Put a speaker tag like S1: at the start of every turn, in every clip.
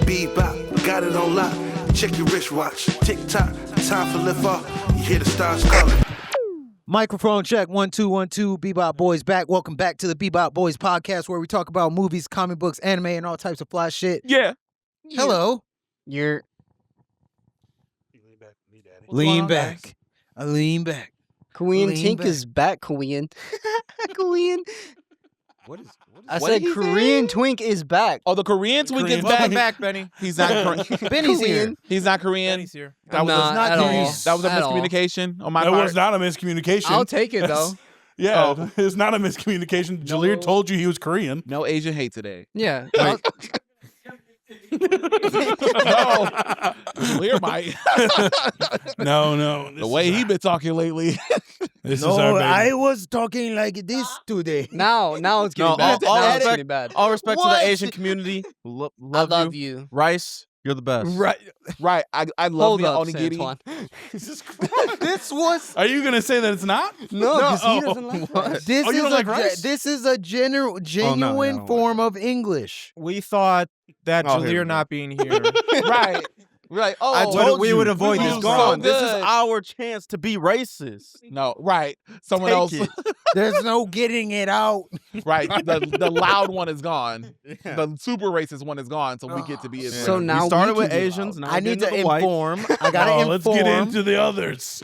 S1: Bebop, got it on lock. Check your wristwatch. Tick tock, time for lift off. You hear the stars calling.
S2: Microphone check, 1 2 1 2. Bebop Boys back. Welcome back to the Bebop Boys podcast, where we talk about movies, comic books, anime, and all types of fly shit.
S3: Yeah.
S2: Hello.
S4: You're
S2: Lean back. I lean back.
S4: Korean
S2: Lean
S4: Tink
S2: back.
S4: is back, Korean. Korean.
S2: What is
S4: I
S3: What
S4: said
S3: did he
S4: Korean Twink is back.
S3: Oh, the Korean twink is
S5: Welcome
S3: back.
S5: back, Benny.
S3: He's not Korean.
S2: Benny's here.
S4: Korean.
S3: He's not Korean.
S5: Benny's here.
S3: That was
S4: Not
S2: not
S4: at all.
S2: Korean.
S3: that was a
S4: At all.
S3: miscommunication on my
S5: That
S3: part.
S5: was not a miscommunication.
S4: I'll take it though.
S5: Yeah, it's not a miscommunication. Jaleel told you he was Korean.
S3: No Asian hate today.
S4: Yeah.
S3: No, clear might.
S5: No.
S3: The way he been talking lately.
S5: This is our baby.
S2: was talking like this today.
S4: Now it's getting bad.
S6: all
S4: Now it's
S6: respect-
S4: getting bad.
S6: All respect to
S2: What?
S6: the Asian community.
S4: I
S6: Love
S4: love
S6: you.
S4: you.
S6: Rice, you're the best.
S3: Right. I love
S4: Hold
S3: the
S4: up,
S3: onigiri.
S4: Santwan.
S2: This was
S5: Are you gonna say that it's not?
S4: No, because he
S5: Oh,
S4: doesn't like
S6: what?
S4: rice.
S2: this
S5: Oh, you
S2: is
S5: don't
S2: a
S5: like rice?
S2: this is a genuine
S6: I don't
S2: form of English.
S7: We thought that
S6: Oh, here we
S7: Jaleel
S6: go.
S7: not being here.
S3: Right. Oh,
S6: I told
S7: we
S6: you.
S7: would avoid
S6: we
S7: this
S6: was
S3: so
S6: gone. This is
S3: good.
S6: our chance to be racist.
S3: No, right. Someone
S6: Take
S3: else.
S6: it.
S2: There's no getting it out.
S3: Right. The loud one is gone. The super racist one is gone. So we get to be his
S4: So
S3: friends.
S4: now
S6: we started
S4: we
S6: with
S4: can do
S6: Asians.
S4: it.
S6: Now
S2: I need to
S6: getting the whites.
S2: inform. I gotta
S5: Oh,
S2: inform.
S5: let's get into the others.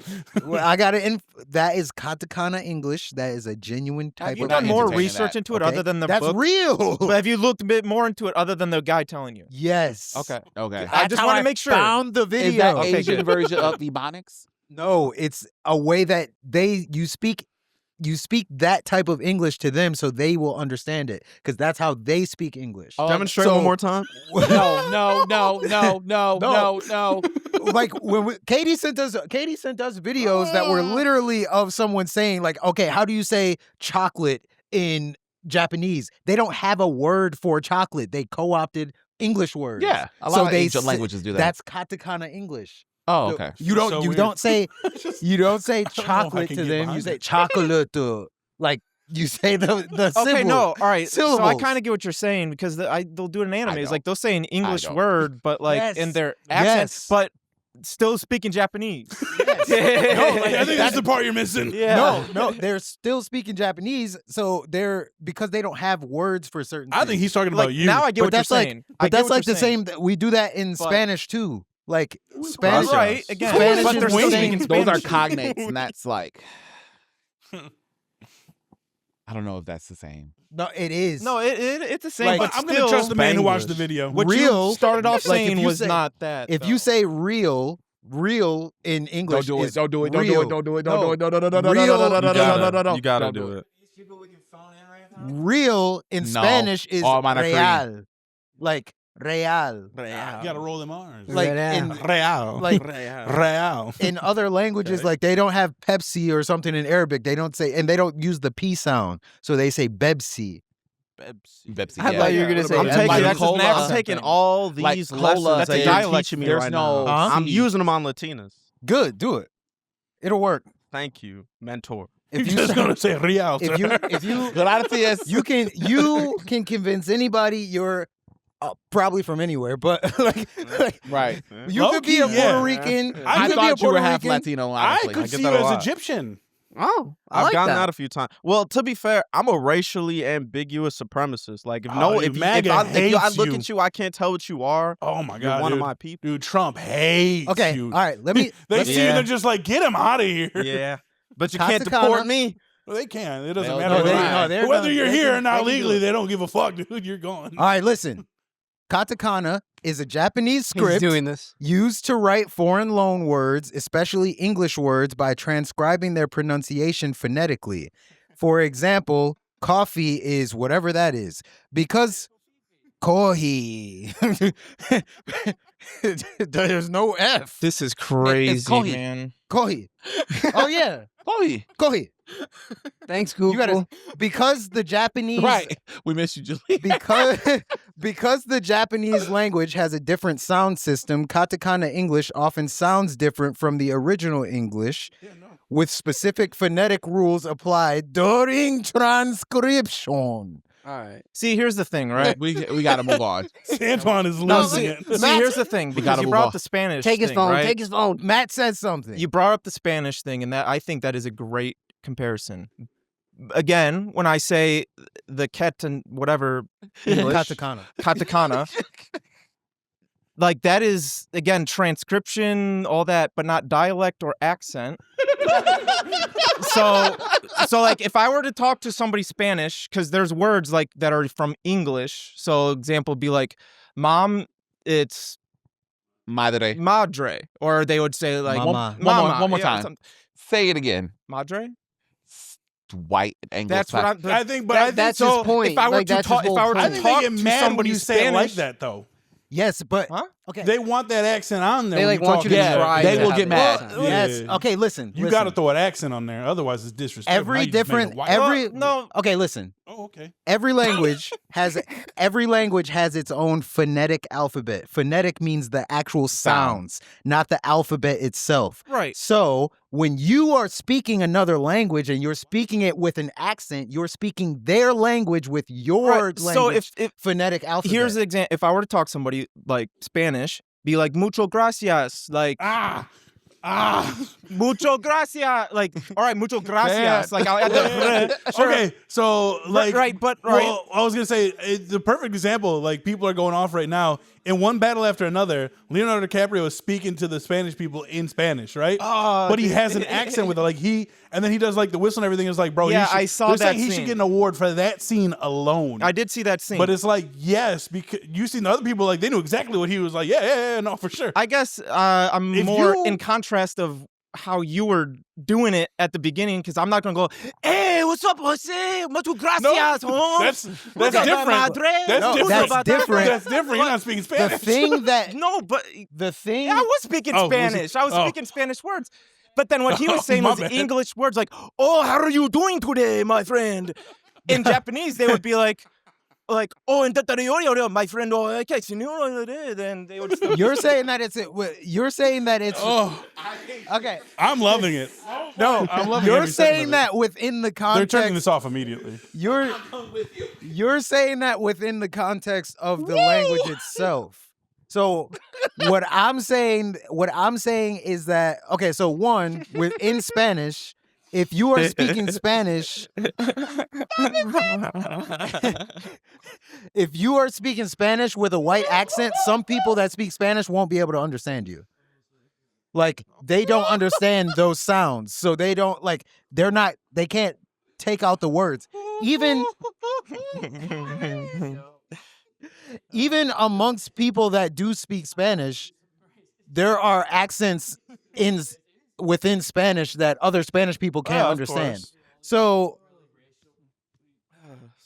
S2: I gotta. That is Katakana English. That is a genuine type
S7: Have you
S2: of
S7: done more
S3: entertaining
S7: research
S3: that.
S7: into it
S2: Okay?
S7: other than the
S2: That's
S7: book?
S2: real.
S7: But have you looked a bit more into it other than the guy telling you?
S2: Yes.
S7: Okay.
S3: Okay.
S7: I just want to make sure.
S2: Found the
S3: Is
S2: video.
S3: that
S7: Okay,
S3: Asian
S7: good.
S3: version of Ebonics?
S2: No, it's a way that you speak that type of English to them, so they will understand it, because that's how they speak English.
S3: Oh,
S6: Demonstrate
S2: so-
S6: one more time.
S3: No.
S2: Like when Katie sent us videos that were literally of someone saying, like, okay, how do you say chocolate in Japanese? They don't have a word for chocolate. They co-opted English words.
S3: Yeah. A lot
S2: So
S3: of
S2: they
S3: Asian
S2: say-
S3: languages do that.
S2: That's Katakana English.
S3: Oh,
S2: So
S3: okay.
S2: You don't
S5: So
S2: you
S5: weird.
S2: don't say you don't say
S5: know if I
S2: chocolate
S5: can
S2: to
S5: get
S2: them. You
S5: behind
S2: say
S5: it.
S2: chocolate. Like you say the
S7: Okay,
S2: symbol.
S7: no, all right. So I
S2: syllables.
S7: kind of get what you're saying because they'll do it in anime. It's
S3: don't.
S7: like they'll say an English
S3: don't.
S7: word, but like
S2: Yes.
S7: in their accent,
S2: Yes.
S7: but still speaking Japanese.
S2: Yes.
S5: No, like, I think that's the part you're missing.
S7: Yeah.
S2: No, they're still speaking Japanese, so because they don't have words for certain
S5: I think
S2: things.
S5: he's talking
S7: Like
S5: about you.
S7: now I get
S2: But
S7: what you're
S2: that's like-
S7: saying. I
S2: But
S7: get
S2: that's
S7: what
S2: like
S7: you're
S2: the
S7: saying.
S2: same. We do that in
S7: But-
S2: Spanish too. Like Spanish.
S7: Right, again.
S2: Spanish
S7: But
S2: is
S7: they're
S2: the
S7: still
S2: same.
S7: speaking
S3: Those are
S7: Spanish.
S3: cognates, and that's like. I don't know if that's the same.
S2: No, it is.
S7: No, it's the same,
S2: Like,
S7: but
S5: I'm
S7: still,
S5: going to trust the man who watched the
S6: Spanglish.
S5: video.
S7: what
S2: Real-
S7: you started off
S2: like, if
S7: saying
S2: you
S7: was
S2: say-
S7: not that.
S2: If
S7: though.
S2: you say real in English,
S3: Don't do it.
S2: is
S3: Don't do it.
S2: real.
S3: Don't do it.
S2: No.
S3: No.
S6: You gotta do it.
S2: Real in
S3: No.
S2: Spanish is
S3: All mine are
S2: real. Like real.
S5: You got to roll them R's.
S2: Like
S4: Real.
S2: in
S5: Real.
S2: like
S5: Real.
S2: in other languages, like they don't have Pepsi or something in Arabic. They don't say, and they don't use the P sound, so they say Bebsi.
S3: Pepsi.
S4: I thought you were gonna
S5: What
S4: say
S5: about
S6: I'm taking,
S3: like
S6: that's just
S3: cola.
S6: next. I'm taking all these
S3: Like
S6: lessons
S3: cola,
S6: that
S7: that's a
S6: you're
S7: dialect
S6: teaching me
S3: there's
S6: right
S3: no-
S6: now. I'm
S3: C.
S6: using them on Latinas.
S2: Good, do it. It'll work.
S6: Thank you, mentor.
S2: If
S5: You're just going to say real.
S2: if you
S3: Gracias.
S2: you can convince anybody you're probably from anywhere, but like
S3: Right.
S2: you could be a
S5: Low-key, yeah.
S2: Puerto Rican.
S3: I
S2: you could be a
S3: thought you
S2: Puerto
S3: were half
S2: Rican.
S3: Latino,
S5: I
S3: honestly.
S5: could
S6: get
S5: see
S6: that
S5: you
S6: a
S5: as
S6: lot.
S5: Egyptian.
S4: Oh, I
S6: I've
S4: like
S6: gotten
S4: that.
S6: that a few times. Well, to be fair, I'm a racially ambiguous supremacist. Like if
S5: Oh,
S6: if
S5: MAGA
S6: I
S5: hates
S6: look
S5: you.
S6: at you, I can't tell what you are.
S5: Oh, my
S6: You're
S5: God,
S6: one
S5: dude.
S6: of my people.
S5: Dude, Trump hates
S2: Okay,
S5: you.
S2: all right. Let me.
S5: They see you,
S6: Yeah.
S5: they're just like, get him out of here.
S6: Yeah, but you can't
S2: Katakana-
S6: deport me.
S5: Well, they can. It doesn't
S3: They'll
S5: matter.
S3: do it.
S2: no, they're
S5: Whether
S2: gonna-
S5: you're
S2: they
S5: here
S2: can-
S5: or not
S2: they can do
S5: legally,
S2: it.
S5: they don't give a fuck, dude. You're gone.
S2: All right, listen. Katakana is a Japanese
S4: He's
S2: script
S4: doing this.
S2: used to write foreign loan words, especially English words, by transcribing their pronunciation phonetically. For example, coffee is whatever that is. Because kohi. There's no F.
S7: This is crazy,
S3: Kohi.
S7: man.
S2: Kohi. Oh, yeah.
S3: Kohi.
S2: Kohi.
S4: Thanks, Google.
S2: You gotta, because the Japanese.
S3: Right. We miss you, Julie.
S2: Because the Japanese language has a different sound system, Katakana English often sounds different from the original English, with specific phonetic rules applied during transcription.
S4: All right.
S7: See, here's the thing, right?
S3: We got to move on.
S5: Santwan is
S7: No,
S5: losing
S7: see,
S5: it.
S7: here's the thing. Because
S3: gotta
S7: you
S3: move
S7: brought
S3: on.
S7: up the Spanish
S4: Take his
S7: thing,
S4: phone.
S7: right?
S4: Take his phone.
S2: Matt said something.
S7: You brought up the Spanish thing, and I think that is a great comparison. Again, when I say the ket and whatever English, katakana, like that is again transcription, all that, but not dialect or accent. so like if I were to talk to somebody Spanish, because there's words like that are from English. So example would be like, "Mom," it's
S3: Madre.
S7: madre, or they would say like
S2: Mama.
S7: mama.
S3: One more
S7: Yeah,
S3: time.
S7: some-
S3: Say it again.
S7: Madre.
S3: White Anglo.
S7: That's what I'm.
S5: I think, but I think
S4: That's
S7: so
S4: his point.
S7: If I were
S4: Like,
S7: to
S4: that's
S7: talk,
S4: his
S7: if I
S4: whole
S7: were to
S5: I
S4: point.
S5: think
S7: talk
S5: they get
S7: to
S5: mad when
S7: somebody
S5: you say it like
S7: Spanish,
S5: that, though.
S2: Yes, but
S7: Huh?
S2: okay.
S5: They want that accent on there.
S4: They
S5: when
S4: like
S5: you
S4: want
S5: talk
S4: you to
S5: about it.
S4: try.
S3: They
S4: to
S3: will
S4: have
S3: get
S4: an
S3: mad.
S4: accent.
S2: Yes.
S5: Yeah.
S2: Okay. Listen.
S5: You got to throw an accent on there, otherwise it's disrespectful. Now
S2: Every
S5: you just made it
S2: different
S5: white.
S2: every
S7: no.
S2: Okay. Listen.
S5: Oh, okay.
S2: Every language has its own phonetic alphabet. Phonetic means the actual sounds, not the alphabet itself.
S7: Right.
S2: So when you are speaking another language and you're speaking it with an accent, you're speaking their language with your
S7: Right.
S2: language
S7: So if
S2: phonetic alphabet.
S7: here's the example, if I were to talk to somebody like Spanish, be like mucho gracias, like mucho gracias, like all right, mucho gracias, like I'll add the sure.
S5: Okay, so like,
S7: right, but
S5: well, I was gonna say the perfect example. Like people are going off right now in one battle after another. Leonardo DiCaprio is speaking to the Spanish people in Spanish, right? But he has an accent with it, like and then he does like the whistle and everything. It's like, bro,
S7: Yeah,
S5: he should,
S7: I saw
S5: they're
S7: that
S5: saying he should
S7: scene.
S5: get an award for that scene alone.
S7: I did see that scene.
S5: But it's like, yes, because you seen the other people, like they knew exactly what he was like. Yeah, no, for sure.
S7: I guess I'm
S5: If
S7: more
S5: you-
S7: in contrast of how you were doing it at the beginning, because I'm not gonna go, hey, what's up, Jose? Mucho gracias,
S5: No, that's different.
S7: Madre?
S5: That's
S7: No,
S5: different.
S2: that's different.
S5: That's different. You're not speaking
S2: the
S5: Spanish.
S2: thing that
S7: No, but
S2: the thing
S7: yeah, I was speaking
S5: Oh, was it?
S7: Spanish. I was
S5: Oh.
S7: speaking Spanish words. But then what he was saying
S5: My
S7: was
S5: bad.
S7: English words like, oh, how are you doing today, my friend? In Japanese, they would be like, oh, in deterioro, my friend, oh, okay, senor, then they would start.
S2: you're saying that it's
S5: Oh,
S2: okay.
S5: I'm loving it. No, I'm loving
S2: You're
S5: every second
S2: saying
S5: of it.
S2: that within the
S5: They're
S2: context.
S5: turning this off immediately.
S2: You're saying that within the context of the language itself. So what I'm saying is that okay, so one, within Spanish, if you are speaking Spanish, if you are speaking Spanish with a white accent, some people that speak Spanish won't be able to understand you. Like they don't understand those sounds. So they can't take out the words. Even amongst people that do speak Spanish, there are accents within Spanish that other Spanish people can't
S5: of
S2: understand.
S5: course.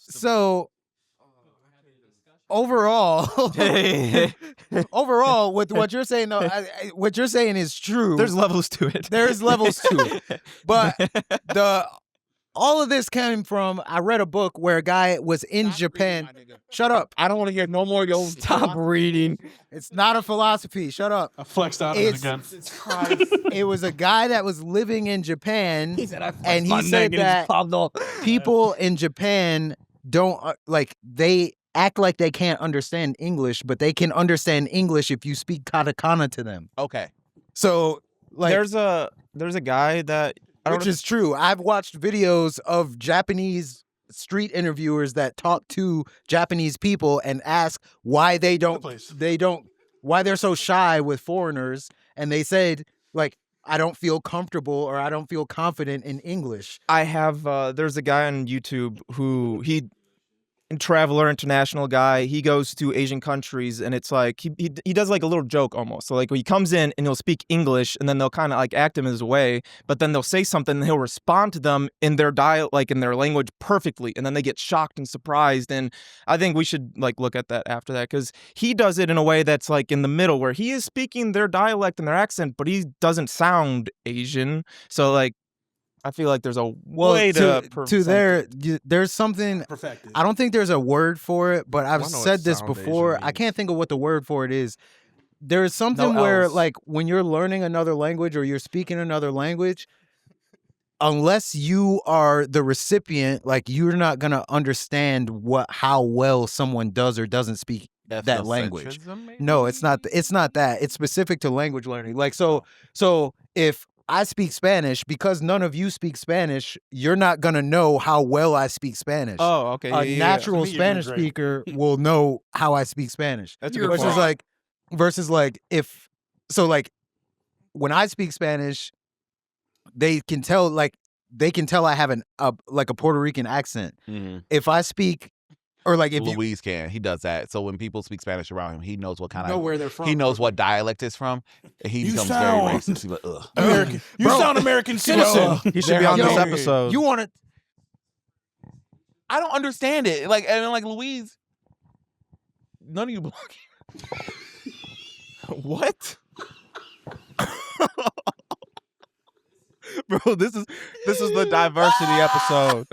S2: So overall, with what you're saying though, what you're saying is true.
S7: There's levels to it.
S2: There's levels to it. But all of this came from, I read a book where a guy was in Japan. Shut up.
S3: I don't want to hear no more of your
S4: Stop reading.
S2: It's not a philosophy. Shut up.
S5: I flexed out of it again.
S2: It was a guy that was living in Japan, and he
S4: My
S2: said
S4: neck and
S2: that
S4: it's popped off.
S2: people in Japan don't they act like they can't understand English, but they can understand English if you speak katakana to them.
S3: Okay.
S2: So like
S7: There's a guy that I don't
S2: which
S7: know.
S2: is true. I've watched videos of Japanese street interviewers that talk to Japanese people and ask why they don't why they're so shy with foreigners, and they said like I don't feel comfortable or I don't feel confident in English.
S7: I have there's a guy on YouTube who traveler, international guy. He goes to Asian countries, and it's like he does like a little joke almost. So like he comes in and he'll speak English, and then they'll kind of like act him his way, but then they'll say something and he'll respond to them in their like in their language perfectly, and then they get shocked and surprised. And I think we should like look at that after that, because he does it in a way that's like in the middle, where he is speaking their dialect and their accent, but he doesn't sound Asian. So like I feel like there's a way
S2: there's something
S5: Perfected.
S2: I don't think there's a word for it, but I've
S6: I know what
S2: said this
S6: sound
S2: before.
S6: Asian
S2: I can't think of what the word for it is. There's something
S7: No
S2: where
S7: L's.
S2: like when you're learning another language or you're speaking another language, unless you are the recipient, like you're not gonna understand how well someone does or doesn't speak that language. No, it's not. It's not that. It's specific to language learning. Like so if I speak Spanish, because none of you speak Spanish, you're not gonna know how well I speak Spanish.
S6: Oh, okay.
S2: A natural
S5: To me, you're doing
S2: Spanish
S5: great.
S2: speaker will know how I speak Spanish.
S6: That's a good
S2: versus
S6: point.
S2: like if so like when I speak Spanish, they can tell I have a Puerto Rican accent. If I speak or like if
S3: Luis can, he does that. So when people speak Spanish around him, he knows what kind
S2: know
S3: of
S2: where they're from.
S3: he knows what dialect it's from. And he
S5: You
S3: becomes
S5: sound-
S3: very racist. He's like, ugh.
S5: American. You sound American citizen.
S6: He should be on this episode.
S2: You want to
S3: I don't understand it. Like and like Louise, none of you belong here.
S6: What? Bro, this is the diversity episode.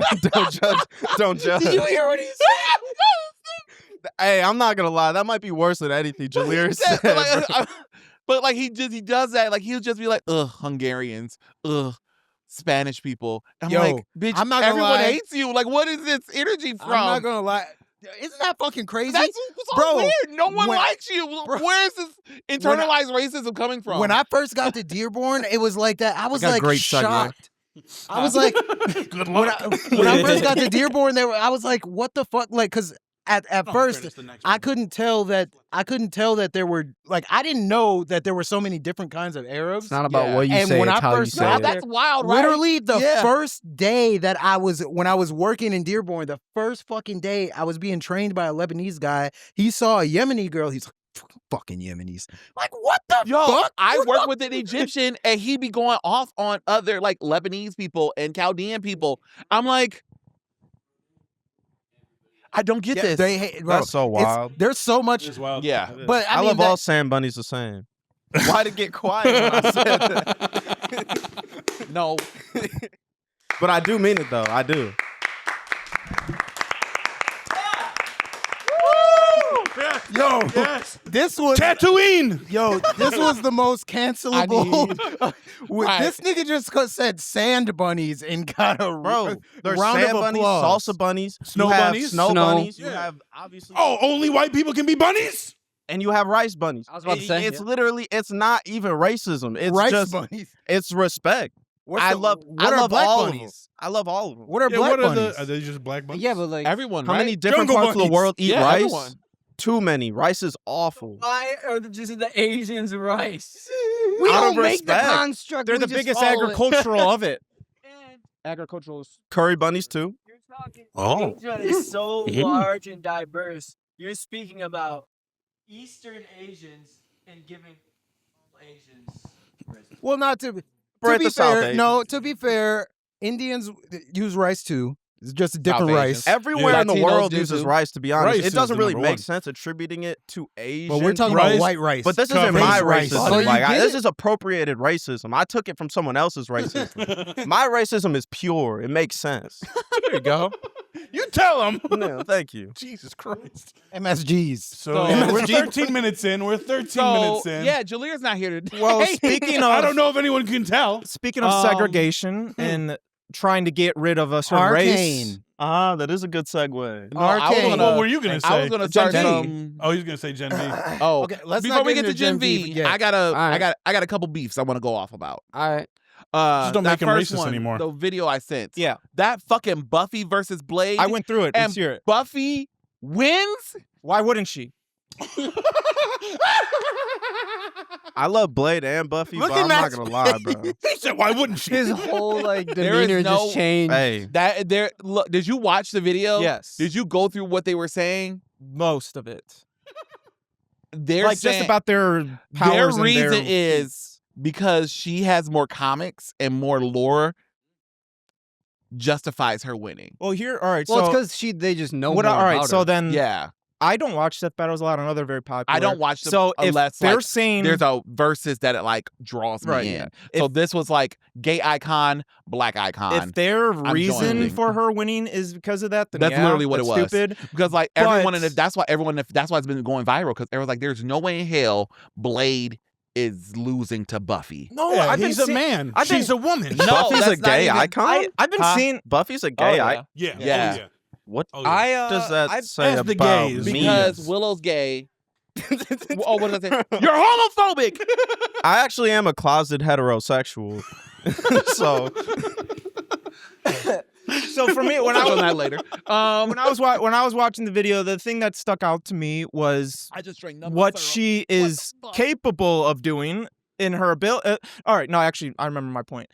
S6: Don't judge.
S4: Did you hear what he said?
S6: Hey, I'm not gonna lie. That might be worse than anything Jalir said.
S3: But like he does that. Like he'll just be like, ugh, Hungarians, ugh, Spanish people. I'm
S2: Yo,
S3: like, bitch,
S2: I'm not gonna
S3: everyone
S2: lie.
S3: hates you. Like, what is this energy from?
S2: I'm not gonna lie. Isn't that fucking crazy?
S3: That's so
S2: Bro,
S3: weird. No one
S2: when-
S3: likes you. Where is this internalized racism coming from?
S2: When I first got to Dearborn, it was like that. I was
S6: got
S2: like
S6: great segue.
S2: shocked. I was like,
S5: Good
S2: when
S5: luck.
S2: I first got to Dearborn, I was like, what the fuck? Like, because at first I couldn't tell that there were like I didn't know that there were so many different kinds of Arabs.
S4: It's not about
S3: Yeah.
S4: what you
S2: And
S4: say,
S2: when
S4: it's
S2: I
S4: how you
S2: first
S4: say
S2: got
S4: it.
S3: that's wild, right?
S2: Literally the
S3: Yeah.
S2: first day that when I was working in Dearborn, the first fucking day I was being trained by a Lebanese guy. He saw a Yemeni girl. He's like, fucking Yemenis. Like, what the
S3: Yo,
S2: fuck?
S3: I work with an Egyptian and he be going off on other like Lebanese people and Chaldean people. I'm like, I don't get this.
S2: They hate, bro,
S6: That's so
S2: it's-
S6: wild.
S2: There's so much.
S5: It's wild.
S3: Yeah.
S5: It is.
S2: But
S6: I
S2: I, mean,
S6: love
S2: that-
S6: all sand bunnies the same. Why to get quiet when I said that?
S3: No.
S6: But I do mean it though. I do.
S2: Yo,
S5: Yes.
S2: this was
S5: Tatooine.
S2: Yo, this was the most cancelable.
S3: Right.
S2: This nigga just said sand bunnies and got a
S6: Bro, there's
S2: round
S6: sand
S2: of
S6: bunnies,
S2: applause.
S6: salsa bunnies,
S5: Snow
S6: you have
S5: bunnies?
S6: snow
S4: Snow.
S6: bunnies, you
S5: Yeah.
S6: have obviously
S5: Oh, only white people can be bunnies?
S6: and you have rice bunnies.
S4: I was about to say,
S6: It's
S4: yeah.
S6: literally it's not even racism. It's
S2: rice
S6: just
S2: bunnies.
S6: it's respect.
S2: What's
S6: I
S2: the-
S6: love
S2: what are
S6: all
S2: black
S6: of them.
S2: bunnies?
S6: I love all of them.
S2: What are
S5: Yeah,
S2: black
S5: what are
S2: bunnies?
S5: are they just black bunnies?
S4: Yeah, but like,
S3: Everyone,
S6: How
S3: right?
S6: many different
S5: Jungle
S6: parts of the
S5: bunnies.
S6: world eat
S3: Yeah,
S6: rice?
S3: everyone.
S6: Too many. Rice is awful.
S4: why are just the Asians rice?
S6: We
S4: Out
S6: don't
S4: of
S6: make the
S4: respect.
S6: construct.
S4: They're the biggest agricultural
S6: of it.
S4: Agricultural.
S6: Curry bunnies too.
S8: You're talking.
S5: Oh.
S8: Asia is so large and diverse. You're speaking about Eastern Asians and giving all Asians.
S2: Well, not to
S6: We're at
S2: be
S6: the South
S2: fair.
S6: Asians.
S2: No, to be fair, Indians use rice too. It's just a different
S3: South
S2: rice.
S3: Asians.
S6: Everywhere in the
S3: Latinos
S6: world
S3: do
S6: uses
S3: too.
S6: rice, to be honest.
S5: Rice
S6: It
S5: is
S6: doesn't
S5: the
S6: really
S5: number
S6: make
S5: one.
S6: sense attributing it to Asian.
S2: But we're talking
S5: Rice,
S2: about white rice.
S6: But this isn't
S5: covered.
S6: my
S2: Rice.
S6: racism.
S2: So you
S6: Like
S2: get
S6: this
S2: it?
S6: is appropriated racism. I took it from someone else's racism. My racism is pure. It makes sense.
S2: There you go.
S5: You tell them.
S6: No, thank you.
S5: Jesus Christ.
S2: MSGs.
S5: So
S3: So-
S5: we're 13 minutes in. We're 13
S3: So,
S5: minutes in.
S3: yeah, Jalir's not here today.
S7: Well, speaking of
S5: I don't know if anyone can tell.
S7: speaking of
S3: Um,
S7: segregation and trying to get rid of a certain race,
S2: Arcane.
S6: Ah, that is a good segue.
S3: No, I was
S2: Arcane.
S3: gonna-
S5: What were you going to say?
S3: I was gonna start
S2: Gen V.
S3: some.
S5: Oh, he's going to say Gen V.
S3: Oh,
S2: Okay, let's
S3: before
S2: not
S3: we
S2: get
S3: get to
S2: into
S3: Gen
S2: Gen
S3: V,
S2: V yet.
S3: I got
S4: right.
S3: a couple beefs I want to go off about.
S4: All right.
S5: Just don't
S3: that
S5: make 'em
S3: first
S5: racist
S3: one,
S5: anymore.
S3: The video I sent.
S7: Yeah.
S3: That fucking Buffy versus Blade.
S7: I went through it.
S3: And
S7: Let's hear it.
S3: Buffy wins.
S7: Why wouldn't she?
S6: I love Blade and Buffy,
S2: Look
S6: but
S2: at
S6: I'm not
S2: Matt's
S6: gonna lie, bro.
S5: He said, why wouldn't she?
S4: His whole like
S3: There is
S4: demeanor
S3: no-
S4: just changed.
S6: Hey,
S3: That there. Look, did you watch the video?
S7: Yes.
S3: Did you go through what they were saying?
S7: Most of it.
S3: They're
S7: Like
S3: saying,
S7: just about their
S3: their
S7: powers and
S3: reason
S7: their
S3: is because she has more comics and more lore. Justifies her winning.
S7: Well, here, all right.
S4: Well,
S7: so
S4: it's because they just know
S7: what?
S4: more
S7: All right.
S4: about
S7: So
S4: her.
S7: then,
S3: Yeah,
S7: I don't watch Death Battles a lot. I know they're very popular.
S3: I don't watch them
S7: So if
S3: unless
S7: they're
S3: like,
S7: saying
S3: there's a versus that it like draws me
S7: Right,
S3: in.
S7: yeah.
S3: So this was like gay icon, black icon.
S7: if their reason
S3: joining.
S7: for her winning is because of that, then
S3: That's
S7: yeah,
S3: literally what it
S7: that's
S3: was.
S7: Stupid.
S3: Because like everyone,
S7: But-
S3: and that's why it's been going viral. Because everyone's like, there's no way in hell Blade is losing to Buffy.
S6: No,
S5: Yeah,
S6: I've been
S5: he's a
S6: seeing-
S5: man.
S6: I've been-
S5: She's a woman.
S3: No,
S6: Buffy's a
S3: that's not
S6: gay
S3: even-
S6: icon.
S7: I've been seeing.
S6: Buffy's a gay icon.
S5: Yeah.
S3: Yeah.
S5: Oh, yeah.
S6: What
S5: Oh, yeah.
S6: does that say
S5: as the
S6: about
S5: gays.
S6: me?
S3: Because Willow's gay. Oh, what did I say? You're homophobic.
S6: I actually am a closet heterosexual. So
S7: So for me, when
S3: Touch
S7: I
S3: on
S7: was
S3: that later.
S7: when I was watching the video, the thing that stuck out to me was
S3: I just drank nothing
S7: what
S3: syrup.
S7: she is
S3: fuck?
S7: capable of doing in her ability. All right, no, actually, I remember my point.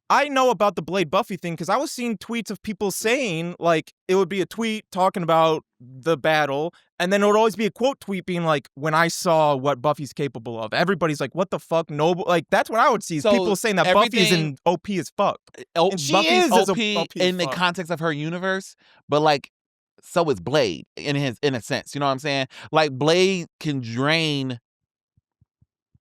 S7: I know about the Blade Buffy thing because I was seeing tweets of people saying, like, it would be a tweet talking about the battle, and then it would always be a quote tweet being like, when I saw what Buffy's capable of. Everybody's like, what the fuck? No, like, that's what I would see. Is
S3: So
S7: people saying that Buffy is
S3: everything-
S7: in OP as fuck. And she
S3: Buffy's
S7: is as
S3: OP
S7: OP as
S3: in the
S7: fuck.
S3: context of her universe, but like so is Blade in a sense. You know what I'm saying? Like Blade can drain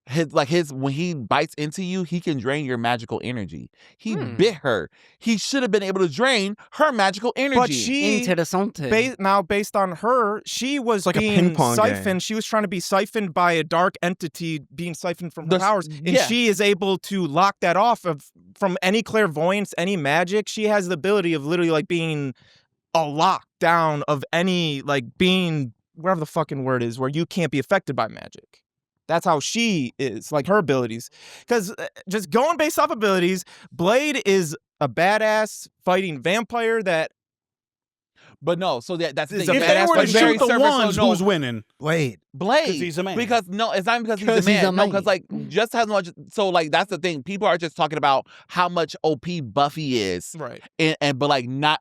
S3: his when he bites into you, he can drain your magical energy. He bit her. He should have been able to drain her magical energy.
S7: But she,
S4: Interessante.
S7: now based on her, she was
S6: like a
S7: being
S6: ping pong
S7: siphoned.
S6: game.
S7: She was trying to be siphoned by a dark entity being siphoned from her
S3: The-
S7: powers. And
S3: yeah.
S7: she is able to lock that off from any clairvoyance, any magic. She has the ability of literally like being a lockdown of any like being whatever the fucking word is where you can't be affected by magic. That's how she is, like her abilities. Because just going based off abilities, Blade is a badass fighting vampire that
S3: But no, so that's the
S7: Is
S3: thing.
S7: a
S5: If
S3: That's
S5: they were to
S3: like very
S5: shoot the
S3: surface,
S5: ones,
S3: so no,
S5: who's winning?
S2: Blade.
S3: Blade.
S5: 'Cause he's a man.
S3: Because no, it's not because he's
S4: 'Cause
S3: a
S4: he's
S3: man.
S4: a
S3: No, because
S4: man.
S3: like just as much. So like that's the thing. People are just talking about how much OP Buffy is,
S7: right.
S3: and but like not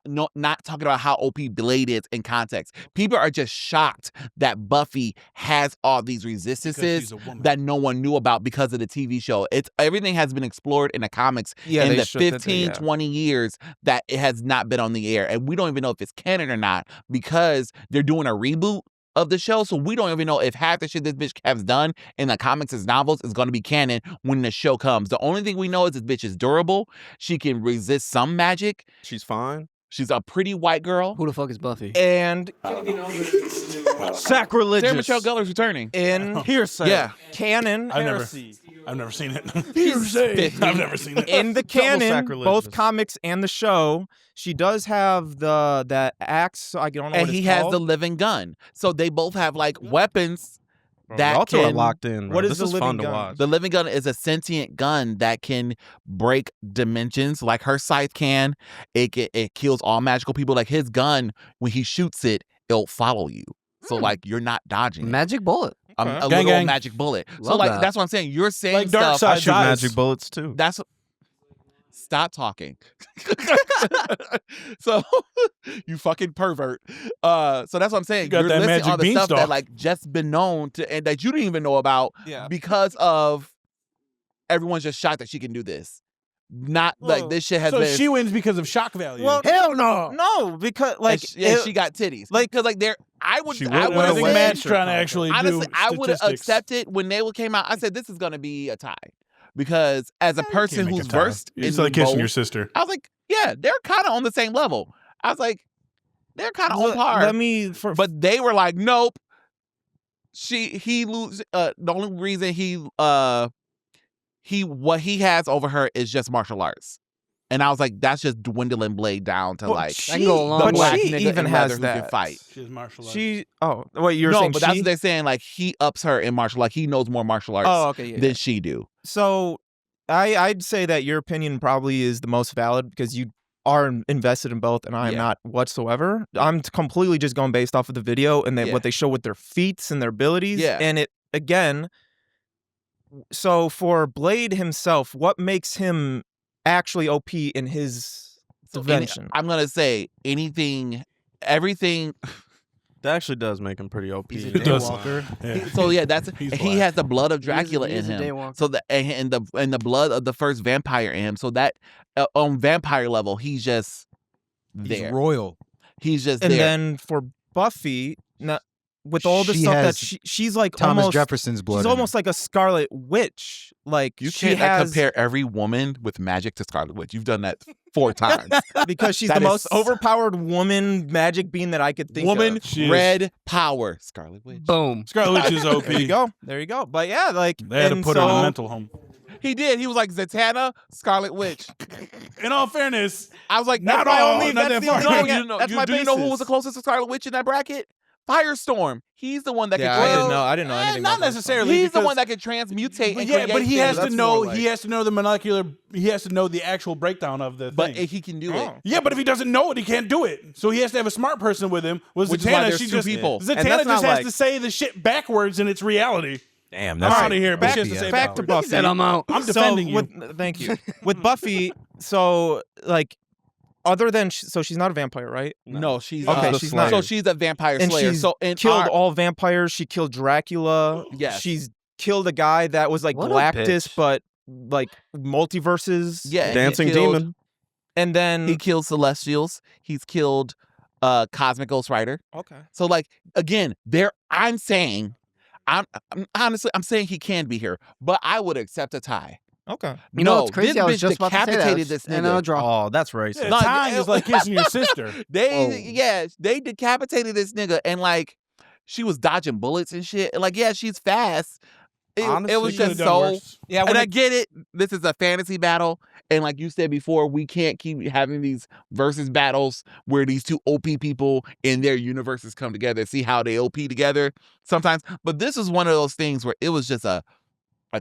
S3: talking about how OP Blade is in context. People are just shocked that Buffy has all these
S5: Because
S3: resistances
S5: she's a woman.
S3: that no one knew about because of the TV show. It's everything has been explored in the comics
S7: Yeah,
S3: in
S7: they
S3: the
S7: should- that they-
S3: 15,
S7: yeah.
S3: 20 years that it has not been on the air. And we don't even know if it's canon or not because they're doing a reboot of the show. So we don't even know if half the shit this bitch has done in the comics and novels is going to be canon when the show comes. The only thing we know is this bitch is durable. She can resist some magic.
S6: she's fine.
S3: She's a pretty white girl.
S4: Who the fuck is Buffy?
S7: And sacrilegious.
S3: Sarah Michelle Gellar's returning.
S7: In
S6: Hearsay.
S3: Yeah.
S7: canon,
S5: I've never seen it. I've never seen it.
S7: in the canon,
S6: sacrilegious.
S7: both comics and the show, she does have that axe. I don't know
S3: And
S7: what
S3: he
S7: it's
S3: has
S7: called.
S3: the living gun. So they both have like weapons
S6: Bro,
S3: that
S6: y'all two are
S3: can
S6: locked in. Bro.
S7: What is
S6: this
S7: the
S6: is
S7: living
S6: fun to
S7: gun?
S6: watch.
S3: The living gun is a sentient gun that can break dimensions, like her scythe can. It kills all magical people. Like his gun, when he shoots it, it'll follow you. So like you're not dodging it.
S4: Magic bullet.
S3: A
S6: Okay.
S3: literal
S5: Gang, gang.
S3: magic bullet. So
S4: Love
S3: like
S4: that.
S3: that's what I'm saying. You're saying
S5: Like Dark
S3: stuff.
S6: I
S5: Side
S6: shoot
S5: Guys.
S6: magic bullets too.
S3: That's stop talking. So you fucking pervert. So that's what I'm saying.
S5: You got
S3: You're
S5: that
S3: listing
S5: magic
S3: all the stuff that
S5: beanstalk.
S3: like just been known to and that you didn't even know about
S7: Yeah.
S3: because of everyone's just shocked that she can do this. Not like
S7: Well,
S3: this shit has
S5: So
S3: been.
S5: she wins because of shock value.
S7: Well,
S2: Hell no.
S7: no, because
S3: and
S7: like
S3: she, and
S7: it-
S3: she got titties. Like because like there, I would.
S6: She
S3: I
S6: would
S3: would
S5: I
S3: have
S6: win
S5: think
S6: a
S3: said.
S5: Matt's trying to actually
S3: Honestly,
S5: do
S3: I would have
S5: statistics.
S3: accepted when they came out. I said this is gonna be a tie because as a
S5: Can't
S3: person
S5: make a
S3: who's
S5: tie.
S3: versed in
S5: It's like kissing
S3: both,
S5: your sister.
S3: I was like, yeah, they're kind of on the same level. I was like, they're kind of on
S7: let,
S3: par.
S7: let me for
S3: But they were like, nope. He lose. The only reason what he has over her is just martial arts, and I was like, that's just dwindling Blade down to
S7: Well,
S3: like
S4: I can go along
S3: the
S7: but
S4: with
S3: black
S7: she
S3: nigga
S7: even
S3: in
S7: has
S3: leather who can
S7: that.
S3: fight.
S5: She has martial arts.
S7: She wait, you're
S3: No,
S7: saying
S3: but that's
S7: she?
S3: what they're saying. Like he ups her in martial. Like he knows more martial arts
S7: Oh, okay, yeah.
S3: than she do.
S7: So I'd say that your opinion probably is the most valid because you are invested in both and I am
S3: Yeah.
S7: not whatsoever. I'm completely just going based off of the video and
S3: Yeah.
S7: what they show with their feats and their abilities.
S3: Yeah.
S7: And it again, so for Blade himself, what makes him actually OP in his
S3: So
S7: dimension?
S3: I'm gonna say everything.
S6: That actually does make him pretty OP.
S4: He's a
S5: It does.
S4: daywalker.
S5: Yeah.
S3: So yeah, that's
S5: He's
S3: he
S5: black.
S3: has the blood of Dracula
S4: He
S3: in
S4: is a
S3: him.
S4: daywalker.
S3: So and the blood of the first vampire in him. So that on vampire level, he's just
S2: He's
S3: there.
S2: royal.
S3: He's just
S7: And
S3: there.
S7: then for Buffy, with all the
S2: She
S7: stuff that
S2: has
S7: she's like
S2: Thomas
S7: almost
S2: Jefferson's blood.
S7: she's
S2: in her.
S7: almost like a Scarlet Witch. Like
S3: You
S7: she
S3: can't
S7: has
S3: compare every woman with magic to Scarlet Witch. You've done that 4 times.
S7: because she's
S3: That
S7: the
S3: is-
S7: most overpowered woman magic being that I could think
S3: Woman,
S7: of.
S5: She is.
S3: red power, Scarlet Witch.
S4: Boom.
S5: Scarlet Witch is OP.
S7: There you go. There you go. But yeah, like
S5: They had to
S7: and
S5: put her in a
S7: so-
S5: mental home.
S3: He did. He was like Zatanna, Scarlet Witch.
S5: In all fairness,
S3: I was like,
S5: Not
S3: that's my
S5: all,
S3: only.
S5: not
S3: That's
S5: that
S3: the
S5: far.
S3: only.
S5: No,
S3: You know,
S7: that's my
S3: do you know who was
S7: basis.
S3: the closest to Scarlet Witch in that bracket? Firestorm. He's the one that
S7: Yeah,
S3: can.
S7: I didn't know anything.
S5: not
S7: about that.
S5: necessarily.
S3: He's the
S5: because-
S3: one that can transmutate.
S5: But
S3: and
S5: yeah,
S3: create
S5: but he has
S3: things.
S5: to
S7: That's
S5: know.
S7: more like-
S5: He has to know the molecular. He has to know the actual breakdown of the
S3: But
S5: thing.
S3: he can do it.
S7: Oh.
S5: Yeah, but if he doesn't know it, he can't do it. So he has to have a smart person with him. With
S3: Which is why
S5: Zatanna,
S3: there's
S5: she
S3: 2
S5: just
S3: people.
S7: And
S5: Zatanna
S7: that's
S5: just
S7: not
S5: has
S7: like-
S5: to say the shit backwards, and it's reality.
S7: Damn,
S5: I'm
S7: that's
S5: out of here. But she has to
S2: OPS.
S5: say
S7: Back to
S5: backwards.
S7: Buffy.
S4: I'm out.
S5: I'm defending you.
S7: Thank you. With Buffy, so like, other than so she's not a vampire, right?
S3: No, she's
S7: Okay,
S3: uh,
S7: she's not.
S3: So she's a vampire
S7: And
S3: slayer.
S7: she's
S3: So in
S7: killed
S3: our-
S7: all vampires. She killed Dracula.
S3: Yes.
S7: She's killed a guy that was like
S6: What a
S7: Galactus,
S6: bitch.
S7: but like multiverses.
S3: yeah,
S6: Dancing
S3: he killed,
S6: demon.
S7: And then
S3: He killed Celestials. He's killed Cosmic Ghost Rider.
S7: okay.
S3: So like again, I'm saying he can be here, but I would accept a tie.
S7: Okay.
S4: You know
S3: no,
S4: what's crazy?
S3: this
S4: I was
S3: bitch
S4: just about to say that.
S3: decapitated this
S4: And a
S3: nigga.
S4: draw.
S6: Oh, that's racist.
S5: Yeah,
S3: No,
S5: tying
S3: it-
S5: is like kissing your sister.
S3: They decapitated this nigga, and like she was dodging bullets and shit. And, like, yeah, she's fast. It
S6: Honestly,
S3: was
S5: She could've
S3: just
S5: done
S3: so.
S5: worse.
S7: Yeah.
S3: And
S7: When
S3: I
S7: it,
S3: get it. This is a fantasy battle, and like you said before, we can't keep having these versus battles where these 2 OP people in their universes come together, see how they OP together sometimes. But this is one of those things where it was just a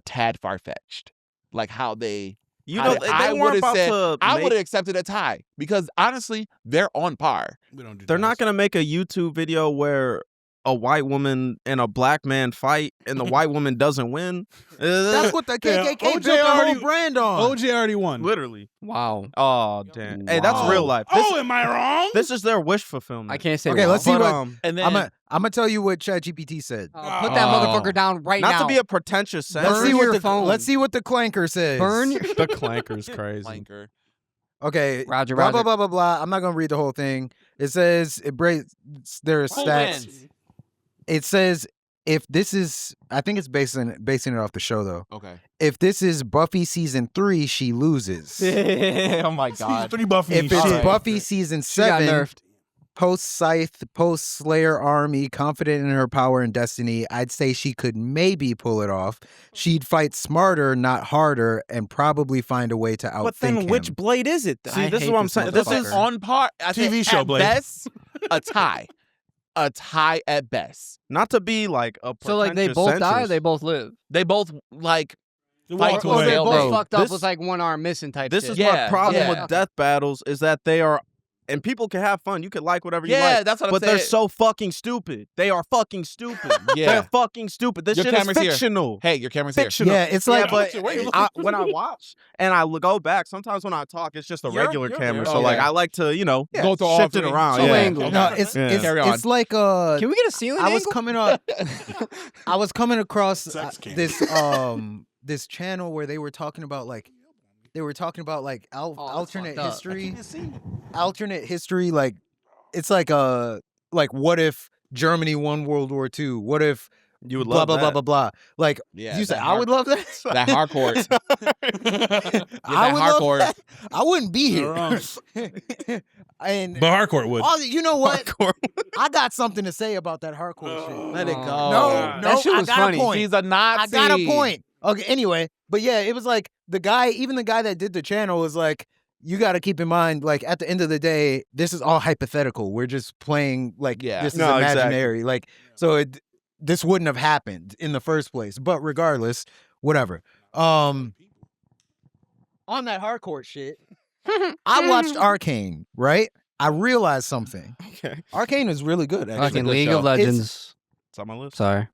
S3: tad far fetched, like how they.
S6: You
S3: how
S6: know,
S3: they-
S6: they
S3: I
S6: weren't
S3: would've
S6: about
S3: said-
S6: to.
S3: I
S6: make-
S3: would have accepted a tie because honestly, they're on par.
S5: We don't do
S6: They're
S5: ties.
S6: not gonna make a YouTube video where a white woman and a black man fight, and the white woman doesn't win.
S2: That's what the
S5: Yeah,
S2: KKK
S5: OJ
S2: built their whole
S5: already-
S2: brand on.
S5: OJ already won.
S6: literally.
S4: Wow.
S6: Oh damn! Hey, that's
S5: Wow.
S6: real life. This,
S5: Oh, am I wrong?
S6: this is their wish fulfillment.
S4: I can't say.
S2: Okay,
S4: wow.
S2: let's see
S6: But,
S2: what-
S3: And then
S2: I'm gonna tell you what ChatGPT said.
S4: Put that motherfucker down right
S6: Not
S4: now.
S6: to be a pretentious
S2: Let's
S6: censor.
S2: see
S4: Burn
S2: what
S4: your
S2: the
S4: phone.
S2: let's see what the clanker says.
S4: Burn.
S6: the clanker's crazy.
S3: flanker.
S2: Okay.
S4: Roger,
S2: Blah
S4: Roger.
S2: blah blah blah blah. I'm not gonna read the whole thing. It says it breaks their
S3: Who
S2: stats.
S3: wins?
S2: It says if this is, I think it's basing it off the show though.
S3: Okay.
S2: If this is Buffy season 3, she loses.
S7: oh my
S5: Season
S7: god.
S5: 3 Buffy.
S2: If
S5: ain't
S2: it's
S5: shit.
S2: Buffy season
S4: She got
S2: 7,
S4: nerfed.
S2: post Scythe, post Slayer army, confident in her power and destiny, I'd say she could maybe pull it off. She'd fight smarter, not harder, and probably find a way to outthink
S7: But then,
S2: him.
S7: which Blade is it? Then?
S6: See,
S2: I
S6: this is
S2: hate
S6: what I'm
S2: this
S6: saying. This
S3: This
S6: is
S3: is on par. I
S5: TV
S3: think
S5: show,
S3: at
S5: Blade.
S3: best, a tie. A tie at best.
S6: not to be like a.
S4: So like they
S6: pretentious
S4: both die,
S6: centrist.
S4: they both live.
S3: They both like
S5: They
S3: fight
S5: walked
S3: to
S4: Or
S3: a
S5: away.
S4: they both
S3: Bro,
S4: fucked up
S6: this-
S4: with like one arm missing type
S6: This
S4: shit.
S6: is
S3: Yeah,
S6: my problem
S3: yeah.
S6: with death battles is that they are, and people can have fun. You can like whatever you
S3: yeah,
S6: like,
S3: that's what I'm
S6: but
S3: saying.
S6: they're so fucking stupid. They are fucking stupid.
S3: Yeah.
S6: They're fucking stupid. This
S3: Your
S6: shit is
S3: camera's here.
S6: fictional.
S3: Hey, your camera's here.
S6: Fictional.
S2: Yeah, it's like
S6: but
S5: Wait, look.
S6: when I watch and I go back, sometimes when I talk, it's just a
S3: You're-
S6: regular
S3: you're
S6: camera.
S3: there.
S6: So like
S3: Okay.
S6: I like to,
S3: Go through all
S6: shift it
S3: three.
S6: around.
S4: Two
S6: yeah.
S4: angles.
S2: no, it's
S6: Yeah.
S2: it's,
S3: Carry on.
S2: it's like
S4: Can we get a ceiling
S2: I was
S4: angle?
S2: coming up. I was coming across
S5: Sex cam.
S2: this channel where they were talking about like
S4: that's
S2: alternate
S4: fucked up.
S2: history, alternate history. Like it's like what if Germany won World War II? What if
S6: You would
S2: blah
S6: love
S2: blah blah
S6: that.
S2: blah blah? Like
S3: Yeah,
S2: you said,
S3: that
S2: I would love that.
S3: That hardcore.
S2: I would love
S3: hardcore.
S2: that. I wouldn't be
S5: You're
S2: here.
S5: wrong.
S2: And
S5: But Harcourt would.
S2: you know what? I got something to say about that hardcore shit.
S3: Let it
S4: Oh.
S3: go.
S2: No,
S5: That
S2: no,
S4: shit
S2: I
S4: was
S2: got
S4: funny.
S2: a point.
S3: She's a Nazi.
S2: I got a point. Okay, anyway, but yeah, it was like the guy that did the channel was like, you got to keep in mind, like at the end of the day, this is all hypothetical. We're just playing like
S3: Yeah.
S2: this is
S6: No, exactly.
S2: imaginary. Like so, this wouldn't have happened in the first place. But regardless, whatever. On that hardcore shit, I watched Arcane. Right, I realized something.
S6: Okay.
S2: Arcane is really good. Actually.
S4: Fucking
S3: good
S4: League
S3: show.
S4: of Legends.
S6: It's on my list.
S4: Sorry.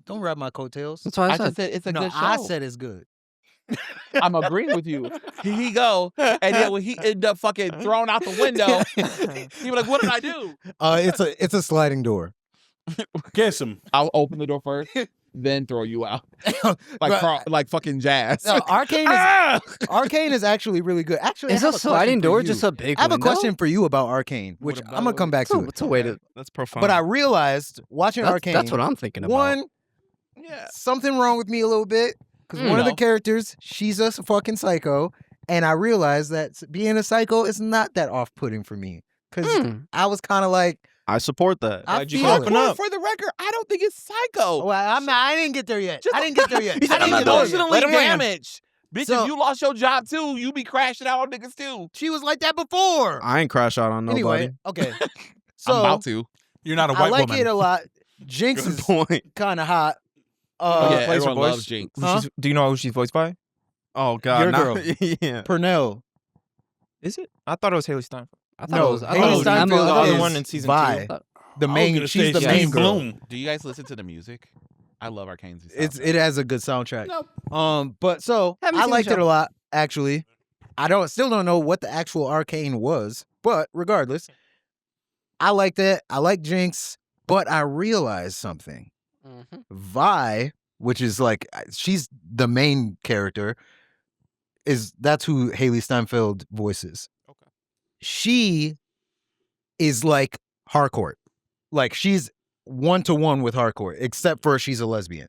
S2: Don't rub my coattails.
S4: That's what I
S3: I
S4: said.
S3: just said it's a
S2: No,
S3: good show.
S2: I said it's good.
S3: I'm agreeing with you. Here he go, and then when he ended up fucking thrown out the window, he was like, "What did I do?"
S2: It's a sliding door.
S5: Kiss him.
S3: I'll open the door first. then throw you out
S2: But-
S3: like fucking Jazz.
S2: No, Arcane is actually really good. Actually,
S4: Is
S2: I
S4: a
S2: have a
S4: sliding
S2: question for
S4: door
S2: you.
S4: just a big
S2: I have a
S4: window?
S2: question for you about Arcane, which I'm gonna come back to.
S4: It's a way to.
S6: That's profound.
S2: But I realized watching Arcane.
S4: That's what I'm thinking about.
S2: One, something wrong with me a little bit because one of the characters, she's a fucking psycho, and I realized that being a psycho is not that off-putting for me because I was kind of like,
S6: I support that.
S2: I
S6: Why'd you
S2: feel
S6: open
S2: it.
S6: up?
S3: For the record, I don't think it's psycho.
S2: well, I didn't get there yet.
S3: Just-
S2: I didn't get there yet.
S3: He said
S2: I didn't get there yet.
S3: emotionally
S2: Let him land.
S3: damaged. Bitch,
S2: So-
S3: if you lost your job too, you be crashing out on niggas too.
S2: She was like that before.
S6: I ain't crash out on nobody.
S2: Anyway, okay.
S3: I'm
S2: So
S3: about to.
S5: You're not a
S2: I
S5: white
S2: like
S5: woman.
S2: it a lot. Jinx
S6: Good
S2: is
S6: point.
S2: kind of hot.
S3: Oh, yeah,
S7: plays her
S3: everyone
S7: voice?
S3: loves Jinx.
S2: Huh?
S7: Do you know who she's voiced by?
S6: Oh God,
S2: Your
S6: nah.
S2: girl.
S6: Yeah.
S2: Purnell.
S7: Is it? I thought it was Haley Steinfeld.
S4: I thought
S2: No,
S4: it was, I
S2: Haley
S4: thought it was
S2: Steinfeld
S4: Emma,
S7: the other
S2: is
S7: one in season
S2: Vi.
S7: 2.
S2: The main. She's the main girl.
S5: Bloom.
S3: Do you guys listen to the music? I love Arcane's
S2: It has a good soundtrack.
S5: No.
S2: But so
S4: Haven't
S2: I
S4: seen the
S2: liked it
S4: show.
S2: a lot. Actually, I still don't know what the actual Arcane was, but regardless, I liked it. I like Jinx, but I realized something.
S4: Mhm.
S2: Vi, which is like she's the main character, that's who Haley Steinfeld voices.
S3: Okay.
S2: She is like Harcourt. Like she's 1-to-1 with Harcourt, except for she's a lesbian.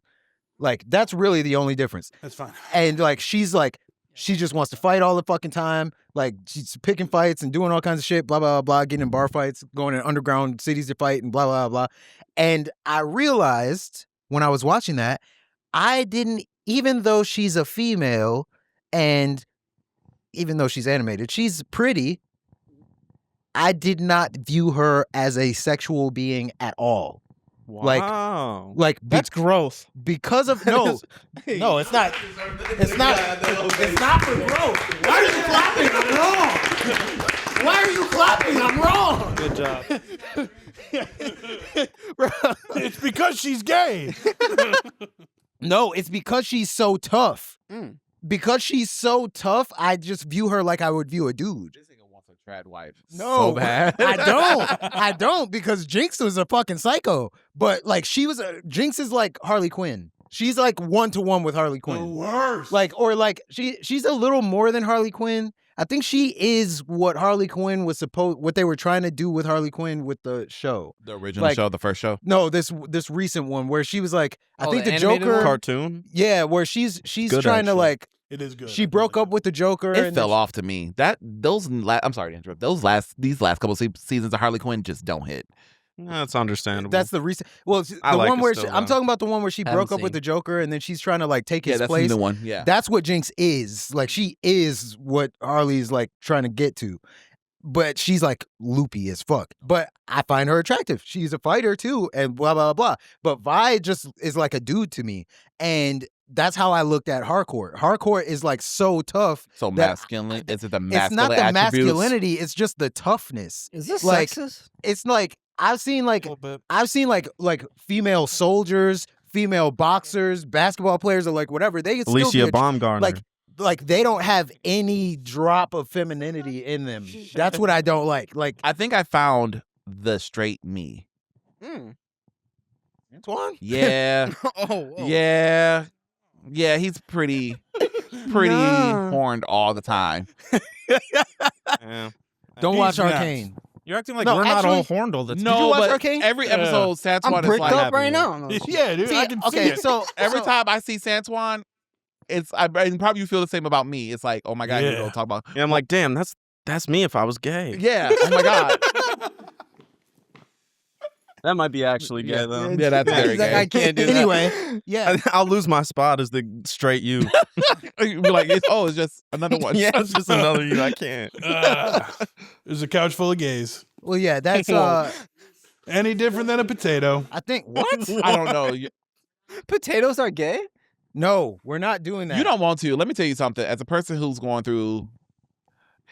S2: Like that's really the only difference.
S5: That's fine.
S2: And like she just wants to fight all the fucking time. Like she's picking fights and doing all kinds of shit, blah, blah, blah, getting in bar fights, going in underground cities to fight and blah, blah, blah. And I realized when I was watching that, even though she's a female and even though she's animated, she's pretty, I did not view her as a sexual being at all.
S6: Wow.
S2: Like
S7: That's growth.
S2: because of no, it's not. It's not. It's not for growth. Why are you clapping? I'm wrong. Why are you clapping? I'm wrong.
S6: Good job.
S5: It's because she's gay.
S2: No, it's because she's so tough.
S4: Mm.
S2: Because she's so tough, I just view her like I would view a dude.
S3: This nigga wants a trad wife.
S2: No,
S3: So bad.
S2: I don't because Jinx was a fucking psycho. But like Jinx is like Harley Quinn. She's like 1-to-1 with Harley
S5: The
S2: Quinn.
S5: worst.
S2: She's a little more than Harley Quinn. I think she is what Harley Quinn was what they were trying to do with Harley Quinn with the show.
S3: The original show, the first show.
S2: No, this recent one where she was like, I
S4: Oh,
S2: think
S4: the
S2: the
S4: animated
S2: Joker
S4: one?
S6: Cartoon.
S2: Yeah, where she's
S6: Good,
S2: trying to
S6: actually.
S2: like
S5: it is good.
S2: she broke up with the Joker.
S3: It
S2: and
S3: fell
S2: then
S3: off to me. I'm sorry to interrupt. These last couple seasons of Harley Quinn just don't hit.
S6: That's understandable.
S2: That's the recent. Well,
S6: I
S2: the
S6: like
S2: one
S6: it
S2: where
S6: still,
S2: I'm
S6: though.
S2: talking about the one where she
S4: Haven't
S2: broke up with
S4: seen.
S2: the Joker and then she's trying to like take
S3: Yeah,
S2: his
S3: that's
S2: place.
S3: the new one. Yeah.
S2: That's what Jinx is. Like she is what Harley's like trying to get to. But she's like loopy as fuck. But I find her attractive. She's a fighter too, and blah blah blah. But Vi just is like a dude to me, and that's how I looked at Harcourt. Harcourt is like so tough.
S3: So
S2: that-
S3: masculine. Is it the
S2: It's
S3: masculine
S2: not the
S3: attributes?
S2: masculinity. It's just the toughness.
S4: Is this
S2: Like,
S4: sexist?
S2: It's like I've seen like female soldiers, female boxers, basketball players, or like whatever. They can still be
S6: Alicia Baumgartner.
S2: like they don't have any drop of femininity in them. That's what I don't like. Like
S3: I think I found the straight me.
S2: Antoine.
S3: Yeah.
S4: Oh,
S3: Yeah. Yeah, he's pretty horned all the time.
S6: Yeah.
S2: Don't
S5: He's
S2: watch
S5: not.
S2: Arcane.
S7: You're acting like
S2: No,
S7: we're not all
S2: actually-
S7: horned all the time.
S3: No,
S2: you watch
S3: but
S2: Arcane?
S3: every episode, Santwan
S4: I'm
S3: is
S4: bricked
S3: like,
S4: up right now.
S5: Yeah, dude. I can see it.
S2: so
S3: every time I see Santwan, and probably you feel the same about me. It's like, oh my God,
S5: Yeah.
S3: you don't talk about.
S6: Yeah, I'm like, damn, that's me if I was gay.
S3: Yeah. Oh my God.
S6: That might be actually gay though.
S3: Yeah, that's very
S4: He's like,
S3: gay.
S4: I can't do that.
S2: Anyway, yeah.
S6: I'll lose my spot as the straight you.
S3: You'd be like, it's just another one.
S6: Yeah, it's just another you. I can't.
S5: There's a couch full of gays.
S2: Well, yeah. That's
S5: Any different than a potato?
S2: I think what?
S3: I don't know.
S4: Potatoes are gay?
S2: No, we're not doing that.
S3: You don't want to. Let me tell you something. As a person who's going through,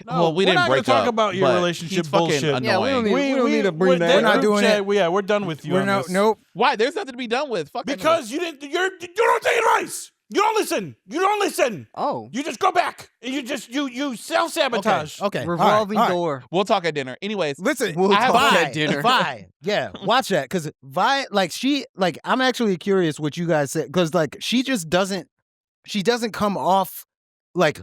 S5: No,
S3: we
S5: we're
S3: didn't
S5: not gonna
S3: break
S5: talk
S3: up,
S5: about your
S3: but
S5: relationship
S3: he's fucking
S5: bullshit.
S4: Yeah, we don't
S3: annoying.
S4: need- we don't need to bring that
S5: We're
S4: up.
S2: not doing it.
S5: We're done with you.
S2: We're
S5: on
S2: no,
S5: this.
S2: nope.
S3: Why? There's nothing to be done with. Fuck that
S5: Because you don't take advice. You don't listen. You don't listen.
S4: Oh.
S5: You just go back. And you self-sabotage.
S2: Okay.
S4: Revolving
S2: all right.
S4: door.
S3: We'll talk at dinner. Anyways,
S2: Listen,
S4: We'll
S3: I have
S4: talk
S2: Vi,
S4: at dinner.
S2: Vi, yeah, watch that because Vi, I'm actually curious what you guys said because she doesn't come off like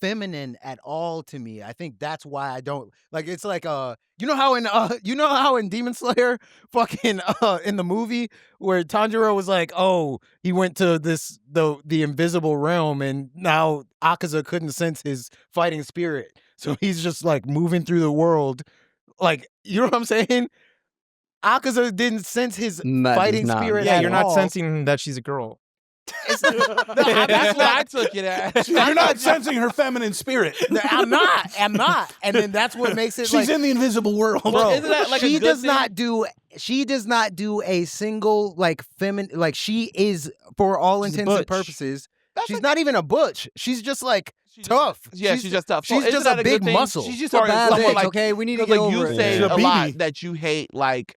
S2: feminine at all to me. I think that's why I don't like. It's like you know how in Demon Slayer, fucking in the movie where Tanjiro was like, oh, he went to the invisible realm and now Akaza couldn't sense his fighting spirit, so he's just like moving through the world. Like, you know what I'm saying? Akaza didn't sense his fighting spirit.
S7: Yeah,
S2: at
S7: you're not
S2: all.
S7: sensing that she's a girl.
S3: that's what I took it as.
S5: You're not sensing her feminine spirit.
S2: I'm not. And then that's what makes it
S5: She's
S2: like,
S5: in the invisible world.
S3: Well, isn't that like a
S2: she
S3: good
S2: does
S3: thing?
S2: not do a single like feminine, like she is for all
S7: She's a
S2: intents and
S7: butch.
S2: purposes.
S3: That's
S2: She's
S3: a-
S2: not even a butch. She's just like
S3: She's
S2: tough.
S3: She's just tough. So
S2: She's
S3: isn't
S2: just
S3: that
S2: a
S3: good
S2: big
S3: thing?
S2: muscle.
S4: She's just
S3: For
S4: a bad
S3: someone
S4: bitch,
S3: like-
S4: okay? We need to
S3: Because
S4: get
S3: like you
S4: over it.
S3: say
S5: She's a
S3: a lot
S5: BB.
S3: that you hate like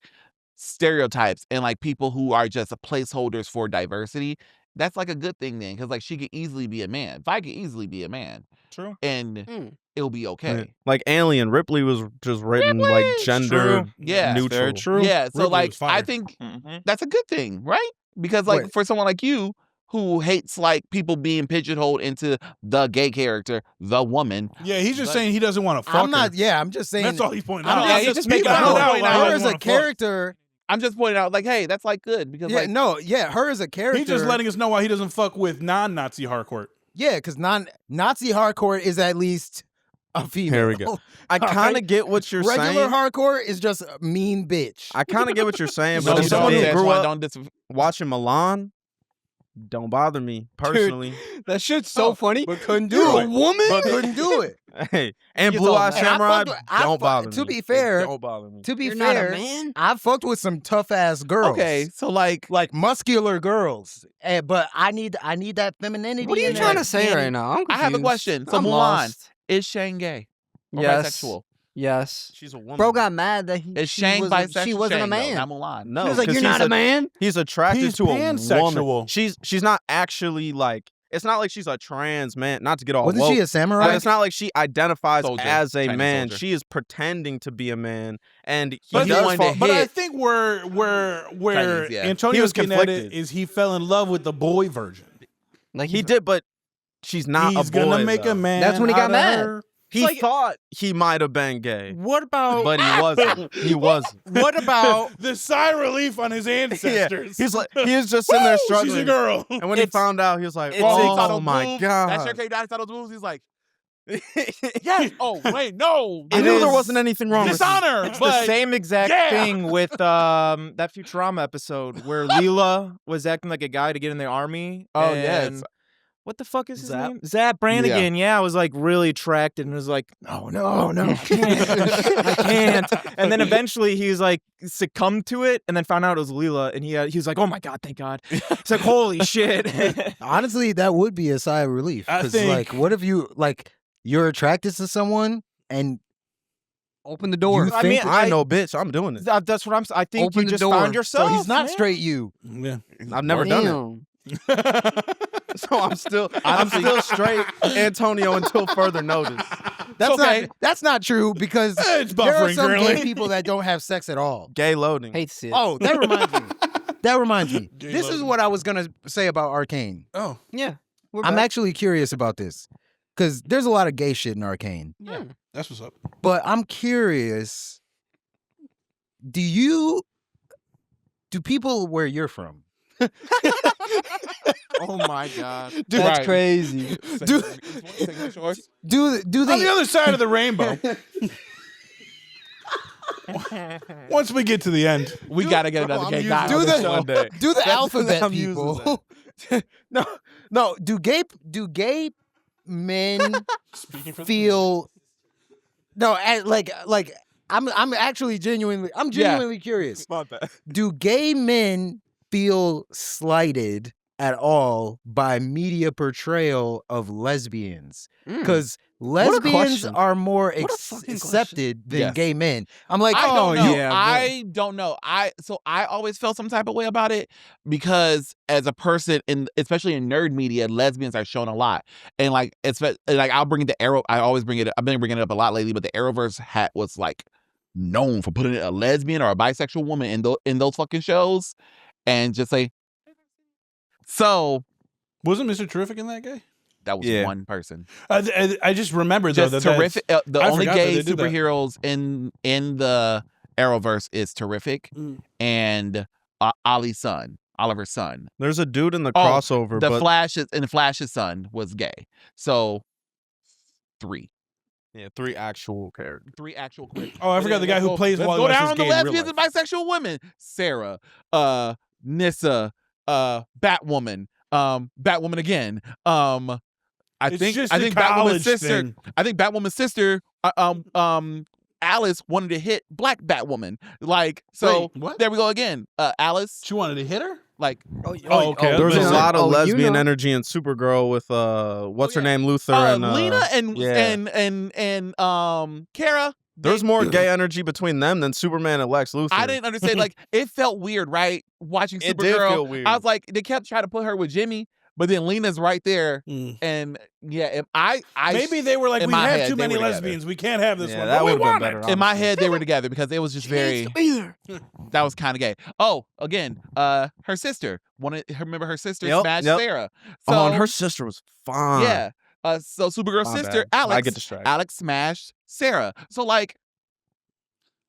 S3: stereotypes and like people who are just placeholders for diversity. That's like a good thing then, because like she could easily be a man. Vi could easily be a man,
S7: True.
S3: and it'll be okay.
S6: Like Alien, Ripley was just written like gender
S3: Yeah.
S6: neutral.
S7: Very true.
S3: Yeah, so
S5: Ripley
S3: like
S5: was fire.
S3: I think that's a good thing, right? Because like
S2: Wait.
S3: for someone like you who hates like people being pigeonholed into the gay character, the woman.
S5: Yeah, he's just saying he doesn't want to fuck
S2: I'm not.
S5: her.
S2: Yeah, I'm just saying.
S5: That's all he's pointing
S2: I'm
S5: out.
S3: Yeah,
S2: just,
S3: he's just
S2: people
S3: making
S2: know
S3: out why he
S2: her
S5: doesn't
S2: as a
S5: wanna fuck.
S2: character.
S3: I'm just pointing out like, hey, that's like good because
S2: Yeah,
S3: like
S2: her as a character.
S5: He's just letting us know why he doesn't fuck with non-Nazi hardcore.
S2: Yeah, because Nazi hardcore is at least a female.
S6: Here we go. I kind of
S2: Alright.
S6: get what you're
S2: Regular
S6: saying.
S2: hardcore is just a mean bitch.
S6: I kind of get what you're saying,
S3: So
S6: but
S3: you
S6: as someone who
S3: don't-
S6: grew up
S3: don't
S6: watching Milan, don't bother me personally.
S4: That shit's so funny.
S2: But couldn't do
S4: You're
S2: it.
S4: a woman?
S2: But couldn't do it.
S6: Hey, and
S3: You
S6: Blue
S3: told
S6: Eye
S3: me.
S2: And I
S6: Samurai,
S2: fucked with- I
S6: don't
S2: fuck-
S6: bother me.
S2: to be fair-
S6: Don't bother me.
S2: To be
S4: You're not a
S2: fair,
S4: man?
S2: I've fucked with some tough ass girls.
S3: Okay, so like
S2: Like muscular girls. But I need that femininity.
S4: What are you
S2: in
S4: trying
S2: there.
S4: to say right now? I'm
S3: I have a
S4: confused.
S3: question. So
S4: I'm
S3: Mulan,
S4: lost.
S3: is Shang gay? Or
S4: Yes.
S3: bisexual?
S4: Yes.
S6: She's a woman.
S4: Bro got mad that
S3: Is Shang bisexual?
S4: she wasn't a
S3: Shang, though,
S4: man.
S3: not Mulan.
S6: No,
S4: He was like,
S6: 'cause
S4: "You're not
S6: he's
S4: a man."
S6: He's attracted
S5: He's
S6: to a woman.
S5: pansexual.
S6: She's not actually like. It's not like she's a trans man. Not to get all
S2: Wasn't
S6: woke.
S2: she a samurai?
S6: But it's not like she identifies
S3: Soldier.
S6: as a
S3: Chinese
S6: man.
S3: soldier.
S6: She is pretending to be a man, and he
S3: But he
S6: does
S3: wanted
S6: fall.
S3: to
S5: But I
S3: hit
S5: think where
S3: Chinese, yeah.
S5: Antonio's
S6: He was
S5: getting at it
S6: conflicted.
S5: is he fell in love with the boy version.
S4: Like
S6: He did, but she's not
S5: He's
S6: a boy.
S5: gonna make
S6: though.
S5: a man.
S4: That's when he got
S5: out of
S4: mad.
S5: her.
S6: He
S7: like-
S6: thought he might have been gay,
S7: What about
S6: but he wasn't. He wasn't.
S7: what about
S5: The sigh of relief on his ancestors.
S6: He's like he was just sitting there
S5: Woo,
S6: struggling.
S5: She's a girl.
S6: And when he found out, he was like,
S7: it's
S6: "Oh my
S3: That's your
S6: god!"
S3: character. I saw those moves. He's like, yes. Oh wait, no.
S6: I
S7: It
S6: knew there
S7: is-
S6: wasn't anything wrong with
S5: Dishonor.
S7: it's
S5: but
S7: the same exact
S5: yeah.
S7: thing with that Futurama episode where Leela was acting like a guy to get in the army.
S3: Oh,
S7: and
S3: yes.
S7: What the fuck is his
S6: Zap?
S7: name? Zap Brannigan. Yeah, I was like really attracted and was like, no, I can't. I can't. And then eventually he was like succumbed to it and then found out it was Leela and he was like, oh my God, thank God. It's like, holy shit.
S2: Honestly, that would be a sigh of relief.
S5: I
S2: 'Cause,
S5: think-
S2: like, what if you're attracted to someone and
S4: Open the door.
S2: You
S7: I mean,
S2: think-
S6: I know, bitch. I'm doing it.
S7: That's what I'm saying. I think
S4: Open
S7: you
S4: the
S7: just
S4: door.
S7: found yourself.
S2: so he's not
S7: man.
S2: straight you.
S5: Yeah.
S6: I've never done it,
S4: Damn.
S6: so I'm still straight, Antonio, until further notice.
S2: That's not true because
S5: It's
S2: there are
S5: buffering
S2: some
S5: currently.
S2: gay people that don't have sex at all.
S6: Gay loading.
S4: Hate to see it.
S2: Oh, that reminds me. That reminds me.
S5: Gay
S2: This is
S5: loading.
S2: what I was gonna say about Arcane.
S5: Oh,
S4: yeah. We're
S2: I'm
S4: back.
S2: actually curious about this because there's a lot of gay shit in Arcane.
S4: Yeah.
S5: that's what's up.
S2: But I'm curious. Do people where you're from?
S7: Oh my God.
S4: That's
S3: Right.
S4: crazy.
S2: Do
S5: On
S2: they?
S5: the other side of the rainbow. Once we get to the end,
S3: We gotta get another gay guy
S2: do
S3: on the
S2: the-
S3: show.
S6: One day.
S2: Do the alphabet
S6: I'm using
S2: people? no. Do gay men
S5: speaking for
S2: feel? No, I'm actually genuinely curious.
S6: My bad.
S2: Do gay men feel slighted at all by media portrayal of lesbians because
S4: a
S2: lesbians
S4: question.
S2: are more
S4: What a fucking
S2: accepted than
S3: Yes.
S2: gay men. I'm like,
S3: I don't know.
S4: yeah,
S3: I don't know. I always felt some type of way about it because as a person especially in nerd media, lesbians are shown a lot. And like I'll bring the Arrow. I always bring it. I've been bringing it up a lot lately, but the Arrowverse was like known for putting a lesbian or a bisexual woman in those fucking shows, and just like so.
S5: Wasn't Mr. Terrific in that guy?
S3: That was
S6: Yeah.
S3: one person.
S5: I just remember though
S3: Just
S5: that
S3: terrific. The
S5: I
S3: only
S5: forgot that
S3: gay
S5: they did that.
S3: superheroes in the Arrowverse is Terrific and Oliver's son.
S6: There's a dude in the
S3: Oh,
S6: crossover,
S3: The
S6: but
S3: Flash's son was gay. So 3
S6: actual characters.
S3: 3 actual characters.
S5: Oh, I forgot the guy who plays
S3: Let's
S5: Wally
S3: go
S5: West
S3: down
S5: is
S3: on the
S5: gay in real
S3: lesbians and
S5: life.
S3: bisexual women. Sarah, Nyssa, Batwoman, Batwoman again. I
S5: It's
S3: think
S5: just a
S3: Batwoman's
S5: college
S3: sister.
S5: thing.
S3: I think Batwoman's sister. Alice wanted to hit Black Batwoman. Like so.
S5: Wait, what?
S3: There we go again. Alice.
S5: She wanted to hit her?
S3: Like
S5: Oh, okay.
S6: There's a
S5: Yeah.
S6: lot of
S4: Oh, you
S6: lesbian
S4: know.
S6: energy in Supergirl with what's her
S3: yeah.
S6: name, Luther and
S3: Lena and
S6: yeah.
S3: Kara.
S6: There's more gay energy between them than Superman and Lex Luthor.
S3: I didn't understand. Like it felt weird, right? Watching Supergirl.
S6: It did feel weird.
S3: I was like, they kept trying to put her with Jimmy, but then Lena's right there, and yeah,
S5: Maybe they were like,
S3: in
S5: we
S3: my
S5: have
S3: head,
S5: too
S3: they
S5: many
S3: were together.
S5: lesbians. We can't have this
S6: Yeah,
S5: one.
S6: that
S5: but we
S6: would've been
S5: want
S6: better.
S5: it.
S3: in my head they were together because it was just very. That was kind of gay. Oh, again, her sister remember her sister
S6: Yep,
S3: smashed
S6: yep.
S3: Sarah. So
S6: Oh, and her sister was fine.
S3: yeah. So Supergirl's
S6: My
S3: sister
S6: bad.
S3: Alex.
S6: I get distracted.
S3: Alex smashed Sarah. So like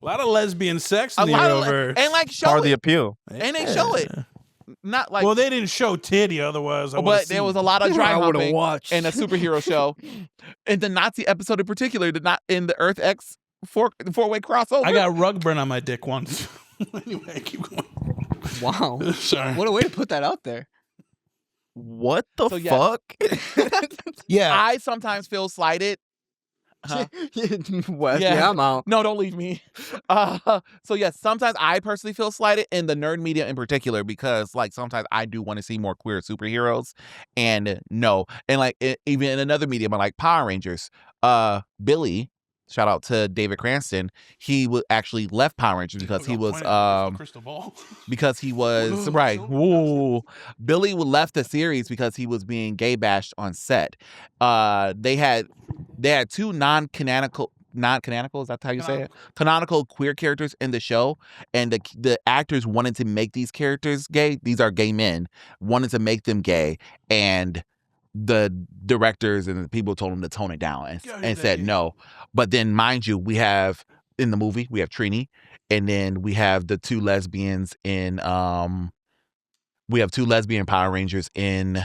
S5: A lot of lesbian sex
S3: a
S5: in the
S3: lot of
S5: Arrowverse.
S3: and like show
S6: Part of the
S3: it,
S6: appeal.
S3: and they show it. Not like
S5: well, they didn't show titty, otherwise I
S3: but
S5: would've
S3: there
S5: seen
S3: was
S5: it.
S3: a lot of dry
S4: I would have
S3: humping
S4: watched.
S3: in a superhero show. In the Nazi episode in particular, in the Earth X four-way crossover.
S5: I got rug burn on my dick once. Anyway, keep going.
S4: Wow.
S5: Sorry.
S4: What a way to put that out there.
S6: What the
S3: So, yes.
S6: fuck?
S2: yeah.
S3: I sometimes feel slighted. Huh?
S4: Wes,
S3: Yeah.
S4: yeah, I'm out.
S3: No, don't leave me. So yes, sometimes I personally feel slighted in the nerd media in particular because like sometimes I do want to see more queer superheroes, and no, and like even in another medium like Power Rangers, Billy. Shout out to David Cranston. He actually left Power Rangers because he was
S5: crystal ball.
S3: because he was right. Whoa. Billy left the series because he was being gay bashed on set. They had 2 non-canonical, is that how you say it? Canonical queer characters in the show, and the actors wanted to make these characters gay. These are gay men, wanted to make them gay, and the directors and the people told him to tone it down and said no. But then, mind you, we have in the movie we have Trini, and then we have the 2 lesbians in we have 2 lesbian Power Rangers in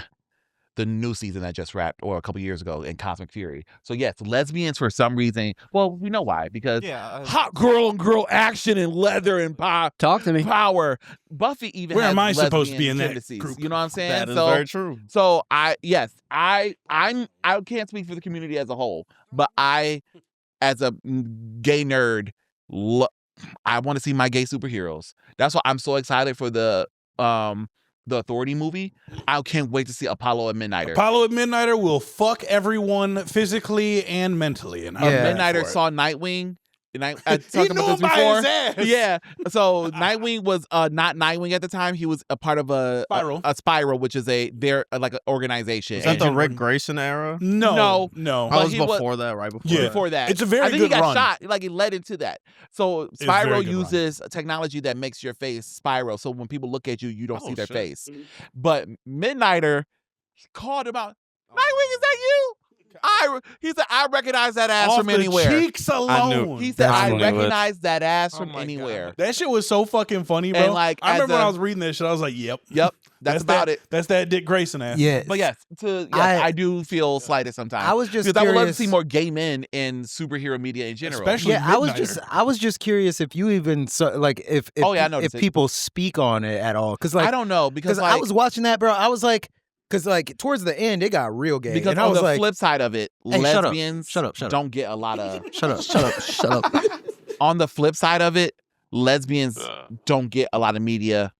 S3: the new season that just wrapped, or a couple years ago in Cosmic Fury. So yes, lesbians for some reason. Well, we know why, because hot girl and girl action and leather and power.
S4: Talk to me.
S3: Power. Buffy even.
S5: Where
S3: has
S5: am I supposed to
S3: lesbian
S5: be in that
S3: tendencies,
S5: group?
S3: You know what I'm saying?
S6: That is very true.
S3: So I can't speak for the community as a whole, but I, as a gay nerd, I want to see my gay superheroes. That's why I'm so excited for the Authority movie. I can't wait to see Apollo and Midnighter.
S5: Apollo and Midnighter will fuck everyone physically and mentally. And I'm down
S3: Midnighter
S5: for it.
S3: saw Nightwing. And I
S5: He
S3: talked
S5: knew
S3: about
S5: him
S3: this
S5: by
S3: before.
S5: his ass.
S3: Yeah. So Nightwing was not Nightwing at the time. He was a part of a Spiral, which is they're like an organization.
S6: Is that the
S3: And-
S6: Rick Grayson era?
S5: No.
S3: But
S6: I was
S3: he
S6: before that, right before
S5: Yeah.
S6: that.
S3: before that.
S5: It's a very
S3: I think
S5: good
S3: he got
S5: run.
S3: shot. Like it led into that. So
S5: It's a
S3: Spiral
S5: very good run.
S3: uses technology that makes your face spiral. So when people look at you, you don't
S6: Oh,
S3: see their
S6: shit.
S3: face. But Midnighter called him out. Nightwing, is that you? He said, I recognize that ass
S5: Off
S3: from
S5: the
S3: anywhere.
S5: cheeks alone.
S3: He said, I
S6: Definitely would.
S3: recognize that ass
S7: Oh
S3: from
S7: my
S3: anywhere.
S5: That shit was so fucking funny, bro.
S3: And, like,
S5: I
S3: as
S5: remember when
S3: a-
S5: I was reading that shit, I was like, yep.
S3: Yep, that's about
S5: that,
S3: it.
S5: That's that Dick Grayson ass.
S2: Yeah.
S3: But yes,
S2: I-
S3: I do feel slighted sometimes.
S2: I was just
S3: because I would love to
S2: curious-
S3: see more gay men in superhero media in general.
S5: Especially
S2: Yeah, I was just curious if you even like if
S3: Oh, yeah, I
S2: if
S3: noticed it.
S2: people speak on it at all, because like
S3: I don't know because
S2: I was watching that, bro. I was like, because like towards the end it got real gay,
S3: because
S2: and I
S3: on
S2: was
S3: the
S2: like,
S3: flip side of it,
S2: Hey, shut up.
S3: lesbians
S2: Shut up.
S3: don't get a lot of.
S2: shut up.
S3: On the flip side of it, lesbians don't get a lot of media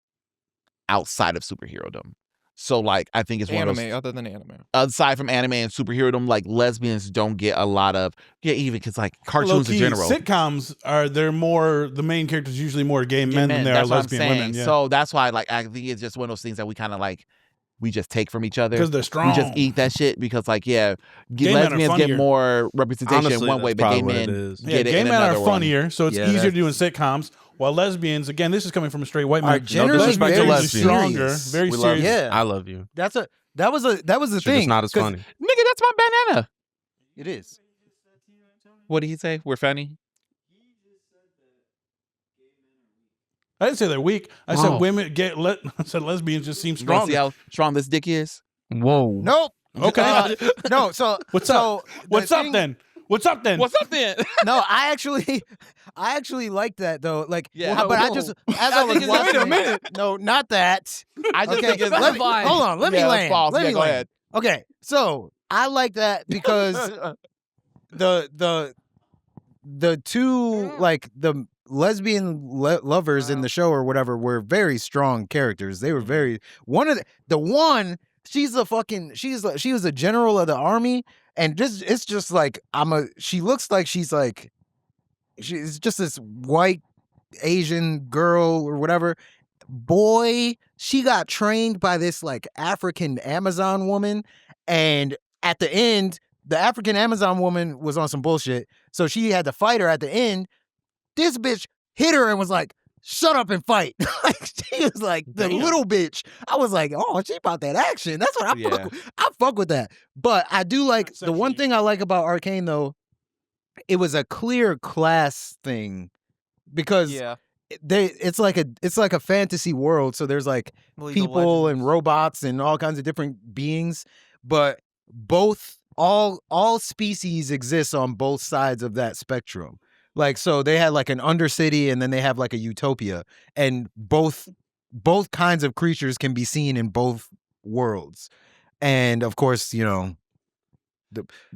S3: outside of superherodom. So like I think it's one of those.
S7: Other than anime.
S3: Aside from anime and superhero, like lesbians don't get a lot of even because like cartoons in
S5: Low-key,
S3: general.
S5: sitcoms the main characters usually more gay men than they are
S3: That's what I'm
S5: lesbian
S3: saying.
S5: women. Yeah.
S3: So that's why like I think it's just one of those things that we kind of like we just take from each other
S5: because they're strong.
S3: We just eat that shit because like
S5: Gay men are
S3: lesbians get
S5: funnier.
S3: more representation
S6: Honestly,
S3: one way,
S6: that's
S3: but gay
S6: probably what it
S3: men
S6: is.
S5: Yeah,
S3: get it
S5: gay
S3: in
S5: men are
S3: another one.
S5: funnier, so it's
S6: Yeah,
S5: easier to
S6: that's-
S5: do in sitcoms. While lesbians, again, this is coming from a straight white man.
S2: Are generally
S5: lesbians
S2: very
S5: are usually stronger,
S2: serious.
S5: very
S6: We love
S5: serious.
S6: you.
S2: Yeah.
S6: I love you.
S2: that was the
S6: Shit
S2: thing.
S6: is not as
S2: 'cause
S6: funny.
S3: Nigga, that's my banana.
S2: It is.
S3: What did he say? We're funny.
S5: I didn't say they're weak. I said women I said lesbians just seem
S3: You wanna see
S5: stronger.
S3: how strong this dick is?
S4: Whoa.
S2: Nope.
S5: Okay.
S2: No. So
S5: What's
S2: so
S5: up?
S2: the
S5: What's up
S2: thing-
S5: then? What's up then?
S3: What's up then?
S2: No, I actually like that though. Like,
S3: Yeah.
S2: but I just as I was
S3: think it's-
S2: watching.
S3: wait a
S2: minute. No, not that.
S3: I just
S2: Okay,
S3: think it's
S2: let me, hold on. Let me
S3: let's
S2: land.
S3: pause.
S2: Let
S3: Yeah,
S2: me
S3: go
S2: land.
S3: ahead.
S2: Okay, so I like that because the two like the lesbian lovers in the show or whatever were very strong characters. They were very she's she was a general of the army, and just it's just like she looks like she's just this white Asian girl or whatever. Boy, she got trained by this like African Amazon woman, and at the end, the African Amazon woman was on some bullshit, so she had to fight her at the end. This bitch hit her and was like, "Shut up and fight." Like she was like the little bitch. I was like, "Oh, she about that action." That's what I fuck with. I fuck with that. But I do like the one thing I like about Arcane though. It was a clear class thing because it's like a fantasy world. So there's like people and robots and all kinds of different beings, but all species exist on both sides of that spectrum. Like, so they had like an undercity and then they have like a utopia, and both kinds of creatures can be seen in both worlds. And of course,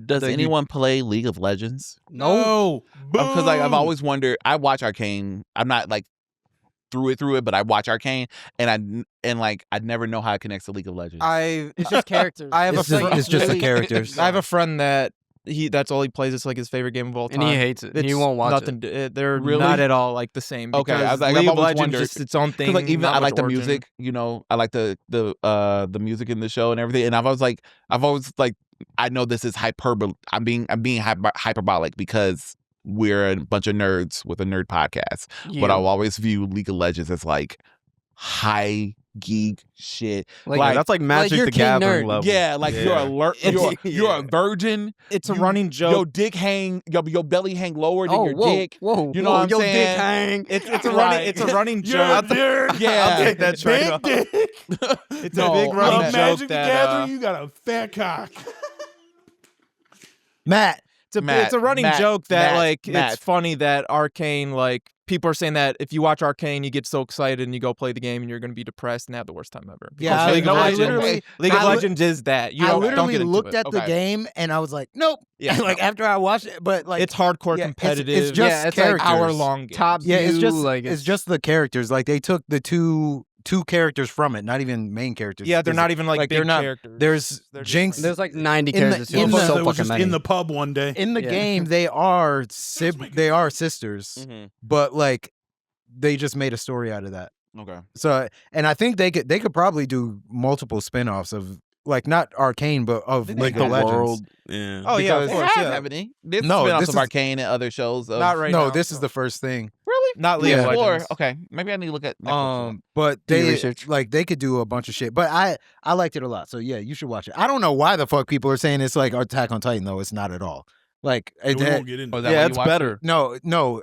S3: Does anyone play League of Legends?
S5: No.
S3: Because like I've always wondered. I watch Arcane. I'm not like through it, but I watch Arcane, and I'd never know how it connects to League of Legends.
S8: It's just characters.
S7: I have
S2: it's
S7: a friend.
S2: just the
S8: really-
S2: characters.
S7: I have a friend that's all he plays. It's like his favorite game of all time.
S4: And he hates it. He
S7: It's
S4: won't watch
S7: nothing. They're
S3: Really?
S7: not at all like the same.
S3: Okay, I was
S7: because
S3: like, I've
S7: League of
S3: always
S7: Legends
S3: wondered-
S7: just its own thing.
S3: Because like even
S7: not
S3: I like
S7: much
S3: the
S7: origin.
S3: music, I like the music in the show and everything. And I've always like I know this is hyperbole. I'm being hyperbolic because we're a bunch of nerds with a nerd podcast. But I'll always view League of Legends as like high geek shit.
S6: Like, that's like Magic
S8: you're
S6: the
S8: king
S6: Gathering
S8: nerd.
S6: level.
S3: Yeah, like you're alert. You're a virgin.
S7: It's a
S3: You-
S7: running joke.
S3: Your dick your belly hang lower than your dick.
S8: Whoa.
S3: You know what I'm
S8: your
S3: saying?
S8: dick hang.
S7: It's a
S3: Right.
S7: running. It's a running joke.
S3: Yeah.
S7: I'll take that trade off. It's a big running joke
S5: Magic the
S7: that
S5: Gathering, you got a fat cock.
S2: Matt,
S7: it's a running joke that
S3: Matt.
S7: it's funny that Arcane, like people are saying that if you watch Arcane, you get so excited and you go play the game and you're going to be depressed and have the worst time ever.
S2: Yeah,
S7: Because League of
S2: I
S7: Legends,
S2: literally-
S7: League of
S2: I li-
S7: Legends is that. You
S2: I
S7: don't
S2: literally
S7: get into
S2: looked
S7: it.
S2: at the
S3: Okay.
S2: game and I was like, nope.
S7: Yeah,
S2: like after I watched it, but like
S7: it's hardcore
S2: yeah,
S7: competitive.
S2: It's just
S7: yeah, it's
S2: characters.
S7: like hour long.
S8: Top
S2: Yeah, it's
S8: view,
S2: just
S8: like
S2: it's just the characters. Like they took the two characters from it, not even main characters.
S7: Yeah, they're
S2: There's-
S7: not even like big
S2: they're not.
S7: characters.
S2: There's
S7: They're just
S2: Jinx.
S7: like-
S8: There's like 90
S2: In the-
S8: characters.
S2: in
S8: It's
S2: the-
S8: so
S5: It was
S8: fucking
S5: just
S8: many.
S5: in the pub one day.
S2: in the
S8: Yeah.
S2: game, they are sisters,
S3: Mhm.
S2: but like they just made a story out of that.
S3: Okay.
S2: So, and I think they could probably do multiple spin-offs of like not Arcane, but of
S3: They
S2: League
S3: make
S2: of
S3: the
S2: Legends.
S6: World. Yeah.
S7: Oh yeah, of
S2: because-
S7: course.
S3: They
S7: Yeah.
S3: have, haven't they? This
S2: No,
S3: spin-offs
S2: this
S3: of
S2: is-
S3: Arcane and other shows. Of,
S7: Not right
S2: no,
S7: now.
S2: this is the first thing.
S3: Really?
S7: Not League of
S3: Or
S7: Legends.
S3: okay, maybe I need to look at. Netflix.
S2: But
S8: Do your
S2: they
S8: research.
S2: like they could do a bunch of shit. But I liked it a lot. So yeah, you should watch it. I don't know why the fuck people are saying it's like Attack on Titan though. It's not at all. Like it,
S5: We won't get into
S3: Oh, is
S5: that.
S3: that
S6: Yeah,
S3: when
S6: it's
S3: you watch
S6: better.
S2: no.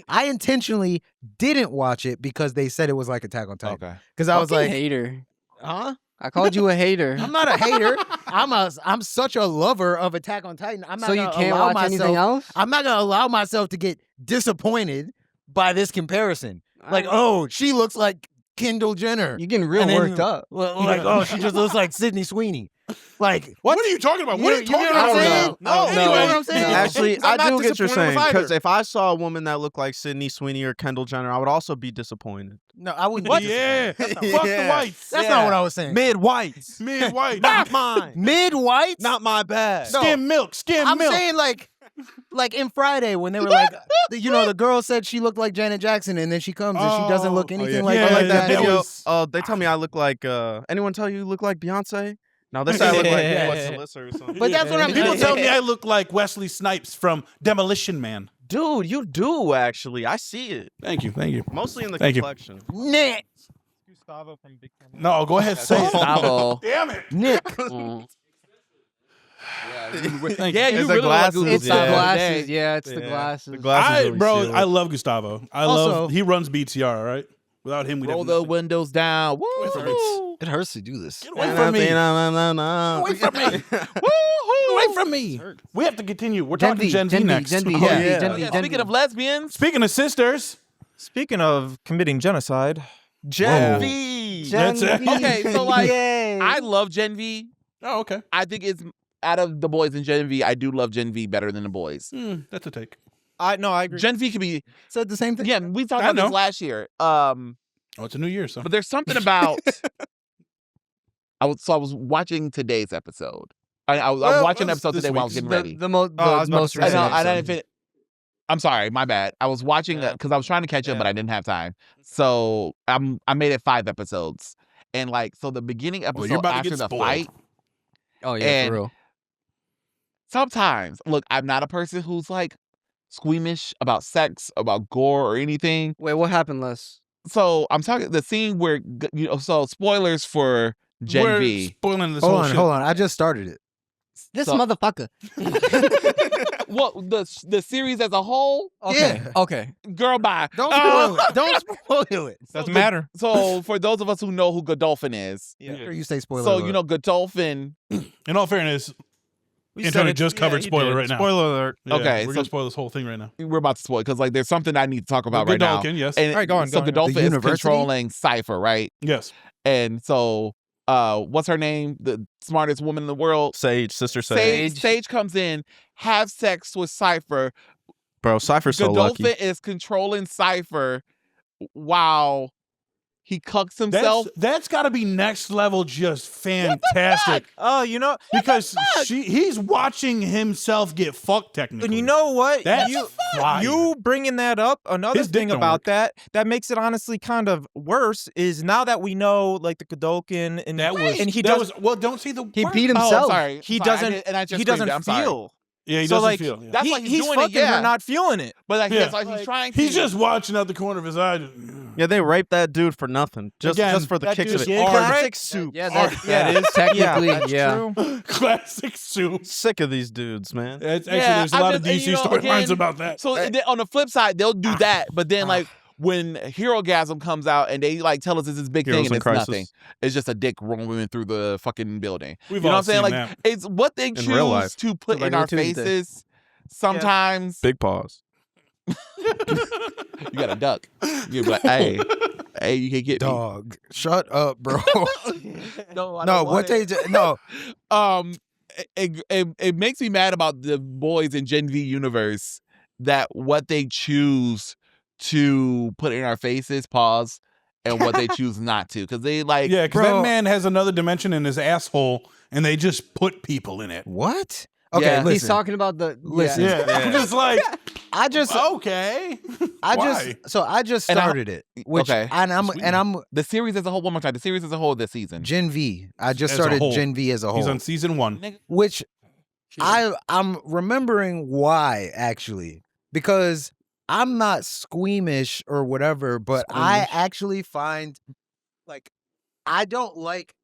S2: I intentionally didn't watch it because they said it was like Attack on
S3: it?
S2: Titan.
S3: Okay.
S2: Because I was
S8: Fucking
S2: like,
S8: hater.
S2: huh?
S8: I called you a hater.
S2: I'm not a hater. I'm such a lover of Attack on Titan. I'm not
S8: So you
S2: gonna
S8: can't
S2: allow
S8: watch
S2: myself.
S8: anything else?
S2: I'm not gonna allow myself to get disappointed by this comparison. Like, oh, she looks like Kendall Jenner.
S4: You're getting real
S2: And then,
S4: worked up.
S2: Like, oh, she just looks like Sydney Sweeney. Like,
S5: What are you talking about? What are you
S2: You
S5: talking
S2: get what I'm
S5: about?
S2: saying?
S5: No,
S2: You know what I'm saying?
S6: Actually,
S2: I'm
S6: I
S2: not
S6: do get your
S2: disappointed
S6: saying
S2: with
S6: because
S2: either.
S6: if I saw a woman that looked like Sydney Sweeney or Kendall Jenner, I would also be disappointed.
S2: No, I wouldn't. What?
S5: Yeah. Fuck the
S6: Yeah.
S5: whites.
S2: That's not what I was saying.
S6: Mid whites,
S5: Mid white.
S6: not mine,
S2: Mid whites?
S6: not my bag.
S2: No.
S5: Skim milk. Skim
S2: I'm
S5: milk.
S2: saying like in Friday when they were like, the girl said she looked like Janet Jackson, and then she comes and she doesn't look anything like
S5: Yeah,
S2: her.
S6: like that
S5: that
S6: video.
S5: was-
S6: They tell me I look like. Anyone tell you look like Beyonce? No, they say I look like what, Celissa or something.
S2: But that's what I'm
S5: People
S2: saying.
S5: tell me I look like Wesley Snipes from Demolition Man.
S6: Dude, you do actually. I see it.
S5: Thank you. Thank you.
S6: Mostly in the
S5: Thank you.
S6: complexion.
S2: Nick.
S7: Gustavo from Big Time.
S5: No, go ahead. Say it.
S3: Gustavo.
S5: Damn it.
S2: Nick.
S3: Mm.
S5: Thank
S3: Yeah,
S5: you.
S3: you
S6: It's the
S3: really look
S6: glasses,
S4: It's
S3: Gustavo
S4: the
S6: yeah.
S4: glasses.
S3: today.
S4: Yeah, it's the
S6: Yeah.
S4: glasses.
S6: The glasses really
S5: Bro,
S6: seal
S5: I
S6: it.
S5: love Gustavo. I
S2: Also-
S5: love. He runs BTR. All right. Without him, we'd
S3: Roll
S5: have
S3: the
S5: nothing.
S3: windows down. Woo!
S2: It hurts to do this.
S5: Get away from me.
S6: No.
S5: Away from me. Away from me. We have to continue. We're talking Gen V next.
S4: Gen V,
S5: Oh,
S4: Gen V,
S5: yeah.
S4: Gen V,
S3: Yeah,
S4: Gen
S3: speaking
S4: V.
S3: of lesbians,
S5: Speaking of sisters,
S7: Speaking of committing genocide,
S6: Gen
S2: Whoa.
S6: V.
S5: That's it.
S3: okay, so like,
S4: Yay.
S3: I love Gen V.
S5: Oh, okay.
S3: I think it's out of the boys in Gen V, I do love Gen V better than the boys.
S5: That's a take.
S7: I agree.
S3: Gen V could be,
S2: Said the same thing.
S3: yeah, we talked
S5: I
S3: about this
S5: know.
S3: last year.
S5: Oh, it's a new year, so.
S3: But there's something about. I was watching today's episode. I was watching an episode
S5: this
S3: today while I was
S5: week's.
S3: getting ready.
S4: The
S7: I was about to
S4: most
S7: say,
S3: I
S4: recent.
S3: know, I
S4: episode.
S3: didn't fin- I'm sorry, my bad. I was watching because I was trying to catch up, but I didn't have time. So I made it 5 episodes, and like so the beginning
S5: Well,
S3: episode
S5: you're about to
S3: after
S5: get
S3: the
S5: spoiled.
S3: fight.
S4: Oh yeah,
S3: And-
S4: for real.
S3: Sometimes, look, I'm not a person who's like squeamish about sex, about gore, or anything.
S4: Wait, what happened, Les?
S3: So I'm talking the scene where so spoilers for Gen
S5: We're
S3: V.
S5: spoiling this
S2: Hold
S5: whole
S2: on,
S5: shit.
S2: hold on. I just started it.
S4: This
S3: So-
S4: motherfucker.
S3: Well, the series as a whole,
S4: Okay.
S2: Yeah.
S4: Okay.
S3: girl, bye.
S2: Don't spoil it. Don't spoil it.
S7: Doesn't matter.
S3: So for those of us who know who Godolkin is,
S2: Make sure you say spoiler.
S3: so
S2: alert.
S3: you know Godolkin.
S5: In all fairness,
S6: We
S5: Anthony
S6: said it-
S5: just covered
S6: he
S5: spoiler
S6: did.
S5: right now.
S6: Spoiler alert.
S5: yeah,
S3: Okay,
S5: we're
S3: so-
S5: gonna spoil this whole thing right now.
S3: We're about to spoil because like there's something I need to talk about right now.
S5: Godolkin, yes,
S3: And
S7: All right, go on,
S3: so
S7: go on.
S3: Godolkin
S2: The
S3: is
S2: university?
S3: controlling Cypher, right?
S5: yes.
S3: And so, what's her name? The smartest woman in the world.
S6: Sage, sister Sage.
S3: Sage comes in, have sex with Cypher.
S6: Bro, Cypher's so
S3: Godolkin
S6: lucky.
S3: is controlling Cypher while he cucks himself.
S5: That's got to be next level, just fantastic.
S7: Oh, you know,
S5: Because he's watching himself get fucked technically.
S7: and you know what?
S5: That's
S7: you
S5: fire.
S7: bringing that up. Another
S5: His dick
S7: thing
S5: don't
S7: about
S5: work.
S7: that makes it honestly kind of worse is now that we know like the Godolkin and
S5: that was
S7: and he
S5: that
S7: does
S5: was well. Don't say the
S4: He
S5: word.
S4: peed
S3: Oh, I'm
S4: himself.
S3: sorry.
S7: he
S3: Sorry, I
S7: doesn't
S3: did- and I just
S7: he
S3: screamed
S7: doesn't
S3: it. I'm sorry.
S7: feel.
S5: Yeah, he
S7: so
S5: doesn't
S7: like
S5: feel. Yeah.
S3: That's why he's doing it,
S7: fucking
S3: yeah.
S7: her not feeling it.
S3: But like,
S5: Yeah.
S3: that's why he's trying to.
S5: He's just watching out the corner of his eye.
S6: Yeah, they raped that dude for nothing. Just
S5: Again,
S6: for the
S7: that
S6: kicks of
S7: dude's
S6: it.
S7: getting
S6: Classic
S7: correct.
S6: soup.
S4: Yeah,
S5: Art.
S4: that is technically
S7: that's true.
S5: Classic soup.
S6: Sick of these dudes, man.
S5: It's, actually,
S3: Yeah,
S5: there's a
S3: I
S5: lot
S3: just-
S5: of
S3: and,
S5: DC
S3: you know,
S5: storylines
S3: again,
S5: about that.
S3: So then on the flip side, they'll do that, but then like when Herogasm comes out and they like tell us it's this big
S6: Heroes
S3: thing and
S6: in
S3: it's
S6: Crisis.
S3: nothing. It's just a dick roaming through the fucking building.
S5: We've
S3: You know
S5: all
S3: what I'm saying?
S5: seen
S3: Like
S5: that.
S3: it's what they
S6: In real
S3: choose
S6: life.
S3: to put
S4: It's like
S3: in our
S4: a Tuesday.
S3: faces. Sometimes
S6: Big pause.
S3: you got to duck. You be like, hey, you can get me.
S2: dog. Shut up, bro.
S3: No, I
S2: no,
S3: don't
S2: what
S3: want
S2: they
S3: it.
S2: no.
S3: It makes me mad about the boys in Gen V universe that what they choose to put in our faces, pause, and what they choose not to, because they like
S5: Yeah, because
S2: Bro.
S5: that man has another dimension in his asshole, and they just put people in it.
S2: What? Okay,
S3: Yeah.
S2: listen.
S4: He's talking about the.
S2: Listen.
S4: Yeah.
S5: I'm just like,
S2: I just
S5: okay.
S2: I
S5: Why?
S2: just
S3: And I-
S2: started it. Which
S3: Okay.
S2: and I'm
S3: the series as a whole. One more time, the series as a whole this season.
S2: Gen V. I just
S5: As a
S2: started
S5: whole.
S2: Gen V as a
S5: He's
S2: whole.
S5: on season 1.
S2: Which I'm remembering why actually, because I'm not squeamish or whatever, but I actually find like I don't like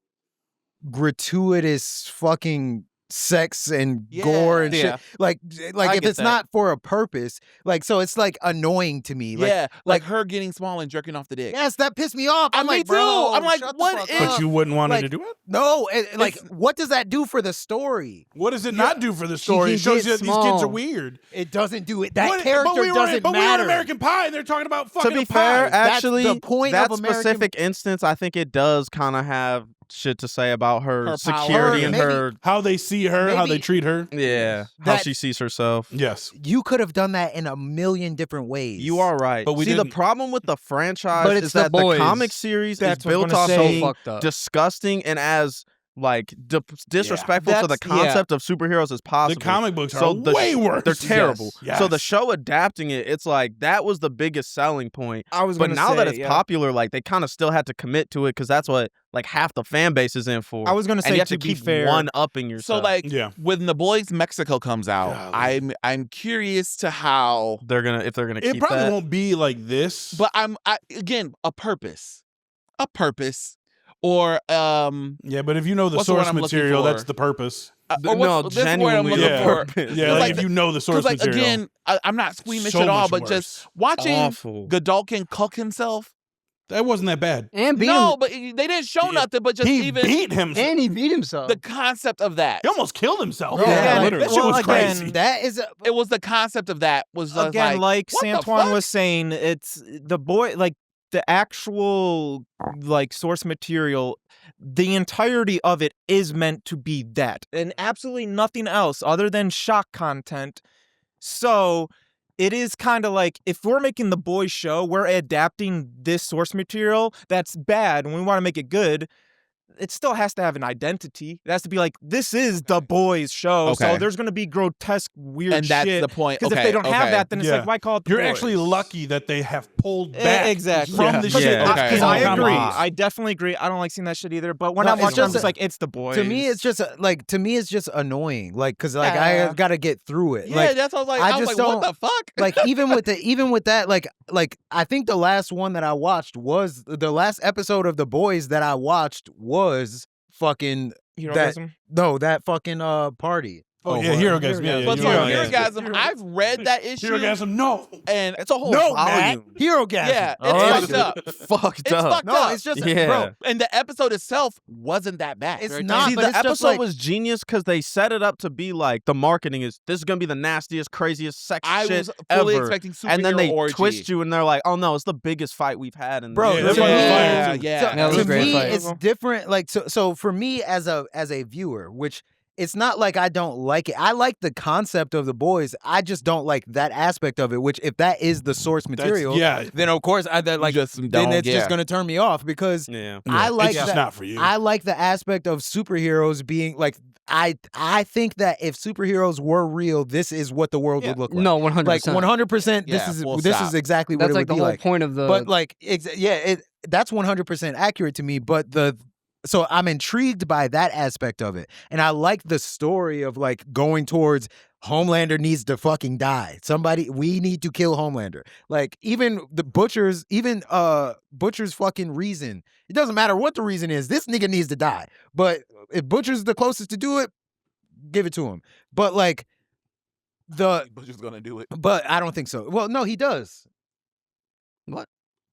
S2: gratuitous fucking sex and
S3: Yeah.
S2: gore and
S7: Yeah.
S2: shit. Like
S7: I
S2: if
S7: get
S2: it's
S7: that.
S2: not for a purpose, like so it's like annoying to me. Like,
S3: Yeah, like her getting small and jerking off the dick.
S2: yes, that pissed me off. I'm
S3: Me
S2: like,
S3: too.
S2: bro,
S3: I'm like,
S2: shut the
S3: what
S2: fuck
S3: is-
S2: up.
S5: But you wouldn't want her
S2: Like,
S5: to do it?
S2: No, like
S3: It's-
S2: what does that do for the story?
S5: What does it not do for the story?
S8: he
S5: It shows
S8: gets
S5: you that these kids are
S8: small.
S5: weird.
S2: It doesn't do it. That
S5: But
S2: character
S5: we were,
S2: doesn't
S5: but we were
S2: matter.
S5: in American Pie, and they're talking about fucking
S6: To be
S5: a pie.
S6: fair,
S2: That's
S6: actually,
S2: the point
S6: that
S2: of American-
S6: specific instance, I think it does kind of have shit to say about her,
S3: Her
S6: security
S3: power.
S6: and
S2: Maybe-
S6: her,
S5: how they see her, how they
S2: Maybe-
S5: treat her.
S6: how
S2: That-
S6: she sees herself.
S5: Yes.
S2: You could have done that in a million different ways.
S6: You are right.
S5: But we
S6: See, the
S5: didn't.
S6: problem with the franchise
S8: But it's
S6: is
S8: The
S6: that the
S8: Boys.
S6: comic series
S7: That's
S6: is
S7: what I was
S6: built
S7: gonna
S6: off
S7: say.
S8: So
S6: being
S8: fucked up.
S6: disgusting and as like disrespectful to the
S7: That's- yeah.
S6: concept of superheroes as possible.
S5: The comic books are
S6: So the
S5: way worse.
S6: They're terrible.
S5: Yes.
S6: So the show adapting it, it's like that was the biggest selling point.
S7: I was
S6: But
S7: gonna
S6: now
S7: say,
S6: that it's
S7: yeah.
S6: popular, like they kind of still had to commit to it because that's what like half the fan base is in for.
S7: I was gonna
S6: and
S7: say,
S6: you have
S7: to
S6: to
S7: be
S6: keep
S7: fair,
S6: one upping
S3: So
S6: yourself.
S3: like
S5: Yeah.
S3: when The Boys Mexico comes out,
S5: Golly.
S3: I'm curious to how.
S6: if they're gonna keep
S5: It probably
S6: that.
S5: won't be like this.
S3: But again a purpose, or
S5: yeah, but if you know the
S3: What's the word
S5: source
S3: I'm looking
S5: material,
S3: for?
S5: that's the purpose.
S3: or
S6: No,
S3: what's this word I'm
S6: genuinely
S3: looking
S5: the
S3: for?
S6: purpose.
S5: Yeah,
S3: Because,
S5: like if you know the source
S3: Because like
S5: material.
S3: again, I'm not squeamish
S5: So
S3: at all,
S5: much
S3: but
S5: worse.
S3: just watching
S6: Awful.
S3: Godolkin cook himself.
S5: That wasn't that bad.
S8: And beat
S3: No,
S8: him.
S3: but they didn't show
S5: He-
S3: nothing. But just
S5: He
S3: even
S5: beat him.
S8: And he beat himself.
S3: the concept of that.
S5: He almost killed himself.
S2: Yeah,
S5: literally. That shit was
S7: again,
S5: crazy.
S2: That is
S3: It was the concept of that was just
S7: Again, like
S3: what the
S7: Santwan
S3: fuck?
S7: was saying, it's the boy, like the actual like source material. The entirety of it is meant to be that, and absolutely nothing else other than shock content. So it is kind of like if we're making the boys show, we're adapting this source material that's bad, and we want to make it good. It still has to have an identity. It has to be like, this is the boys show.
S3: Okay.
S7: So there's going to be grotesque, weird
S3: And that's
S7: shit.
S3: the point.
S7: Because
S3: Okay,
S7: if they don't have
S3: okay.
S7: that, then it's
S5: Yeah.
S7: like, why call it the
S5: You're
S7: boys?
S5: actually lucky that they have pulled back
S7: Exactly.
S5: from
S7: Yeah.
S5: the
S6: Yeah.
S5: shit.
S3: Okay.
S7: Because I
S5: Come
S7: agree.
S5: on.
S7: I definitely agree. I don't like seeing that shit either. But when
S2: No,
S7: I'm
S2: it's
S7: watching, I'm
S2: just
S7: just
S2: a-
S7: like, it's the boys.
S2: to me. It's just to me, it's just annoying. Like because like
S7: Yeah.
S2: I got to get through it.
S3: Yeah,
S2: Like
S3: that's what I was like.
S2: I
S3: I was
S2: just
S3: like, what
S2: don't-
S3: the fuck?
S2: like even with that like I think the last one that I watched was the last episode of The Boys that I watched was fucking
S7: Heroism.
S2: that fucking party.
S5: Oh, yeah, Hero Guys. Yeah, yeah,
S3: But
S5: Hero
S3: so
S5: Guys.
S3: Herogasm, I've read that issue,
S5: Hero Guys, no.
S3: and
S6: it's a whole
S2: No, Matt.
S6: volume.
S2: Hero Gasm.
S3: yeah, it's
S6: Oh,
S3: fucked up.
S6: Fucked
S3: It's
S6: up.
S3: fucked
S2: No,
S3: up.
S2: it's just
S6: Yeah.
S2: bro.
S3: And the episode itself wasn't that bad.
S2: It's
S3: Right?
S2: not,
S6: See,
S2: but
S6: the
S2: it's just
S6: episode
S2: like-
S6: was genius because they set it up to be like the marketing is this is gonna be the nastiest, craziest sex
S3: I
S6: shit
S3: was fully
S6: ever.
S3: expecting superhero
S6: And then they
S3: orgy.
S6: twist you and they're like, oh no, it's the biggest fight we've had in
S2: Bro,
S5: Yeah,
S2: to
S5: that's
S2: me,
S5: why it was fire,
S3: Yeah,
S5: too.
S3: yeah.
S2: so-
S8: That was
S2: to
S8: a great
S2: me,
S8: fight.
S2: it's different. Like so for me as a viewer, which it's not like I don't like it. I like the concept of The Boys. I just don't like that aspect of it. Which if that is the source material,
S5: yeah.
S2: then of course like
S3: just
S2: then
S3: don't,
S2: it's
S3: yeah.
S2: just gonna turn me off because
S6: Yeah.
S2: I like
S5: it's just
S2: that.
S5: not for you.
S2: I like the aspect of superheroes being like I think that if superheroes were real, this is what the world would look like.
S8: No, 100%.
S2: Like 100%.
S3: Yeah,
S2: This
S3: full
S2: is
S3: stop.
S2: exactly what
S8: That's
S2: it
S8: like
S2: would
S8: the
S2: be
S8: whole
S2: like.
S8: point of the.
S2: But like, that's 100% accurate to me. But so I'm intrigued by that aspect of it, and I like the story of like going towards Homelander needs to fucking die. We need to kill Homelander. Like even the Butcher's fucking reason. It doesn't matter what the reason is. This nigga needs to die. But if Butcher's the closest to do it, give it to him. But like
S3: Butcher's gonna do it.
S2: but I don't think so. Well, no, he does.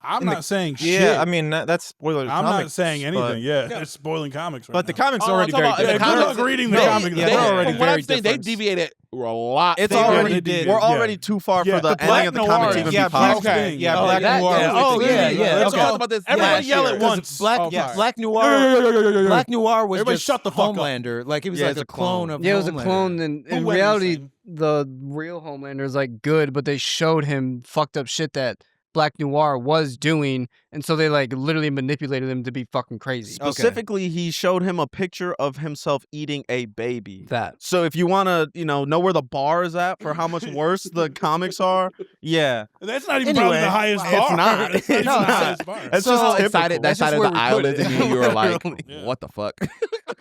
S5: I'm not saying shit.
S7: Yeah, I mean, that's spoiler.
S5: I'm not saying anything. Yeah,
S2: Yeah.
S5: it's spoiling comics right
S7: But the
S5: now.
S7: comics
S3: Oh,
S7: already
S3: I'm
S7: very
S3: talking about-
S7: different.
S5: Yeah, good luck reading the comic.
S7: yeah,
S3: They,
S7: they're already
S3: from what I'm
S7: very
S3: saying, they
S7: different.
S3: deviated a lot.
S6: It's
S5: They
S6: already
S5: already did,
S6: we're
S5: yeah.
S6: already too far
S5: Yeah,
S6: for the
S5: the
S6: ending of the
S5: Black
S6: comic
S5: Noir
S6: to even
S7: yeah,
S6: be
S7: Black,
S6: possible.
S5: thing.
S7: yeah,
S5: Oh,
S7: Black
S3: that-
S7: Noir.
S3: yeah,
S7: was
S3: oh,
S7: extremely-
S2: yeah,
S3: Let's
S2: okay.
S3: talk about this.
S5: Everybody
S3: last
S5: yell
S3: year.
S5: at once.
S2: Black
S3: Oh, sorry.
S2: Black Noir.
S5: Everybody
S2: Black Noir was
S5: Everybody
S2: just
S5: shut the fuck up.
S2: Homelander. Like it was
S6: Yeah,
S2: like
S6: it's
S2: a
S6: a
S2: clone
S6: clone.
S2: of
S8: yeah, it was a
S2: Homelander.
S8: clone, and
S5: Who
S8: in
S5: went
S8: reality,
S5: insane?
S8: the real Homelander is like good, but they showed him fucked up shit that Black Noir was doing, and so they like literally manipulated him to be fucking crazy.
S6: Specifically, he showed him a picture of himself eating a baby.
S8: That
S6: So if you want to, know where the bar is at for how much worse the comics are, yeah.
S5: That's not even probably
S2: Anyway,
S5: the highest
S6: it's
S5: bar.
S6: not.
S5: That's not even
S6: It's
S5: the
S6: not.
S5: highest bar.
S6: It's
S2: So
S6: just
S3: How
S6: typical.
S3: excited that
S8: That's
S3: side
S8: just
S3: of
S8: where
S3: the
S8: we
S3: aisle
S8: put
S3: is
S8: it.
S3: in you. You were like,
S5: Yeah.
S3: what the fuck?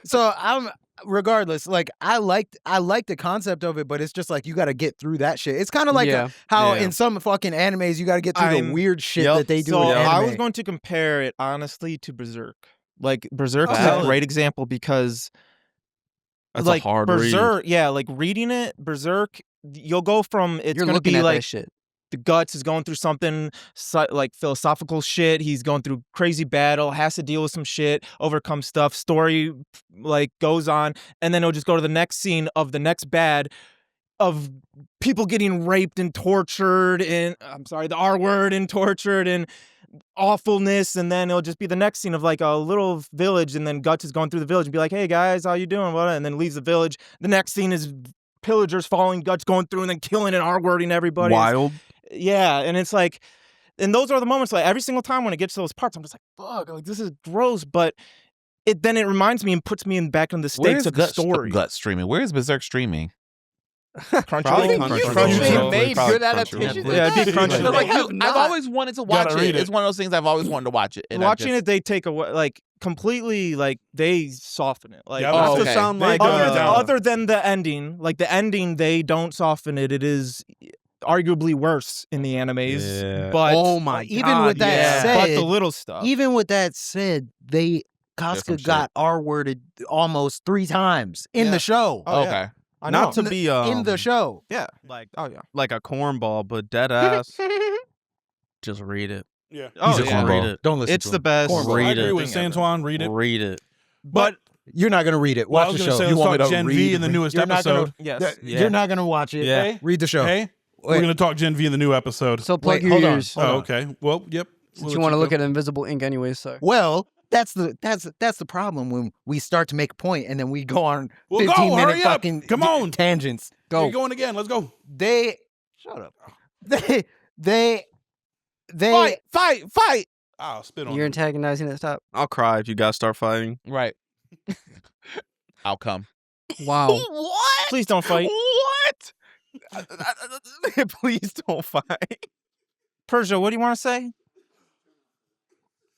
S2: So I'm regardless, like I like the concept of it, but it's just like you got to get through that shit. It's kind of like
S8: Yeah.
S2: how
S6: Yeah.
S2: in some fucking animes you got to get through the
S7: I'm-
S2: weird shit
S6: Yep.
S2: that they do.
S7: So
S2: in anime.
S7: I was going to compare it honestly to Berserk. Like Berserk is a
S6: Valid.
S7: great example because
S6: That's
S7: like
S6: a hard
S7: Berserk. Yeah, like reading it, Berserk. You'll go from it's
S8: You're
S7: gonna
S8: looking
S7: be
S8: at
S7: like
S8: that shit.
S7: the Guts is going through something like philosophical shit. He's going through crazy battle, has to deal with some shit, overcome stuff. Story like goes on, and then it'll just go to the next scene of the next bad of people getting raped and tortured, and the R word and tortured and awfulness, and then it'll just be the next scene of like a little village, and then Guts is going through the village and be like, "Hey guys, how you doing?" And then leaves the village. The next scene is pillagers following Guts going through and then killing and R-wording everybody.
S6: Wild.
S7: Yeah, and it's like, and those are the moments like every single time when it gets to those parts, I'm just like, fuck, like this is gross, but it reminds me and puts me back in the stakes of the story.
S3: Gut streaming? Where is Berserk streaming?
S6: Probably
S8: Crunchyroll. Made
S6: Probably
S8: good
S6: Crunchyroll.
S8: adaptations.
S7: Yeah, it'd be Crunchyroll.
S3: No, like,
S8: Have
S3: I've
S8: not.
S3: always wanted to watch
S5: Gotta
S3: it.
S5: read it.
S3: It's one of those things I've always wanted to watch it. And
S7: Watching it, they take away like completely, like they soften it. Like
S5: Yeah,
S6: Not
S3: Oh,
S6: to
S3: okay.
S6: sound
S5: They
S6: like
S5: dumb it down.
S7: other than the ending, like the ending, they don't soften it. It is arguably worse in the animes.
S6: Yeah.
S7: But
S6: Oh my
S2: even
S6: God,
S2: with that
S6: yeah.
S2: said,
S7: but the little stuff.
S2: even with that said,
S3: some
S2: Casca
S3: shit.
S2: got R-worded almost 3 times in the show.
S7: Oh, yeah.
S3: okay.
S7: I know.
S6: Not to be
S2: in the show.
S7: Yeah. Like, oh yeah.
S6: like a cornball, but dead ass. Just read it.
S5: Yeah.
S7: Oh,
S6: Just
S7: yeah.
S6: read it.
S2: Don't listen
S6: It's
S2: to
S6: the
S2: him.
S6: best.
S2: Cornball.
S5: I
S6: Read
S5: agree
S6: it.
S5: with Santwan. Read it.
S6: Read it.
S5: But
S2: You're not gonna read it.
S5: well, I
S2: Watch
S5: was
S2: the
S5: gonna
S2: show.
S5: say,
S3: You
S5: let's
S3: want me
S5: talk
S3: to
S5: Gen V
S3: read
S5: in the
S3: it?
S5: newest
S2: You're not gonna-
S5: episode.
S7: Yes.
S6: Yeah.
S2: You're not gonna watch it.
S6: Yeah.
S5: Hey,
S2: Read the show.
S5: hey, we're
S2: Wait.
S5: gonna talk Gen V in the new episode.
S8: So plug
S2: Wait,
S8: your
S2: hold on.
S8: ears.
S2: Hold
S5: Oh,
S2: on.
S5: okay. Well, yep.
S8: Since you want to look at Invisible Ink anyway, so.
S2: Well, that's the problem when we start to make a point and then we go on
S5: Well, go,
S2: 15-minute
S5: hurry up.
S2: fucking
S5: Come on.
S2: tangents.
S5: You're going again. Let's go.
S2: Shut up. They
S3: Fight!
S5: I'll spit on
S8: You're
S5: you.
S8: antagonizing it. Stop.
S6: I'll cry if you guys start fighting.
S3: Right. I'll come.
S8: Wow.
S3: What?
S7: Please don't fight.
S3: What?
S6: Please don't fight.
S7: Persia, what do you want to say?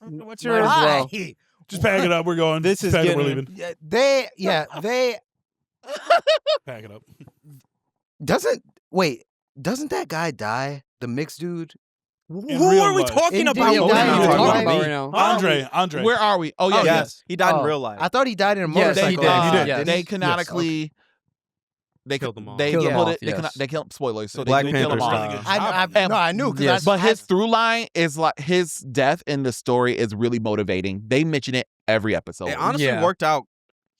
S7: What's your
S8: Might as well.
S5: Just pack it up. We're going.
S7: This is
S5: Pack it, we're
S7: getting-
S5: leaving.
S2: they
S5: Pack it up.
S2: doesn't that guy die? The mixed dude?
S7: Who
S5: real
S7: are we
S5: life.
S7: talking
S2: In
S7: about?
S2: real
S8: What
S2: life.
S8: are you
S2: Talking
S8: talking
S2: about
S8: about
S2: me.
S8: right now?
S5: Andre.
S3: Where are we? Oh, yeah.
S2: Oh,
S3: yeah.
S2: yes.
S6: He died
S8: Oh.
S6: in real life.
S2: I thought he died in a
S5: Yeah,
S2: motorcycle.
S5: he did. He did.
S8: Yes.
S3: They canonically. They
S6: Killed them all.
S3: They
S8: Killed them
S3: killed
S8: all,
S3: it.
S8: yes.
S3: They killed spoilers. So
S6: Black
S3: they kill them
S6: Panther's
S3: all.
S6: died.
S2: I knew because
S8: Yes.
S3: But his through line is like his death in the story is really motivating. They mention it every episode.
S6: It honestly
S8: Yeah.
S6: worked out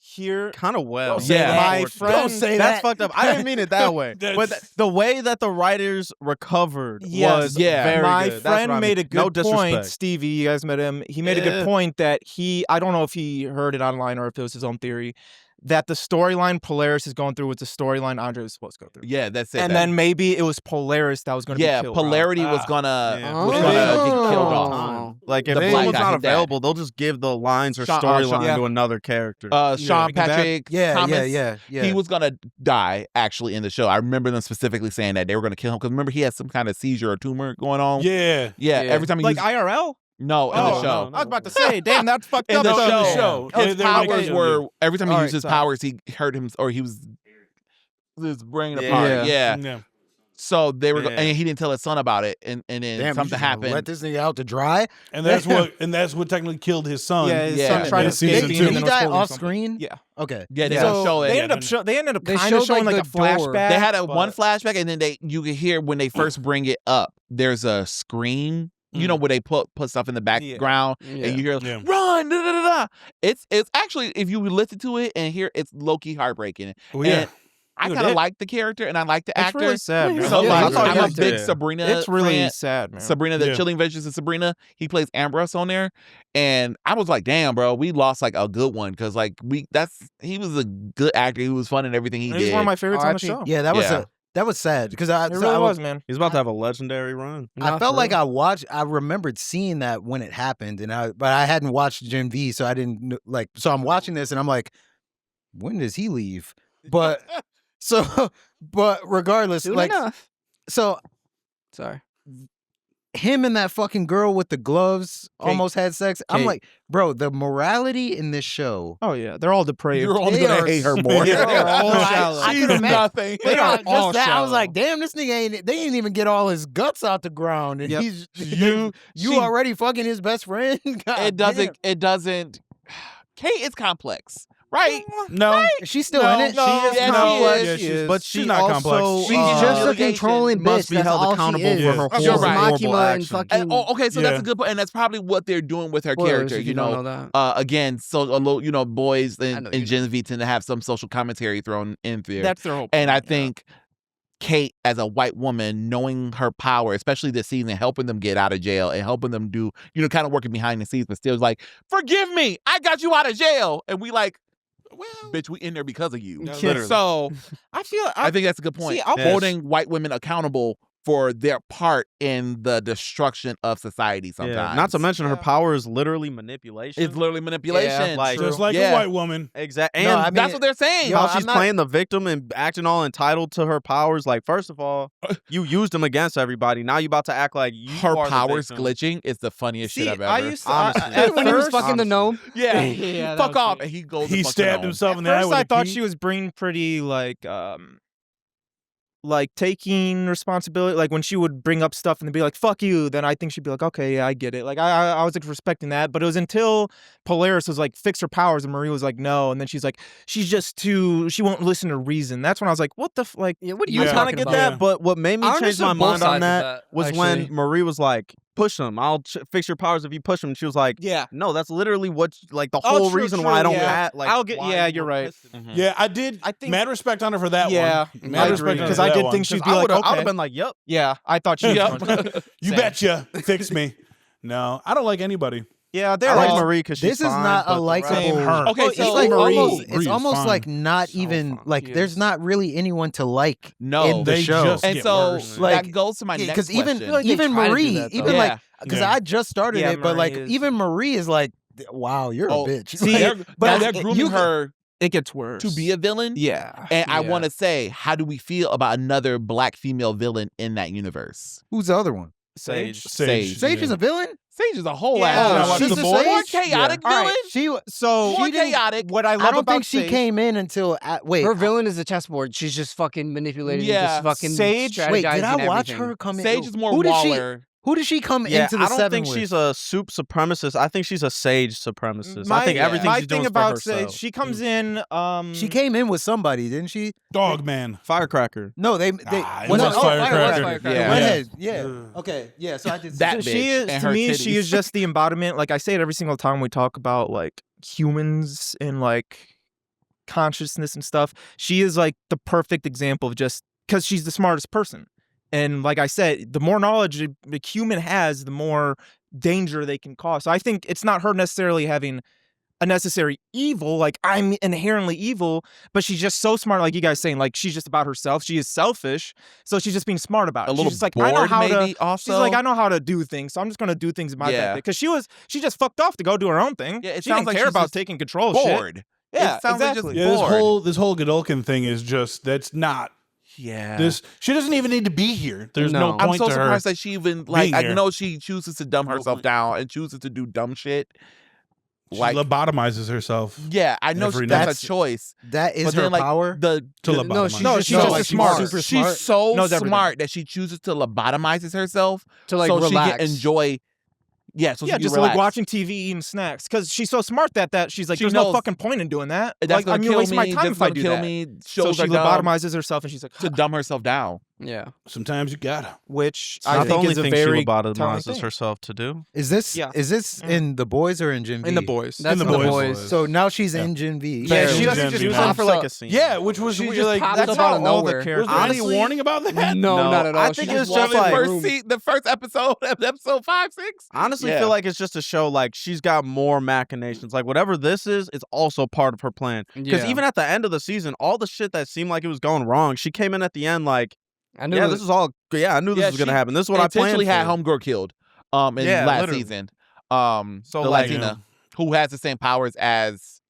S7: Here,
S6: kind of well.
S2: Don't say that.
S6: My
S2: Don't
S6: friend,
S2: say
S6: that's
S2: that.
S6: fucked up. I didn't mean it that way. But the way that the writers recovered was very
S7: my
S6: good. That's what
S7: friend
S6: I
S7: made a
S6: mean. No
S7: good point.
S6: disrespect.
S7: Stevie, you guys met him. He made a good point that I don't know if he heard it online or if it was his own theory, that the storyline Polaris is going through was the storyline Andre was supposed to go through.
S3: Yeah, that's it.
S7: And then maybe it was Polaris that was going to
S3: yeah,
S7: be killed.
S3: polarity was gonna
S6: Yeah.
S3: was gonna get killed off.
S8: Oh.
S6: Like if
S3: The black
S6: someone's
S3: guy,
S6: not
S3: his dad.
S6: available, they'll just give the lines or
S3: Sean-
S6: storyline
S7: yeah.
S6: to another character.
S3: Sean
S7: Bad.
S3: Patrick
S2: Yeah,
S3: Thomas,
S2: yeah.
S3: he was gonna die actually in the show. I remember them specifically saying that they were gonna kill him because remember he had some kind of seizure or tumor going on.
S5: Yeah.
S3: Yeah,
S8: Yeah.
S3: every time he
S7: Like
S3: was,
S7: IRL?
S3: no in the show.
S6: no.
S7: I was about to say, damn, that's fucked
S3: In
S7: up.
S3: the
S7: though.
S3: show,
S5: Yeah.
S3: his
S5: They were
S3: powers
S5: making-
S3: were every time he
S7: All
S3: used
S7: right,
S3: his
S7: sorry.
S3: powers, he hurt him or he was his brain
S6: Yeah.
S3: apart. Yeah.
S5: Yeah.
S3: So they were,
S6: Yeah.
S3: and he didn't tell his son about it, and then
S2: Damn,
S3: something happened.
S2: Let this nigga out to dry.
S5: And that's what technically killed his son.
S7: Yeah, his
S3: Yeah.
S7: son tried to
S5: Yeah, season
S7: escape
S5: two.
S7: and
S2: Did
S7: then
S2: he
S7: was
S2: die
S7: holding
S2: off
S7: something.
S2: screen?
S7: Yeah.
S2: Okay.
S3: Yeah, they
S7: So
S3: don't show it.
S7: they
S5: Yeah,
S7: ended up
S8: They
S7: kind of
S8: showed,
S7: showing
S8: like,
S7: like a
S8: the door.
S7: flashback.
S3: They had a
S7: but-
S3: one flashback, and then you could hear when they first bring it up. There's a screen, you know, where they put stuff in the background,
S8: Yeah.
S3: and you hear
S5: Yeah.
S3: run. Da, da, da, da. It's actually if you listen to it and hear, it's low key heartbreaking.
S5: Well, yeah.
S3: And I kind of like the character, and I like the
S7: It's
S3: actor.
S7: really sad, man.
S3: So
S8: Yeah,
S3: like,
S8: I thought
S3: I'm
S8: you
S3: a
S8: liked
S3: big
S6: it.
S3: Sabrina.
S7: It's really
S3: fan.
S7: sad, man.
S3: Sabrina, the
S5: Yeah.
S3: Chilling Adventures of Sabrina. He plays Ambrose on there, and I was like, "Damn, bro, we lost like a good one because like he was a good actor. He was fun in everything he
S7: He's
S3: did.
S7: one of my favorites on the
S8: RIP.
S7: show.
S2: Yeah, that was
S3: Yeah.
S2: that was sad because
S7: It really was, man.
S6: He's about to have a legendary run.
S2: I
S8: Nah,
S2: felt
S8: for
S2: like
S8: real.
S2: I remembered seeing that when it happened, but I hadn't watched Gen V, so I didn't like. So I'm watching this, and I'm like, when does he leave? But but regardless,
S8: Soon
S2: like,
S8: enough.
S2: so
S8: Sorry.
S2: him and that fucking girl with the gloves almost had sex. I'm
S8: Kate.
S2: like, bro, the morality in this show.
S7: Oh yeah, they're all depraved.
S3: You're only
S2: They
S3: gonna
S2: are
S3: hate her
S2: so-
S3: more.
S5: Yeah.
S7: They're all
S2: I-
S7: shallow.
S2: I
S3: She's
S2: could imagine-
S3: nothing.
S7: They are
S2: just
S7: all
S2: that. I was
S7: shallow.
S2: like, damn, this nigga they didn't even get all his guts out the ground, and
S7: Yep.
S2: he's
S3: You
S2: you
S3: she-
S2: already fucking his best friend. God
S3: It doesn't.
S2: damn.
S3: It doesn't. Kate is complex. right?
S5: No,
S2: She's still
S5: No,
S2: in it.
S6: She is
S3: Yeah,
S6: complex,
S3: she
S5: is.
S3: is.
S6: but
S5: She's
S6: she
S5: not
S6: also,
S5: complex.
S8: She's
S3: Uh,
S8: just a
S3: delegation
S8: controlling bitch.
S6: must be
S8: That's
S6: held
S8: all
S6: accountable
S8: she is.
S6: for her
S5: Yes.
S3: You're
S8: She's
S3: right.
S6: horrible
S8: Makima and
S6: actions.
S8: fucking.
S3: Okay, so that's
S5: Yeah.
S3: a good point, and that's probably what they're doing with her
S8: Spoilers
S3: character.
S8: if
S3: You
S8: you don't
S3: know,
S8: know that.
S3: again, so a little, boys
S8: I know
S3: in
S8: you
S3: Gen V tend to have some social commentary thrown in there.
S6: That's their whole point.
S3: And I
S6: yeah.
S3: think Kate, as a white woman, knowing her power, especially this season, helping them get out of jail and helping them do, kind of working behind the scenes, but still like, forgive me, I got you out of jail. And we like, well, bitch, we in there because of you.
S5: Yeah, literally.
S3: So
S6: I feel
S3: I think that's a good point.
S6: See, I'll-
S3: Holding white women accountable for their part in the destruction of society sometimes.
S6: Yeah, not to mention her power is literally manipulation.
S3: It's literally manipulation.
S6: like-
S5: just like
S3: Yeah.
S5: a white woman.
S6: Exactly.
S2: No,
S6: And
S2: I mean,
S3: That's what they're saying.
S6: how
S2: I'm
S6: she's
S2: not-
S6: playing the victim and acting all entitled to her powers. Like, first of all, you used them against everybody. Now you about to act like you
S3: Her
S6: are the
S3: powers
S6: victim.
S3: glitching is the funniest
S7: See,
S3: shit I've ever.
S7: I used to,
S6: Honestly.
S7: at
S8: When he was
S7: first-
S8: fucking the gnome.
S3: yeah,
S8: Yeah, that
S3: fuck
S8: was
S3: off.
S8: cute.
S3: And he goes.
S5: He
S3: to fuck
S5: stabbed
S3: the
S5: himself in the eye
S7: First,
S5: with
S7: I
S5: a
S7: thought
S5: key.
S7: she was being pretty like taking responsibility. Like when she would bring up stuff and they'd be like, "Fuck you," then I think she'd be like, "Okay, yeah, I get it." Like I was like respecting that, but it was until Polaris was like, "Fix her powers," and Marie was like, "No," and then she's like, "She's just too. She won't listen to reason." That's when I was like, "What the like?"
S8: Yeah, what are you
S5: Yeah.
S6: I kind
S8: talking
S6: of get
S8: about?
S6: that,
S5: Yeah.
S6: but what made me
S8: I
S6: change
S8: understood
S6: my
S8: both
S6: mind
S8: sides
S6: on
S8: of
S6: that was
S8: actually.
S6: when Marie was like, "Push them. I'll fix your powers if you push them." She was like,
S7: Yeah.
S6: "No, that's literally what like the
S7: Oh,
S6: whole
S7: true,
S6: reason why I
S7: true,
S6: don't
S7: yeah.
S6: have like."
S7: I'll get-
S6: why
S7: yeah,
S6: you
S7: you're
S6: were
S7: right.
S6: pissed at me.
S5: Yeah, I did.
S7: I think-
S5: Mad respect on her for that
S7: Yeah,
S5: one.
S7: I
S5: Mad
S7: agree,
S5: respect on her
S7: because
S5: for
S7: I
S5: that
S7: did
S5: one.
S7: think she'd
S5: 'Cause
S7: be
S6: I
S7: like,
S6: would have
S7: okay.
S6: been like, "Yep."
S7: Yeah, I thought she was.
S5: Yep.
S7: going-
S5: You
S7: Same.
S5: betcha. Fix me. No, I don't like anybody.
S7: Yeah, they're
S6: I like
S7: all-
S6: Marie because she's
S2: This is
S6: fine,
S2: not
S6: but
S2: a
S6: the
S2: likable.
S6: rest-
S5: Same her.
S3: Okay,
S2: It's
S3: so
S2: like
S7: Marie-
S2: almost.
S5: Marie
S2: It's
S5: is
S2: almost
S5: fine.
S2: like not
S7: So
S2: even
S7: fine.
S2: like
S7: She
S2: there's
S7: is.
S2: not really anyone to like
S3: No,
S2: in the
S5: They
S2: show.
S5: just
S3: and
S5: get
S3: so
S5: worse.
S2: Like,
S3: that goes to my next
S2: Because even
S3: question.
S8: like they
S2: even
S8: try to do
S2: Marie,
S8: that, though.
S2: even
S3: Yeah.
S2: like because
S5: Yeah.
S2: I just started
S7: Yeah,
S2: it, but like
S7: Marie is-
S2: even Marie is like, wow, you're
S3: Oh,
S2: a bitch.
S7: see,
S3: they're,
S2: but
S3: they're
S2: it-
S3: grooming
S2: you-
S3: her
S7: It gets worse.
S3: to be a villain.
S7: Yeah.
S3: And I
S8: Yeah.
S3: want to say, how do we feel about another black female villain in that universe?
S2: Who's the other one?
S7: Sage.
S3: Sage.
S2: Sage is a villain.
S3: Sage is a whole
S7: Yeah.
S3: ass.
S5: Oh,
S3: She's
S5: Sister
S3: a
S5: Boy?
S3: more chaotic
S7: All right.
S3: villain.
S2: She
S7: So
S3: More
S2: she didn't-
S3: chaotic.
S7: what I love
S2: I don't
S7: about
S2: think she
S7: Sage,
S2: came in until wait.
S8: Her villain is a chessboard. She's just fucking manipulating.
S3: Yeah.
S8: Just fucking
S7: Sage-
S8: strategizing.
S2: Wait, did I watch
S8: everything.
S2: her come in?
S3: Sage is more
S2: Who did she?
S3: Waller.
S2: Who did she come
S6: Yeah,
S2: into the
S6: I don't
S2: seven
S6: think
S2: with?
S6: she's a soup supremacist. I think she's a sage supremacist. I think
S3: yeah.
S6: everything
S7: my
S6: she's doing
S7: thing
S6: is for
S7: about
S6: herself.
S7: Sage, she comes in.
S2: She came in with somebody, didn't she?
S5: Dog man.
S6: Firecracker.
S2: No, they.
S5: Ah, it
S2: well,
S5: was
S2: no,
S5: Firecracker.
S8: Firecracker.
S3: Yeah.
S2: Redhead. Yeah. Okay. Yeah. So I did
S3: That
S2: see-
S3: bitch
S7: She is
S3: and
S7: to
S3: her
S7: me. She
S3: titties.
S7: is just the embodiment. Like I say it every single time we talk about like humans and like consciousness and stuff. She is like the perfect example of just because she's the smartest person. And like I said, the more knowledge a human has, the more danger they can cause. So I think it's not her necessarily having a necessary evil, like I'm inherently evil, but she's just so smart, like you guys saying, like she's just about herself. She is selfish, so she's just being smart about it.
S3: A little
S7: She's just like,
S3: bored,
S7: I know how
S3: maybe.
S7: to.
S3: Also,
S7: She's like, I know how to do things, so I'm just gonna do things in my
S3: Yeah.
S7: because she just fucked off to go do her own thing.
S3: Yeah, it
S7: she
S3: sounds
S7: didn't
S3: like
S7: care
S3: she's
S7: about
S3: just
S7: taking control of shit.
S3: bored.
S7: Yeah,
S3: It sounds like just
S7: exactly.
S5: Yeah,
S3: bored.
S5: this whole Godolkin thing is just that's not
S3: Yeah.
S5: this. She doesn't even need to be here. There's no
S8: No.
S5: point
S3: I'm so
S5: to her.
S3: surprised that she even like.
S5: being
S3: I
S5: here.
S3: know she chooses to dumb herself down and chooses to do dumb shit.
S5: She
S3: Like,
S5: lobotomizes herself.
S3: yeah, I know
S5: every
S3: that's
S2: night.
S3: a choice.
S2: that is
S3: But
S2: her
S3: then, like,
S2: power.
S3: The
S5: To
S3: the-
S5: lobotomize.
S8: No, she's
S7: No,
S8: just
S7: she's
S8: so
S7: just
S8: like,
S7: smart.
S2: Super
S3: She's
S2: smart.
S3: so
S7: Knows everything.
S3: smart that she chooses to lobotomizes herself
S8: to like
S3: so
S8: relax.
S3: she can enjoy. Yeah, so
S7: Yeah,
S3: she can
S7: just
S3: relax.
S7: like watching TV, eating snacks, because she's so smart that she's like,
S3: She
S7: there's
S3: knows-
S7: no fucking point in doing that.
S3: That's
S7: Like,
S3: gonna
S7: I'm gonna
S3: kill
S7: waste
S3: me.
S7: my time
S3: That's
S7: if I
S3: gonna
S7: do
S3: kill
S7: that.
S3: me.
S7: So
S3: Shows
S7: she
S3: are dumb
S7: lobotomizes herself, and she's like,
S3: to dumb herself down.
S8: Yeah.
S5: Sometimes you gotta.
S7: which
S6: Not
S7: I
S6: the
S7: think
S6: only
S7: is a
S6: thing
S7: very
S6: she
S7: telling
S6: lobotomizes
S7: thing.
S6: herself to do.
S2: Is this
S7: Yeah.
S2: in the boys or in Gen V?
S7: In the boys.
S8: That's
S5: In the
S8: in the
S5: boys.
S8: boys.
S2: So now she's
S5: Yeah.
S2: in Gen V.
S7: Yeah,
S5: Barely
S7: she doesn't
S5: Gen
S7: just
S5: V
S7: use
S5: now.
S7: them for like.
S5: Yeah, which was
S8: She
S5: weird,
S8: just
S5: like
S8: pops
S5: that's
S8: up
S5: how
S8: out of
S7: all the
S8: nowhere.
S7: characters.
S5: Was there any
S6: Honestly,
S5: warning about that?
S8: No,
S6: No,
S8: not at all.
S6: I
S8: She
S6: think
S8: just
S6: it's
S8: walks
S6: just
S8: in
S6: like-
S8: the
S3: First
S8: room.
S3: the first episode, episode 5, 6.
S6: Honestly,
S3: Yeah.
S6: feel like it's just to show like she's got more machinations. Like whatever this is, it's also part of her plan. Because
S8: Yeah.
S6: even at the end of the season, all the shit that seemed like it was going wrong, she came in at the end like,
S8: I knew
S6: yeah,
S8: it-
S6: this is all. Yeah, I knew this
S3: Yeah,
S6: was gonna
S3: she
S6: happen. This is what I planned
S3: intentionally
S6: for.
S3: had homegirl killed in
S6: Yeah,
S3: last
S6: literally.
S3: season.
S6: So,
S3: The
S6: like,
S3: Latina who has the same powers as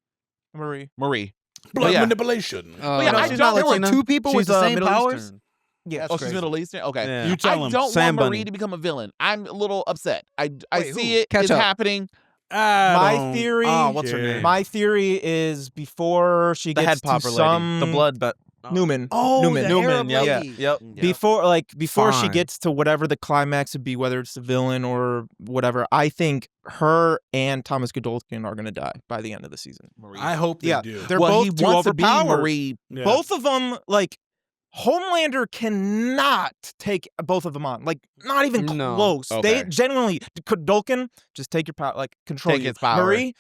S7: Marie.
S3: Marie.
S5: Blood
S3: yeah.
S5: manipulation.
S3: But yeah,
S7: no,
S3: I
S7: she's
S3: don't
S7: not
S2: There were
S7: Latina.
S2: two people with
S6: She's
S2: the same
S6: Middle
S2: powers.
S6: Eastern.
S7: Yeah.
S3: Oh, she's
S2: crazy.
S3: Middle Eastern? Okay.
S6: Yeah.
S5: You tell
S3: I
S5: him.
S3: don't
S6: Sam
S3: want
S6: Bunny.
S3: Marie to become a villain. I'm a little upset. I
S7: Wait,
S3: see
S7: who?
S3: it.
S8: Catch
S3: It's
S8: up.
S3: happening.
S7: My theory.
S6: Oh, what's her
S5: care.
S6: name?
S7: My theory is before she
S6: the
S7: gets
S6: head popper
S7: to
S6: lady,
S7: some
S6: the blood bet.
S7: Newman.
S2: Oh,
S7: Newman.
S2: the
S6: Newman,
S2: Arab
S6: yep.
S2: lady.
S6: Yep.
S7: Before she
S6: Fine.
S7: gets to whatever the climax would be, whether it's the villain or whatever, I think her and Thomas Godolkin are gonna die by the end of the season.
S5: I hope they
S7: Yeah,
S5: do.
S7: they're
S3: well,
S7: both
S3: he
S7: too
S3: wants to be
S7: overpowered.
S3: Marie.
S5: Yeah.
S7: Both of them, like, Homelander cannot take both of them on. Like, not even
S8: No.
S7: close.
S3: Okay.
S7: They genuinely, Godolkin, just take your power, like, control
S3: Take
S7: you.
S3: his power.
S7: Marie,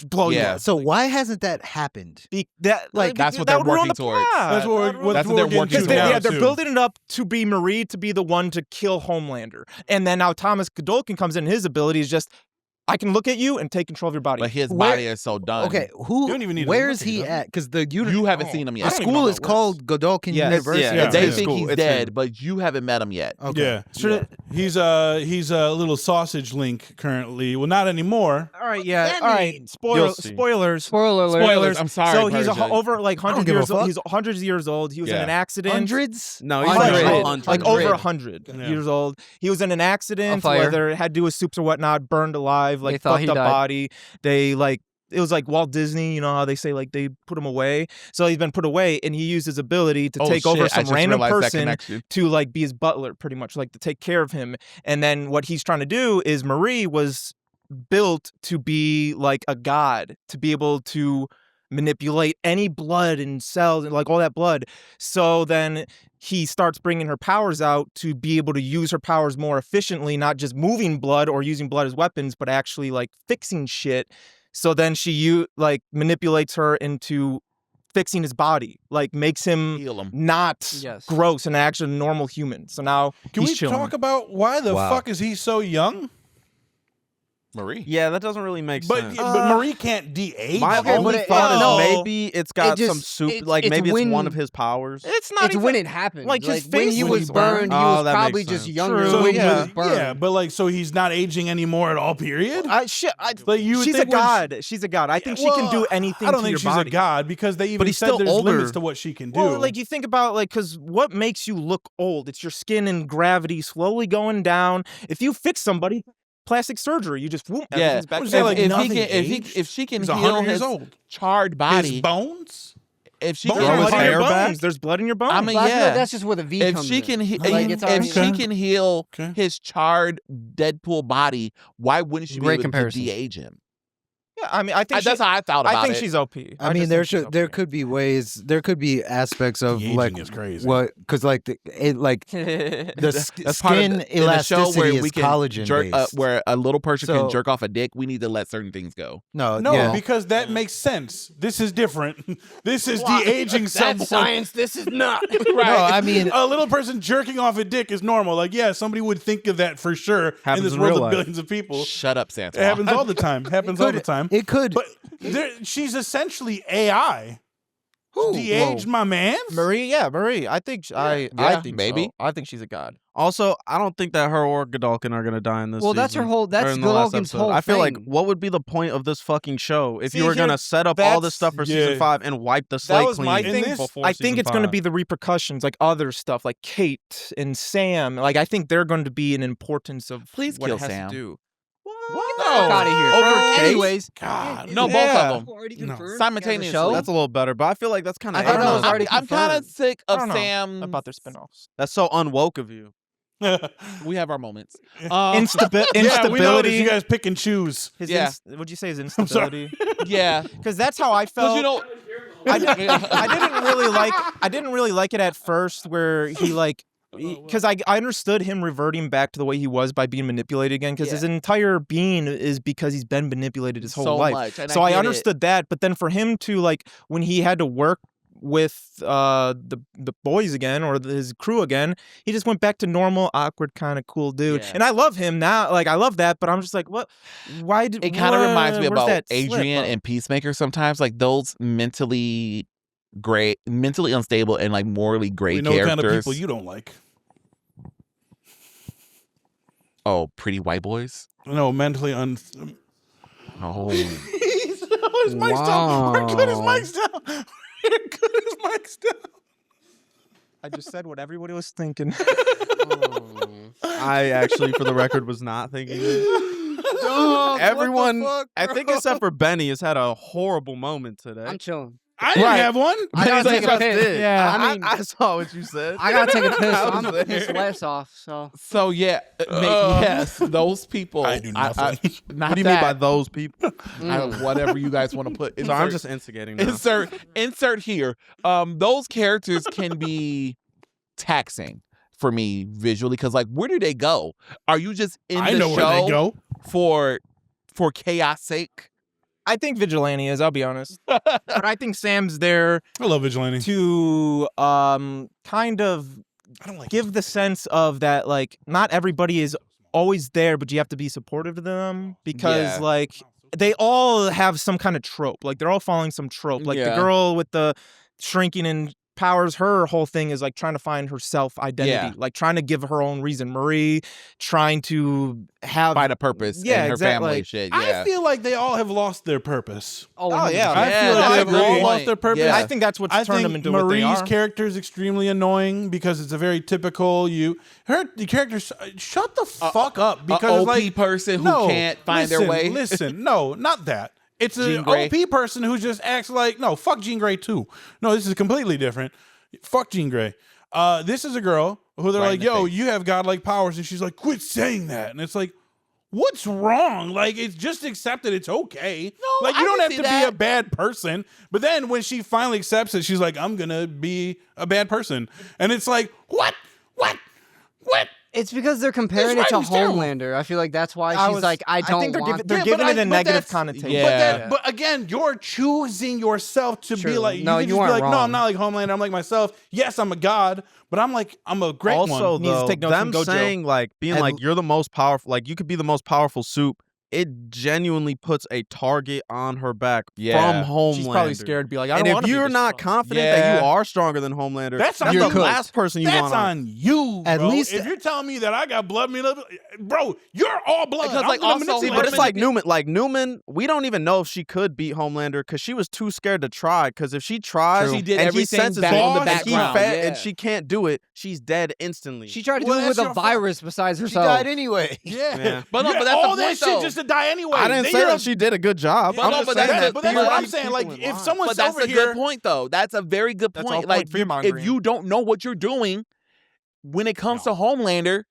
S7: blow you
S3: Yeah.
S7: up.
S2: So why hasn't that happened?
S3: That's what
S7: that
S3: they're
S7: would ruin
S3: working
S7: the
S3: towards.
S7: plot.
S5: That's what
S7: That would ruin
S3: That's
S5: what
S3: what they're
S5: we're getting
S3: working
S5: to
S3: towards.
S5: now,
S7: they're
S5: too.
S7: building it up to be Marie to be the one to kill Homelander. And then now Thomas Godolkin comes in, his ability is just, I can look at you and take control of your body.
S3: But his
S2: Where-
S3: body is so done.
S2: Okay,
S5: You don't even need to
S2: where
S5: look
S2: is
S5: at
S2: he
S5: it,
S2: at? Because the
S3: You haven't seen him
S2: the
S3: yet.
S7: don't even
S2: school
S7: know
S2: is
S7: how it
S2: called Godolkin
S7: Yes,
S2: University.
S6: yeah,
S5: it's
S3: They
S5: his
S3: think
S6: school.
S3: he's
S6: It's
S3: dead,
S6: him.
S3: but you haven't met him yet.
S2: Okay.
S5: Yeah.
S7: Should
S5: He's a little sausage link currently. Well, not anymore.
S7: All right, yeah.
S2: that
S7: All right.
S2: mean?
S6: You'll see.
S7: Spoilers.
S8: Spoiler alert.
S7: Spoilers.
S3: I'm sorry,
S7: So he's
S3: Persia.
S7: over like
S2: I don't
S7: 100
S2: give a
S7: years old.
S2: fuck.
S7: He's hundreds of years old. He was in
S3: Yeah.
S7: an accident.
S2: Hundreds?
S6: No, he's
S7: Hundred.
S6: like
S7: Like
S6: 100.
S7: over 100
S5: Yeah.
S7: years old. He was in an accident,
S8: fire.
S7: whether it had to do with soups or whatnot, burned alive,
S8: They
S7: like
S8: thought
S7: fucked
S8: he
S7: up
S8: died.
S7: body. They like, it was like Walt Disney, you know how they say like they put him away. So he's been put away, and he used his ability to
S3: Oh,
S7: take
S3: shit,
S7: over
S3: I
S7: some
S3: just
S7: random
S3: realized that
S7: person
S3: connection.
S7: to like be his butler, pretty much, like to take care of him. And then what he's trying to do is Marie was built to be like a god, to be able to manipulate any blood and cells and like all that blood. So then he starts bringing her powers out to be able to use her powers more efficiently, not just moving blood or using blood as weapons, but actually like fixing shit. So then she manipulates her into fixing his body, like makes him
S3: Heal him.
S7: not
S8: Yes.
S7: gross and actually a normal human. So now
S5: Can
S7: he's
S5: we
S7: chilling.
S5: talk about why the
S2: Wow.
S5: fuck is he so young?
S3: Marie.
S6: Yeah, that doesn't really make sense.
S5: But Marie can't de-age.
S6: My
S8: okay,
S6: only
S8: but it-
S6: thought
S7: no.
S6: is maybe it's got
S8: just-
S6: some soup.
S8: it's-
S6: Like
S8: it's
S6: maybe it's
S8: when-
S6: one of his powers.
S7: It's not
S8: It's
S7: even
S8: when it happened.
S7: like, his
S8: when
S7: face
S8: he
S7: when
S8: was
S7: he's burned.
S8: burned, he
S6: Oh,
S8: was
S6: that
S8: probably
S6: makes
S8: just
S6: sense.
S8: younger
S7: True,
S5: So
S8: when he
S7: yeah.
S8: was burned.
S5: yeah, but like, so he's not aging anymore at all. Period.
S7: Like
S5: you would
S7: she's a
S5: think when
S7: god. She's a god. I think she can do anything
S5: I don't
S7: to
S5: think
S7: your
S5: she's
S7: body.
S5: a god because they even
S6: he's
S5: said
S6: still
S5: there's
S6: older.
S5: limits to what she can do.
S7: Well, like you think about because what makes you look old? It's your skin and gravity slowly going down. If you fix somebody, plastic surgery, you just whoop,
S3: Yeah.
S7: everything's back
S5: Was
S7: to
S5: that
S7: normal.
S5: like
S3: if
S5: nothing
S3: he can,
S5: aged?
S3: if she can
S5: He's
S3: heal
S5: 100
S3: his
S5: years old.
S3: charred body,
S5: His bones.
S3: if she
S5: Bones
S7: There's
S3: can,
S5: are
S7: blood in your
S6: hair back?
S7: bones. There's blood in your bones.
S3: I mean,
S8: But I feel
S3: yeah.
S8: like that's just where the V
S3: if
S8: comes
S3: she
S8: in.
S3: can,
S8: Like, it's already-
S3: if she can heal
S5: Okay.
S3: his charred Deadpool body, why wouldn't she
S8: Great
S3: be able
S8: comparison.
S3: to de-age him?
S7: yeah, I mean, I think
S3: That's how I thought about
S7: I think
S3: it.
S7: she's OP.
S2: I mean,
S7: just
S2: there
S7: think she's
S2: should there
S7: OP.
S2: could be ways, there could be aspects of
S5: De-aging
S2: like
S5: is crazy.
S2: what, because like the
S3: That's part of
S2: skin
S3: in the show
S2: elasticity
S3: where
S2: is
S3: we can
S2: collagen
S3: jerk,
S2: based.
S3: where a little person
S2: So-
S3: can jerk off a dick. We need to let certain things go.
S2: No,
S5: No, because that makes sense. This is different. This is de-aging someone.
S8: That's science. This is not.
S2: no, I mean,
S5: A little person jerking off a dick is normal. Like, yeah, somebody would think of that for sure
S6: Happens
S5: in this
S6: in
S5: world
S6: real
S5: of
S6: life.
S5: billions of people.
S3: Shut up, Santa.
S5: It happens all the time. Happens all the time.
S2: it could.
S5: But she's essentially AI.
S7: Who?
S5: De-aged my man.
S7: Marie, yeah, Marie. I think I
S3: Yeah,
S7: think
S3: maybe.
S7: so. I think she's a god.
S6: Also, I don't think that her or Godolkin are gonna die in this.
S8: Well, that's
S6: season,
S8: her whole- that's
S6: or in the last
S8: Godolkin's
S6: episode.
S8: whole
S6: I feel like
S8: thing.
S6: what would be the point of this fucking show if
S7: See,
S6: you were
S7: here-
S6: gonna set up all this
S7: that's-
S6: stuff for
S5: yeah.
S6: season 5 and wipe the
S7: That
S6: slate
S7: was
S6: clean?
S7: my
S5: In
S7: thing.
S5: this-
S6: before
S7: I think
S6: season
S7: it's going to
S6: 5?
S7: be the repercussions, like other stuff, like Kate and Sam. Like I think they're going to be an importance of
S3: Please
S7: what
S3: kill
S7: it has
S3: Sam.
S7: to do.
S8: Get the fuck out of here.
S3: Over Kate?
S8: Anyways,
S5: God.
S3: No, both
S7: Yeah.
S3: of them
S8: already
S5: No.
S8: confirmed?
S3: simultaneously.
S8: Show?
S6: That's a little better, but I feel like that's kind
S8: I
S6: of.
S8: thought that was already
S3: I'm kind of
S8: confirmed.
S3: sick
S7: I
S3: of
S7: don't know
S3: Sam.
S7: about their spinoffs.
S6: That's so unwoke of you.
S3: We have our moments.
S7: Instability.
S5: Yeah, we noticed you guys pick and choose.
S7: His
S3: Yeah.
S7: would you say his
S5: sorry.
S7: instability?
S3: Yeah,
S7: Because that's how I
S3: because
S7: felt.
S3: you know,
S7: I didn't really like it at first, where he like. Because I understood him reverting back to the way he was by being manipulated again. Because his entire being is because he's been manipulated his whole
S3: so
S7: life.
S3: much. And
S7: So I
S3: get it.
S7: understood that, but then for him to like when he had to work with the boys again or his crew again, he just went back to normal, awkward, kind of cool dude.
S3: Yeah.
S7: And I love him now, like I love that, but I'm just like, what? Why did
S3: It kind of reminds me
S7: where's
S3: about
S7: that slip
S3: Adrian
S7: up?
S3: and Peacemaker sometimes, like those mentally unstable, and like morally great
S5: We know what
S3: characters.
S5: kind of people you don't like.
S3: Oh, pretty white boys.
S5: No, mentally
S3: Oh,
S5: His mic's down. We're good as mic's down. We're good as mic's down.
S7: I just said what everybody was thinking.
S6: I actually, for the record, was not thinking.
S2: Dog,
S6: Everyone,
S2: what the fuck,
S6: I think
S2: bro?
S6: except for Benny, has had a horrible moment today.
S8: I'm chilling.
S5: I didn't have one.
S8: I gotta take a
S6: Just
S8: piss.
S6: did.
S8: Yeah, I mean,
S6: I saw what you said.
S8: I gotta take a piss.
S6: I
S8: I'm
S6: was
S8: gonna piss
S6: there.
S8: less off. So
S3: So yeah, yes, those people.
S5: I do nothing.
S3: Not
S6: What do you mean by
S3: that.
S6: those people?
S3: Whatever you guys want to put.
S6: So I'm just instigating now.
S3: insert here. Those characters can be taxing for me visually because, like, where do they go? Are you just in
S5: I
S3: the
S5: know
S3: show
S5: where they go.
S3: for chaos sake?
S7: I think Vigilante is. I'll be honest, but I think Sam's there
S5: I love Vigilante.
S7: to kind of
S5: I don't like
S7: give the sense of that, like, not everybody is always there, but you have to be supportive of them because
S3: Yeah.
S7: like they all have some kind of trope. Like they're all following some trope. Like
S3: Yeah.
S7: the girl with the shrinking and powers, her whole thing is like trying to find her self identity,
S3: Yeah.
S7: like trying to give her own reason. Marie trying to have
S3: Find a purpose
S7: Yeah,
S3: in her
S7: exactly.
S3: family shit. Yeah.
S5: I feel like they all have lost their purpose.
S7: yeah.
S5: I
S3: Yeah,
S5: feel like
S3: that's
S5: they
S3: a
S5: have
S3: good
S5: all
S3: point.
S5: lost their purpose.
S3: Yeah.
S7: I think that's what's
S5: I
S7: turned
S5: think
S7: them into what they
S5: Marie's
S7: are.
S5: character is extremely annoying because it's a very typical the character. Shut the fuck up because
S3: a
S5: it's
S3: OP
S5: like
S3: person who
S5: no,
S3: can't find their
S5: listen,
S3: way.
S5: Listen, no, not that. It's
S3: Jean
S5: an
S3: Grey.
S5: OP person who just acts like no. Fuck Jean Grey too. No, this is completely different. Fuck Jean Grey. This is a girl who they're
S3: Right in
S5: like,
S3: the
S5: yo,
S3: face.
S5: you have godlike powers, and she's like, quit saying that, and it's like. What's wrong? Like, it's just accepted. It's okay.
S3: No,
S5: Like,
S3: I
S5: you don't
S3: can
S5: have
S3: see
S5: to
S3: that.
S5: be a bad person. But then when she finally accepts it, she's like, I'm gonna be a bad person. And it's like, what?
S8: it's because they're comparing it to
S5: writing's terrible.
S8: Homelander. I feel like that's why
S7: I
S8: she's
S7: was-
S8: like, I don't
S7: think they're
S8: want.
S7: giving, they're
S5: Yeah,
S7: giving
S5: but
S7: it a negative
S5: that's-
S7: connotation.
S3: Yeah.
S5: But again, you're choosing yourself to be
S8: True.
S5: like,
S8: No,
S5: can
S8: you
S5: just be
S8: aren't
S5: like, no,
S8: wrong.
S5: I'm not like Homelander. I'm like myself. Yes, I'm a god, but I'm a great
S6: Also,
S5: one.
S7: Needs to
S6: though,
S7: take notes
S6: them
S7: from Gojo.
S6: saying like being
S2: And-
S6: like you're the most powerful, like you could be the most powerful soup. It genuinely puts a target on her back
S3: Yeah.
S6: from Homelander.
S7: She's probably scared to be like, I
S6: And
S7: don't want
S6: if
S7: to be
S6: you're
S7: this
S6: not
S7: strong.
S6: confident that
S3: Yeah.
S6: you are stronger than Homelander,
S5: That's
S6: that's
S5: on
S6: the
S5: you.
S6: last person you
S5: That's
S6: want
S5: on you,
S2: At
S5: bro.
S2: least-
S5: if you're telling me that I got blood, bro, you're all blood.
S3: Because,
S5: I'm
S3: like,
S5: gonna
S3: also,
S5: manipulate
S6: But
S3: her
S6: it's
S5: you.
S6: like Newman. Like Newman, we don't even know if she could beat Homelander because she was too scared to try. Because if she tries,
S3: She did
S6: and he
S3: everything
S6: senses
S3: back
S6: it,
S5: in the
S6: and he
S3: background,
S6: fat
S3: yeah.
S6: and she can't do it, she's dead instantly.
S8: She tried to
S5: Well,
S8: do it with
S5: that's
S8: a
S5: your fault.
S8: virus besides
S2: She
S8: herself.
S2: died anyway.
S5: Yeah.
S6: Yeah.
S3: But no,
S5: You
S3: but
S5: got
S3: that's the
S5: all that
S3: point,
S5: shit
S3: though.
S5: just to die anyway.
S6: I didn't
S5: Then
S6: say
S5: you're
S6: that she did a good job.
S3: But
S6: I'm
S3: no,
S6: just
S3: but
S6: saying
S3: that's
S6: that.
S3: it.
S5: But that's what I'm
S6: keep
S5: saying.
S6: people
S5: Like,
S6: in
S5: if
S6: line.
S5: someone's
S3: But that's
S5: over
S3: a
S5: here,
S3: good point, though. That's a very good
S7: That's all
S3: point.
S7: point
S3: Like,
S7: fear-mongering.
S3: if you don't know what you're doing when it comes to Homelander,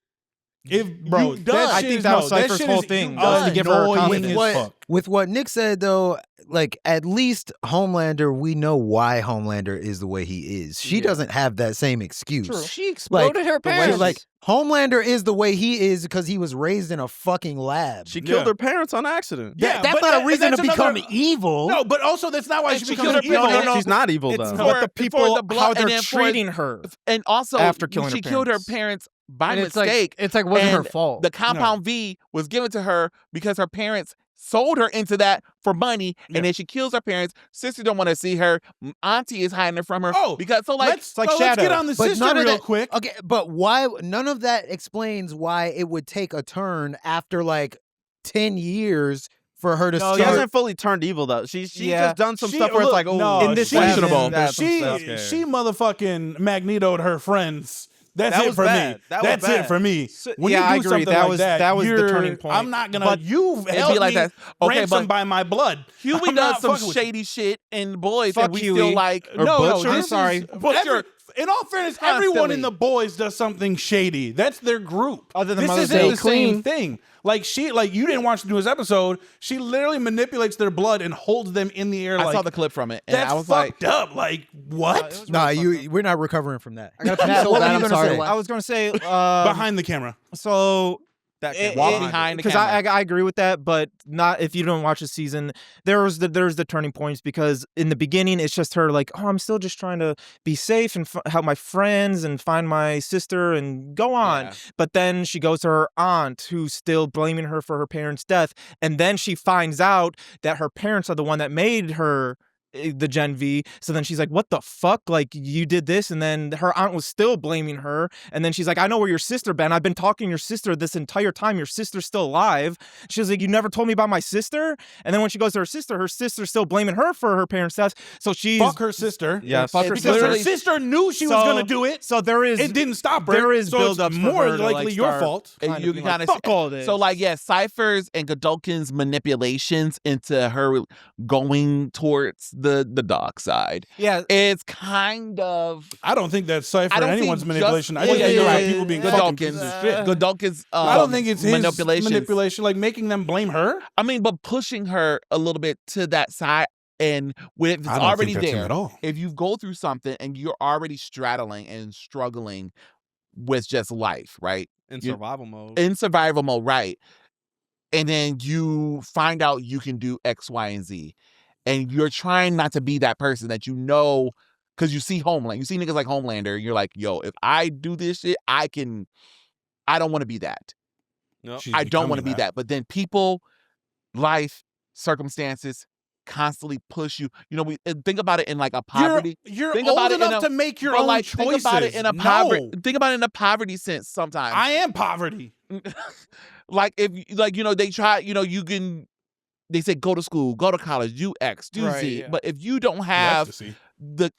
S5: if bro,
S3: You done.
S5: that
S7: I
S5: shit
S7: think
S5: is-
S7: that
S5: no,
S7: was Cypher's
S5: shit
S7: whole
S5: is
S7: thing, was to give her
S5: annoying
S7: confidence.
S5: as fuck.
S2: With what Nick said though, like at least Homelander, we know why Homelander is the way he is. She doesn't have that same excuse.
S8: She exploded her
S2: the way-
S8: parents.
S2: like Homelander is the way he is because he was raised in a fucking lab.
S6: She killed
S5: Yeah.
S6: her parents on accident.
S5: Yeah,
S2: That's
S5: but
S2: not
S5: that-
S2: a reason to
S5: that's
S2: become
S5: another-
S2: evil.
S5: No, but also that's not why
S3: And
S5: she
S3: she
S5: becomes
S3: killed her
S5: evil.
S3: parents.
S6: She's not evil
S7: It's
S6: though.
S3: for-
S7: but the
S3: for
S7: people,
S3: the blood-
S7: how
S3: and
S7: they're
S3: then for-
S7: treating her.
S3: and also
S7: After killing
S3: she
S7: her
S3: killed her
S7: parents.
S3: parents by
S8: and it's
S3: mistake.
S8: like, wasn't her
S3: and
S8: fault.
S3: The Compound V was given to her because her parents sold her into that for money,
S5: Yeah.
S3: and then she kills her parents. Sister don't want to see her. Auntie is hiding it from her.
S5: Oh,
S3: because so like
S5: let's
S7: like
S5: let's
S7: Shadow.
S5: get on the
S2: But
S5: sister
S2: none of
S5: real
S2: that-
S5: quick.
S2: Okay, but why? None of that explains why it would take a turn after like 10 years for her to
S6: No, she
S2: start.
S6: hasn't fully turned evil though. She's
S7: Yeah.
S6: just done some
S5: She-
S6: stuff where it's
S5: look,
S6: like, oh,
S5: no,
S7: in this
S6: that's
S7: season,
S6: questionable.
S7: that's
S5: She
S6: That's
S5: motherfucking Magneto'd her friends. That's
S6: That
S5: it
S6: was
S5: for
S6: bad.
S5: me.
S6: That was
S5: That's it
S6: bad.
S5: for me.
S7: So-
S5: When
S7: yeah,
S5: you
S7: I
S5: do
S7: agree.
S5: something
S7: That
S5: like
S7: was-
S5: that,
S7: that was the
S5: you're-
S7: turning point.
S5: I'm not gonna.
S7: But
S5: You've
S3: it'd
S5: held
S3: be like
S5: me
S3: that. Okay,
S5: ransomed
S3: but
S5: by my blood.
S3: Huey
S5: I'm
S3: does
S5: not
S3: some
S5: fucking with you.
S3: shady shit in Boys,
S7: Fuck
S3: and we
S7: Huey.
S3: feel like
S6: Or Butcher?
S5: this
S7: I'm sorry.
S5: is-
S3: Butcher.
S5: in all fairness, everyone
S3: Constantly.
S5: in the boys does something shady. That's their group.
S7: Other than
S5: this
S7: Mother's
S5: isn't
S7: Day.
S5: the same thing. Like you didn't watch the newest episode. She literally manipulates their blood and holds them in the air.
S3: I
S5: like,
S3: saw the clip from it, and
S5: that's
S3: I was like,
S5: fucked up. Like what?
S2: Nah, we're not recovering from that.
S8: I got to pee
S2: Matt,
S8: so
S2: what were
S8: bad.
S2: you
S8: I'm
S2: gonna
S8: sorry.
S2: say?
S7: I was going to say
S5: Behind the camera.
S7: so
S6: That
S7: It-
S3: walk
S7: it-
S3: behind the
S7: because
S3: camera.
S7: I agree with that, but not if you don't watch the season. There's the turning points because in the beginning it's just her like, oh, I'm still just trying to be safe and help my friends and find my sister and go on.
S3: Yeah.
S7: But then she goes to her aunt who's still blaming her for her parents' death, and then she finds out that her parents are the one that made her the Gen V. So then she's like, what the fuck? Like, you did this? And then her aunt was still blaming her. And then she's like, I know where your sister been. I've been talking to your sister this entire time. Your sister's still alive. She was like, you never told me about my sister? And then when she goes to her sister's still blaming her for her parents' death. So she's...
S5: Fuck her sister.
S6: Yes.
S7: Fuck her
S5: Because her
S7: sister.
S5: sister knew she was
S7: So-
S5: gonna do it.
S7: So there is...
S5: It didn't stop her.
S7: there is
S5: so
S7: build-up
S5: it's
S7: for
S5: more
S7: her to,
S5: likely
S7: like,
S5: your
S7: start-
S5: fault.
S3: And
S7: kind
S3: you
S7: of
S3: can
S7: being like,
S3: kind of
S7: fuck all this.
S3: So like, yeah, Cypher's and Godolkin's manipulations into her going towards the dark side.
S7: Yeah.
S3: It's kind of
S5: I don't think that's Cypher
S3: I don't
S5: anyone's
S3: think
S5: manipulation. I
S3: just-
S5: think
S3: well,
S5: you
S3: yeah,
S5: have
S3: yeah,
S5: people being
S3: yeah.
S5: fucking pieces of shit.
S3: Godolkin's
S5: I don't think it's his
S3: manipulations.
S5: manipulation, like making them blame her.
S3: I mean, but pushing her a little bit to that side, and when it's
S5: I don't
S3: already
S5: think that's him
S3: there,
S5: at all.
S3: if you go through something and you're already straddling and struggling with just life, right?
S6: In
S3: You-
S6: survival mode.
S3: In survival mode, right? And then you find out you can do X, Y, and Z, and you're trying not to be that person that you know, because you see Homeland, you see niggas like Homelander, and you're like, yo, if I do this shit, I don't want to be that.
S6: Nope.
S5: She's
S3: I don't want to
S5: becoming
S3: be that. But then people, life, circumstances constantly push you. You know, we think about it in like a poverty.
S5: You're
S3: Think
S5: old
S3: about it in
S5: enough
S3: a-
S5: to make your
S3: Or
S5: own
S3: like
S5: choices.
S3: think about it in a poverty.
S5: No.
S3: Think about it in a poverty sense sometimes.
S5: I am poverty.
S3: Like if like they try, they say go to school, go to college, do X, do
S8: Right,
S3: Z.
S8: yeah.
S3: But if you don't
S5: That's
S3: have
S5: to see.
S3: the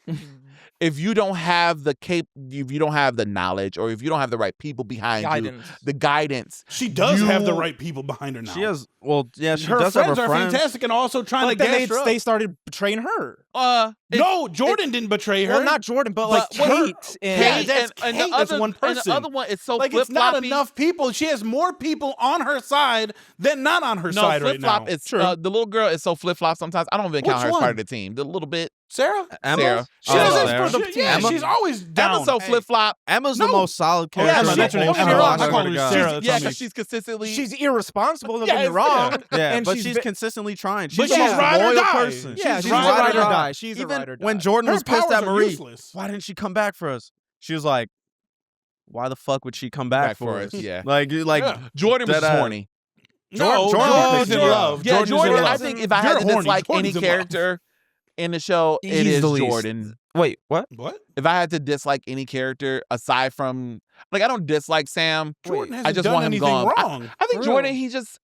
S3: if you don't have the if you don't have the knowledge, or if you don't have the right people behind
S7: Guidance.
S3: you, the guidance.
S5: She does have the
S3: You-
S5: right people behind her now.
S6: She has, well, yeah, she
S5: her
S6: does
S5: friends
S6: have her
S5: are
S6: friends.
S5: fantastic and also trying
S7: But
S5: to
S7: then
S5: gas her up.
S7: they started betraying her.
S5: No, Jordan didn't betray her.
S7: Well, not Jordan, but like
S5: But her-
S7: Kate. And
S5: Yeah, that's
S3: and
S5: Kate, that's one
S3: And
S5: person.
S3: the other one is so
S5: like
S3: flip
S5: it's not
S3: floppy.
S5: enough people. She has more people on her side than not on her
S3: No,
S5: side
S3: flip
S5: right now.
S3: flop is the little girl is so flip flop sometimes. I don't even count
S5: Which
S3: her as
S5: one?
S3: part of the team. The little bit
S5: Sarah?
S6: Emma?
S3: Sarah.
S5: She
S6: Oh,
S5: doesn't.
S6: Sarah.
S5: Yeah, she's always down.
S3: Emma's so flip flop.
S6: Emma's the
S5: No.
S6: most solid
S5: Oh, yeah,
S6: character.
S5: Emma,
S6: in
S5: that's
S6: the
S5: her name.
S6: whole
S5: Emma,
S6: show,
S5: I
S6: swear
S5: call
S6: to
S5: her
S6: God.
S5: Sarah.
S3: Yeah,
S5: That's what I
S3: because she's consistently.
S7: she's irresponsible. Don't get
S3: Yes,
S7: me wrong.
S6: Yeah,
S7: and
S6: but she's
S7: ve-
S6: consistently trying.
S5: But
S6: She's the
S5: she's
S6: most
S5: ride or
S6: loyal
S5: die.
S6: person.
S7: Yeah,
S5: She's
S7: she's
S5: ride
S7: a
S5: or
S7: ride or
S5: die.
S7: die. She's a
S6: Even
S7: ride or die.
S6: when Jordan
S5: Her
S6: was pissed
S5: powers
S6: at
S5: are
S6: Marie,
S5: useless.
S6: why didn't she come back for us? She was like, why the fuck would she come back for us?
S3: Yeah.
S6: Like,
S5: Yeah.
S3: Jordan was
S6: Dead ass.
S3: horny.
S5: No,
S6: Jordan
S5: Jordan's in
S6: pissed me
S5: love.
S6: off.
S3: Yeah,
S5: Jordan's in
S3: Jordan.
S5: love.
S3: I think if I had
S5: You're
S3: to
S5: horny.
S3: dislike any
S5: Jordan's in love.
S3: character in the show, it
S7: He's
S3: is
S7: the least.
S3: Jordan.
S7: Wait, what?
S5: What?
S3: If I had to dislike any character aside from, like, I don't dislike Sam.
S5: Jordan
S3: I
S5: hasn't
S3: just
S5: done
S3: want him
S5: anything
S3: gone.
S5: wrong.
S3: I think
S8: For
S3: Jordan,
S8: real.
S3: he's just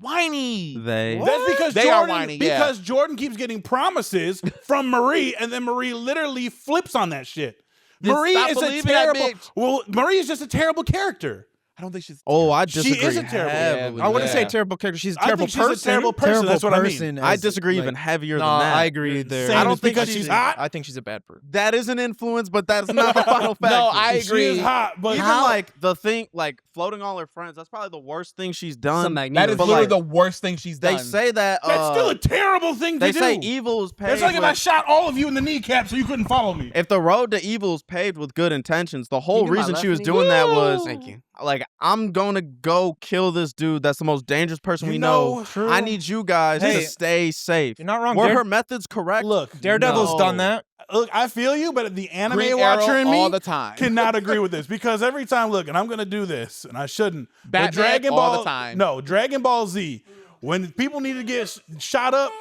S3: whiny.
S5: That's because
S3: They are
S5: Jordan,
S3: whiny, yeah.
S5: because Jordan keeps getting promises from Marie, and then Marie literally flips on that shit.
S3: Just
S5: Marie
S3: stop
S5: is a
S3: believing that
S5: terrible.
S3: bitch.
S5: Well, Marie is just a terrible character.
S3: I don't think she's.
S6: oh, I
S5: She
S6: disagree.
S5: isn't terrible.
S6: heavily.
S7: I wouldn't say
S3: Yeah.
S7: terrible character. She's a
S5: I
S7: terrible
S5: think she's a
S7: person.
S5: terrible person. That's what I mean.
S6: I disagree even heavier
S7: No,
S6: than that.
S7: I agree there.
S5: Saying
S6: I don't
S5: it's
S6: think
S5: because
S6: she's-
S5: she's hot.
S7: I think she's a bad person.
S6: That is an influence, but that's not the final fact.
S3: No, I
S5: She
S3: agree.
S5: is hot, but
S6: Even like the thing, like floating all her friends, that's probably the worst thing she's done.
S8: Some
S3: That
S8: Magneto.
S3: is
S6: But,
S3: literally
S6: like,
S3: the worst thing she's done.
S6: They say that
S5: that's still a terrible thing to
S6: they
S5: do.
S6: say evil is paved.
S5: It's like if I
S6: with-
S5: shot all of you in the kneecap so you couldn't follow me.
S6: if the road to evil is paved with good intentions, the whole
S8: do my
S6: reason
S8: left
S6: she was
S8: knee?
S6: doing that was
S8: Thank you.
S6: like, I'm gonna go kill this dude. That's the most dangerous person
S5: You
S6: we
S5: know,
S6: know.
S5: true.
S6: I need you guys
S7: Hey,
S6: to stay safe.
S7: You're not wrong.
S6: Were her methods correct?
S5: Look,
S7: Daredevil's
S6: No.
S7: done that.
S5: look, I feel you, but the anime
S3: Green
S5: watcher
S3: Arrow
S5: in me
S3: all the time.
S5: cannot agree with this because every time, look, and I'm gonna do this, and I shouldn't. But
S3: Batman
S5: Dragon
S3: all
S5: Ball,
S3: the time.
S5: No, Dragon Ball Z. When people needed to get shot up,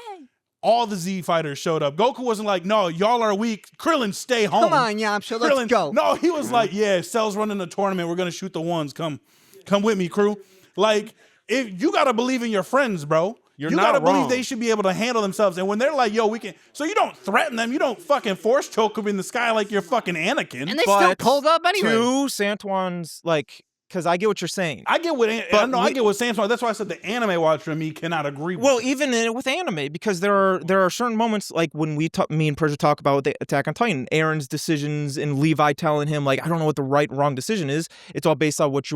S5: all the Z fighters showed up. Goku wasn't like, "No, y'all are weak. Krillin, stay home."
S8: Come on, Yamcha, let's
S5: Krillin,
S8: go.
S5: No, he was like, "Yeah, Cell's running a tournament. We're gonna shoot the ones. Come with me, crew." Like, if you gotta believe in your friends, bro.
S6: You're
S5: you
S6: not
S5: gotta believe
S6: wrong.
S5: they should be able to handle themselves. And when they're like, "Yo, we can," so you don't threaten them. You don't fucking force choke them in the sky like you're fucking Anakin.
S8: And they still
S7: But
S8: pulled up anyway.
S7: To Santwan's, like, because I get what you're saying.
S5: I get what
S7: But
S5: I get what Samsung. That's why I said the anime watcher and me cannot agree with.
S7: Well,
S5: it.
S7: even with anime, because there are certain moments like when me and Persia talk about the Attack on Titan, Aaron's decisions and Levi telling him like, I don't know what the right wrong decision is. It's all based on what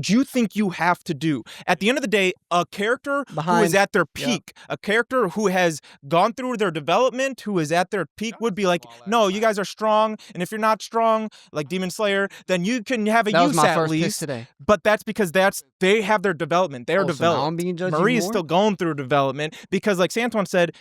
S7: you think you have to do. At the end of the day, a character who
S8: Behind-
S7: is at their peak, a character who has gone through their development, who is at their peak, would be like, no, you guys are strong, and if you're not strong, like Demon Slayer, then you can have a
S8: That was
S7: use
S8: my
S7: at
S8: first pick
S7: least.
S8: today.
S7: But that's because they have their development. They're
S8: Oh, so now
S7: developed.
S8: I'm being judged
S7: Marie
S8: even
S7: is
S8: more?
S7: still going through development because, like Santwan said,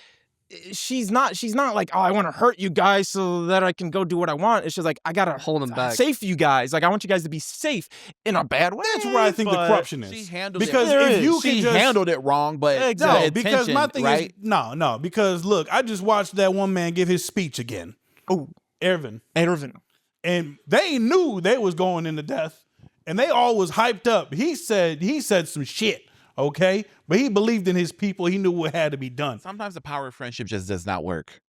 S7: she's not like, oh, I want to hurt you guys so that I can go do what I want. It's just like, I gotta
S8: Hold them back.
S7: save you guys. Like, I want you guys to be safe in a bad way.
S5: That's where I think the
S7: but-
S5: corruption is.
S3: She handled
S5: because
S3: it.
S5: if you
S3: She
S5: can just
S3: handled it wrong, but
S7: Exactly.
S5: no,
S3: the
S5: because my
S3: intention,
S5: thing
S3: right?
S5: is no, because look, I just watched that one man give his speech again.
S7: Oh,
S5: Ervin.
S7: Ervin.
S5: And they knew they was going into death, and they all was hyped up. He said some shit, okay? But he believed in his people. He knew what had to be done.
S3: Sometimes the power of friendship just does not work.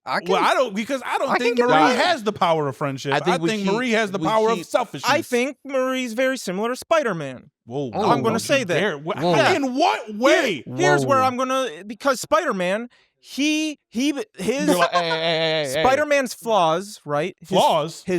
S8: I can,
S5: Well, I don't
S8: I
S5: think
S8: can
S5: Marie
S8: get that.
S5: has the power of friendship. I think,
S3: we keep-
S5: Marie has the
S3: we
S5: power of
S3: keep-
S5: selfishness.
S7: I think Marie's very similar to Spider-Man.
S5: Whoa,
S8: I'm
S7: gonna
S5: don't
S7: say
S5: you
S7: that.
S5: dare.
S8: Whoa.
S7: Yeah.
S5: In what way?
S7: Here's where
S8: Whoa.
S7: I'm gonna, because Spider-Man, his
S3: You're like, hey.
S7: Spider-Man's flaws, right? His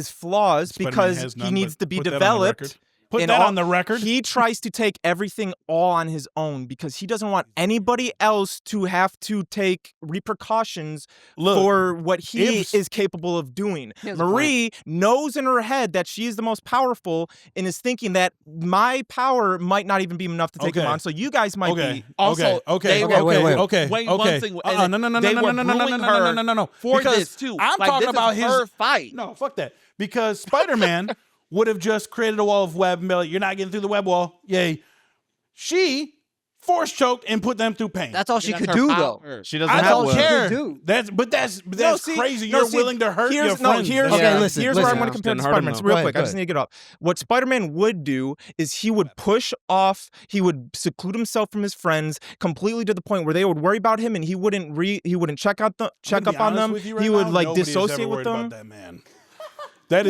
S7: flaws
S5: Spider-Man
S7: because
S5: has
S7: he
S5: none,
S7: needs
S5: but
S7: to be
S5: put that on the
S7: developed.
S5: record. Put
S7: in
S5: that
S7: all-
S5: on the record.
S7: He tries to take everything all on his own because he doesn't want anybody else to have to take repercussions
S5: Look,
S7: for what he
S5: if-
S7: is capable of doing.
S8: He has a
S7: Marie knows in her head that she is the most powerful and is thinking that my power might not even be enough to take him
S5: Okay.
S7: on. So you guys might
S5: Okay.
S7: be.
S3: Also,
S5: Okay.
S3: they
S5: Okay.
S3: were-
S5: Okay.
S2: wait.
S5: Okay.
S3: Wait,
S5: Okay.
S3: one thing, and
S5: No.
S3: they were brewing her
S5: No.
S3: for
S5: Because
S3: this too.
S5: I'm
S3: Like,
S5: talking
S3: this
S5: about
S3: is
S5: his
S3: her fight.
S5: No, fuck that. Because Spider-Man would have just created a wall of web and be like, "You're not getting through the web wall." Yay. She force choked and put them through pain.
S8: That's all she
S3: That's
S8: could
S3: her
S8: do,
S3: power.
S8: though.
S6: She doesn't
S5: I
S6: have
S5: don't
S6: one.
S5: care.
S8: do.
S5: That's crazy.
S7: No,
S5: You're
S7: see,
S5: willing to hurt your
S7: here's,
S5: friends.
S7: here's,
S5: That's-
S2: Okay, listen,
S7: here's where I'm
S2: listen.
S7: going to compare to
S6: Didn't hurt him,
S7: Spider-Man.
S6: though.
S7: Real
S2: Go
S7: quick,
S2: ahead,
S7: I just need to get off. What Spider-Man would do is he would push off, he would seclude himself from his friends completely to the point where they would worry about him and he wouldn't check
S5: I'm gonna
S7: up
S5: be
S7: on
S5: honest
S7: them.
S5: with you right
S7: He would
S5: now,
S7: like
S5: nobody has
S7: dissociate
S5: ever
S7: with
S5: worried
S7: them.
S5: about that man. That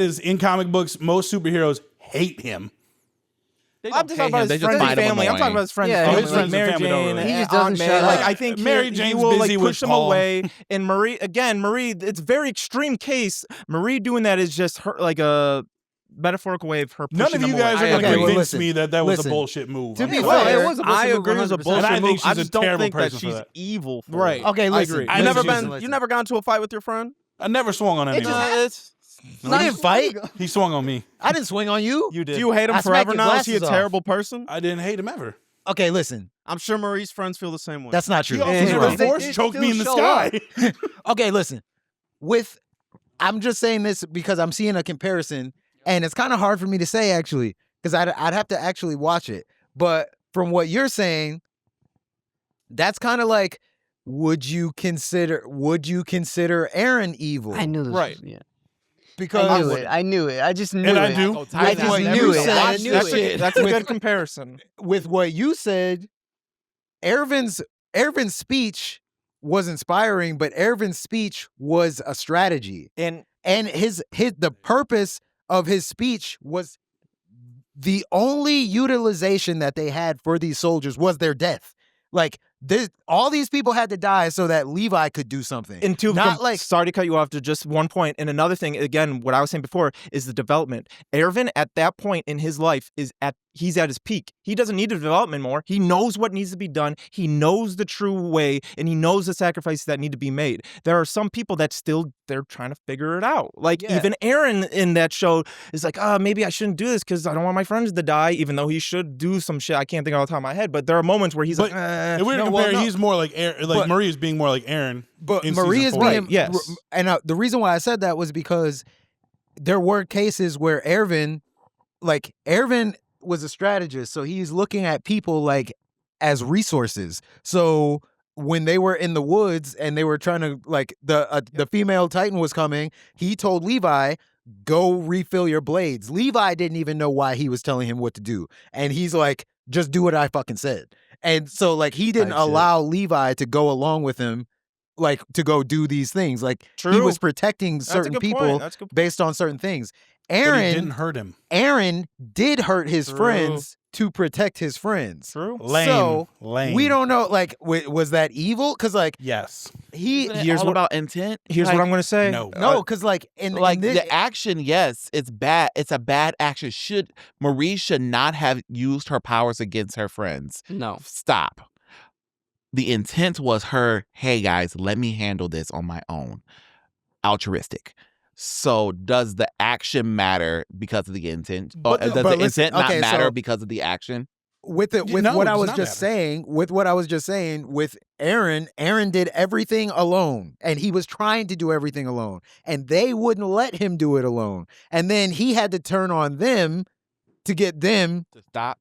S5: is in comic books. Most superheroes hate him.
S3: They
S7: I'm
S3: don't
S7: just
S3: hate
S7: talking about
S3: him. They
S7: his
S3: just
S7: friends and
S3: find him
S7: family. I'm talking
S3: annoying.
S7: about his friends
S8: Yeah,
S7: and
S8: his
S7: family,
S5: friends
S7: like
S5: and
S7: Mary
S5: family don't
S7: Jane
S5: really
S7: and
S8: He just
S7: Aunt
S8: doesn't
S7: May.
S8: shut
S7: Like
S8: up.
S7: I think
S5: Mary
S7: he
S5: Jane's
S7: will
S5: busy
S7: like
S5: with
S7: push him
S5: Paul.
S7: away. And Marie, it's very extreme case. Marie doing that is just her like a metaphorical way of her pushing
S5: None of
S7: him
S5: you
S7: away.
S5: guys are
S3: I
S5: going to
S3: agree.
S5: convince
S2: Listen,
S5: me that was a
S2: listen.
S5: bullshit move.
S2: To
S5: I'm
S2: be
S5: sorry.
S8: Well,
S2: fair,
S8: it was a
S6: I
S8: bullshit move,
S6: agree it was a
S8: 100%.
S6: bullshit
S5: And I
S6: move.
S5: think she's
S6: I
S5: a
S6: just don't
S5: terrible
S6: think that
S5: person for
S6: she's
S5: that.
S6: evil. For
S7: Right.
S6: it.
S2: Okay,
S6: I
S2: listen.
S6: agree.
S5: I never
S6: You never got into a fight with your friend?
S5: I never swung on anyone.
S6: It's
S2: I didn't fight.
S5: He swung on me.
S2: I didn't swing on you.
S7: You
S6: Do
S7: did.
S6: you hate him
S2: I smacked
S6: forever
S2: your
S6: now? Is he a
S2: glasses off.
S6: terrible person?
S5: I didn't hate him ever.
S2: Okay, listen.
S6: I'm sure Marie's friends feel the same way.
S2: That's not true.
S5: He also
S8: Yeah,
S5: sort
S8: right.
S5: of force
S8: They
S5: choked me in the
S8: still
S5: sky.
S2: Okay, listen. I'm just saying this because I'm seeing a comparison, and it's kind of hard for me to say actually, because I'd have to actually watch it. But from what you're saying, that's kind of like, would you consider Aaron evil?
S8: I knew this.
S6: Right.
S8: Yeah.
S2: Because
S8: I knew it. I just knew
S5: And
S8: it.
S5: I do.
S8: I just
S2: what
S8: knew
S2: you
S8: it. I
S2: said,
S8: knew
S2: that's
S8: it.
S7: That's a
S2: With-
S7: good comparison.
S2: with what you said, Ervin's speech was inspiring, but Ervin's speech was a strategy.
S7: And
S2: And the purpose of his speech was the only utilization that they had for these soldiers was their death. Like all these people had to die so that Levi could do something.
S7: And to
S2: Not like-
S7: sorry to cut you off to just one point. And another thing, again, what I was saying before is the development. Ervin at that point in his life he's at his peak. He doesn't need the development more. He knows what needs to be done. He knows the true way, and he knows the sacrifices that need to be made. There are some people that they're trying to figure it out. Like
S2: Yeah.
S7: even Aaron in that show is like, maybe I shouldn't do this because I don't want my friends to die, even though he should do some shit. I can't think of the top of my head, but there are moments where he's
S5: But
S7: like,
S5: if we're
S2: no,
S5: to
S2: well,
S5: compare,
S2: no.
S5: he's more like Aaron. Like
S2: But-
S5: Marie is being more like Aaron.
S2: But
S5: in
S2: Marie
S5: season
S2: is
S5: 4.
S2: being
S7: Right, yes.
S2: and the reason why I said that was because there were cases where Ervin was a strategist, so he's looking at people like as resources. So when they were in the woods and they were trying to the female Titan was coming, he told Levi, go refill your blades. Levi didn't even know why he was telling him what to do, and he's like, just do what I fucking said. And so like he didn't
S7: Type shit.
S2: allow Levi to go along with him, like to go do these things. Like he
S7: True.
S2: was protecting
S7: That's a
S2: certain
S7: good
S2: people
S7: point. That's a good
S2: based on certain things.
S5: But he
S2: Aaron
S5: didn't hurt him.
S2: did hurt his
S7: True.
S2: friends to protect his friends.
S7: True.
S5: Lame.
S2: So,
S5: Lame.
S2: We don't know, like, was that evil? Because like
S5: Yes.
S2: he
S3: Isn't it
S7: Here's
S3: all
S7: what-
S3: about intent.
S7: Here's what I'm going to say.
S5: No.
S2: no, because like in
S3: The action, yes, it's bad. It's a bad action. Marie should not have used her powers against her friends.
S8: No.
S3: Stop. The intent was her, hey guys, let me handle this on my own. Altruistic. So does the action matter because of the intent? Or
S2: But-
S3: does
S2: but
S3: the
S2: listen,
S3: intent not
S2: okay,
S3: matter
S2: so-
S3: because of the action?
S2: with
S5: No,
S2: what
S5: it
S2: I
S5: does
S2: was
S5: not
S2: just
S5: matter.
S2: saying, with Aaron did everything alone, and he was trying to do everything alone, and they wouldn't let him do it alone, and then he had to turn on them to get them
S3: To stop.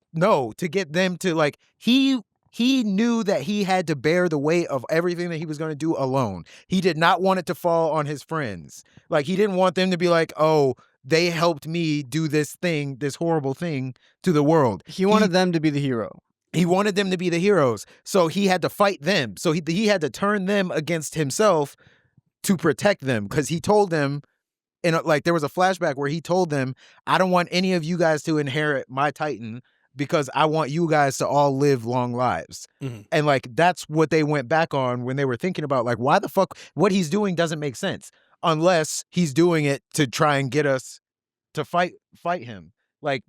S2: to get them to like he knew that he had to bear the weight of everything that he was going to do alone. He did not want it to fall on his friends. Like he didn't want them to be like, "Oh, they helped me do this horrible thing to the world."
S8: He wanted them to be the hero.
S2: He wanted them to be the heroes. So he had to fight them. So he had to turn them against himself to protect them, because he told them there was a flashback where he told them, "I don't want any of you guys to inherit my Titan. because I want you guys to all live long lives. And like that's what they went back on when they were thinking about like why the fuck what he's doing doesn't make sense unless he's doing it to try and get us to fight him. Like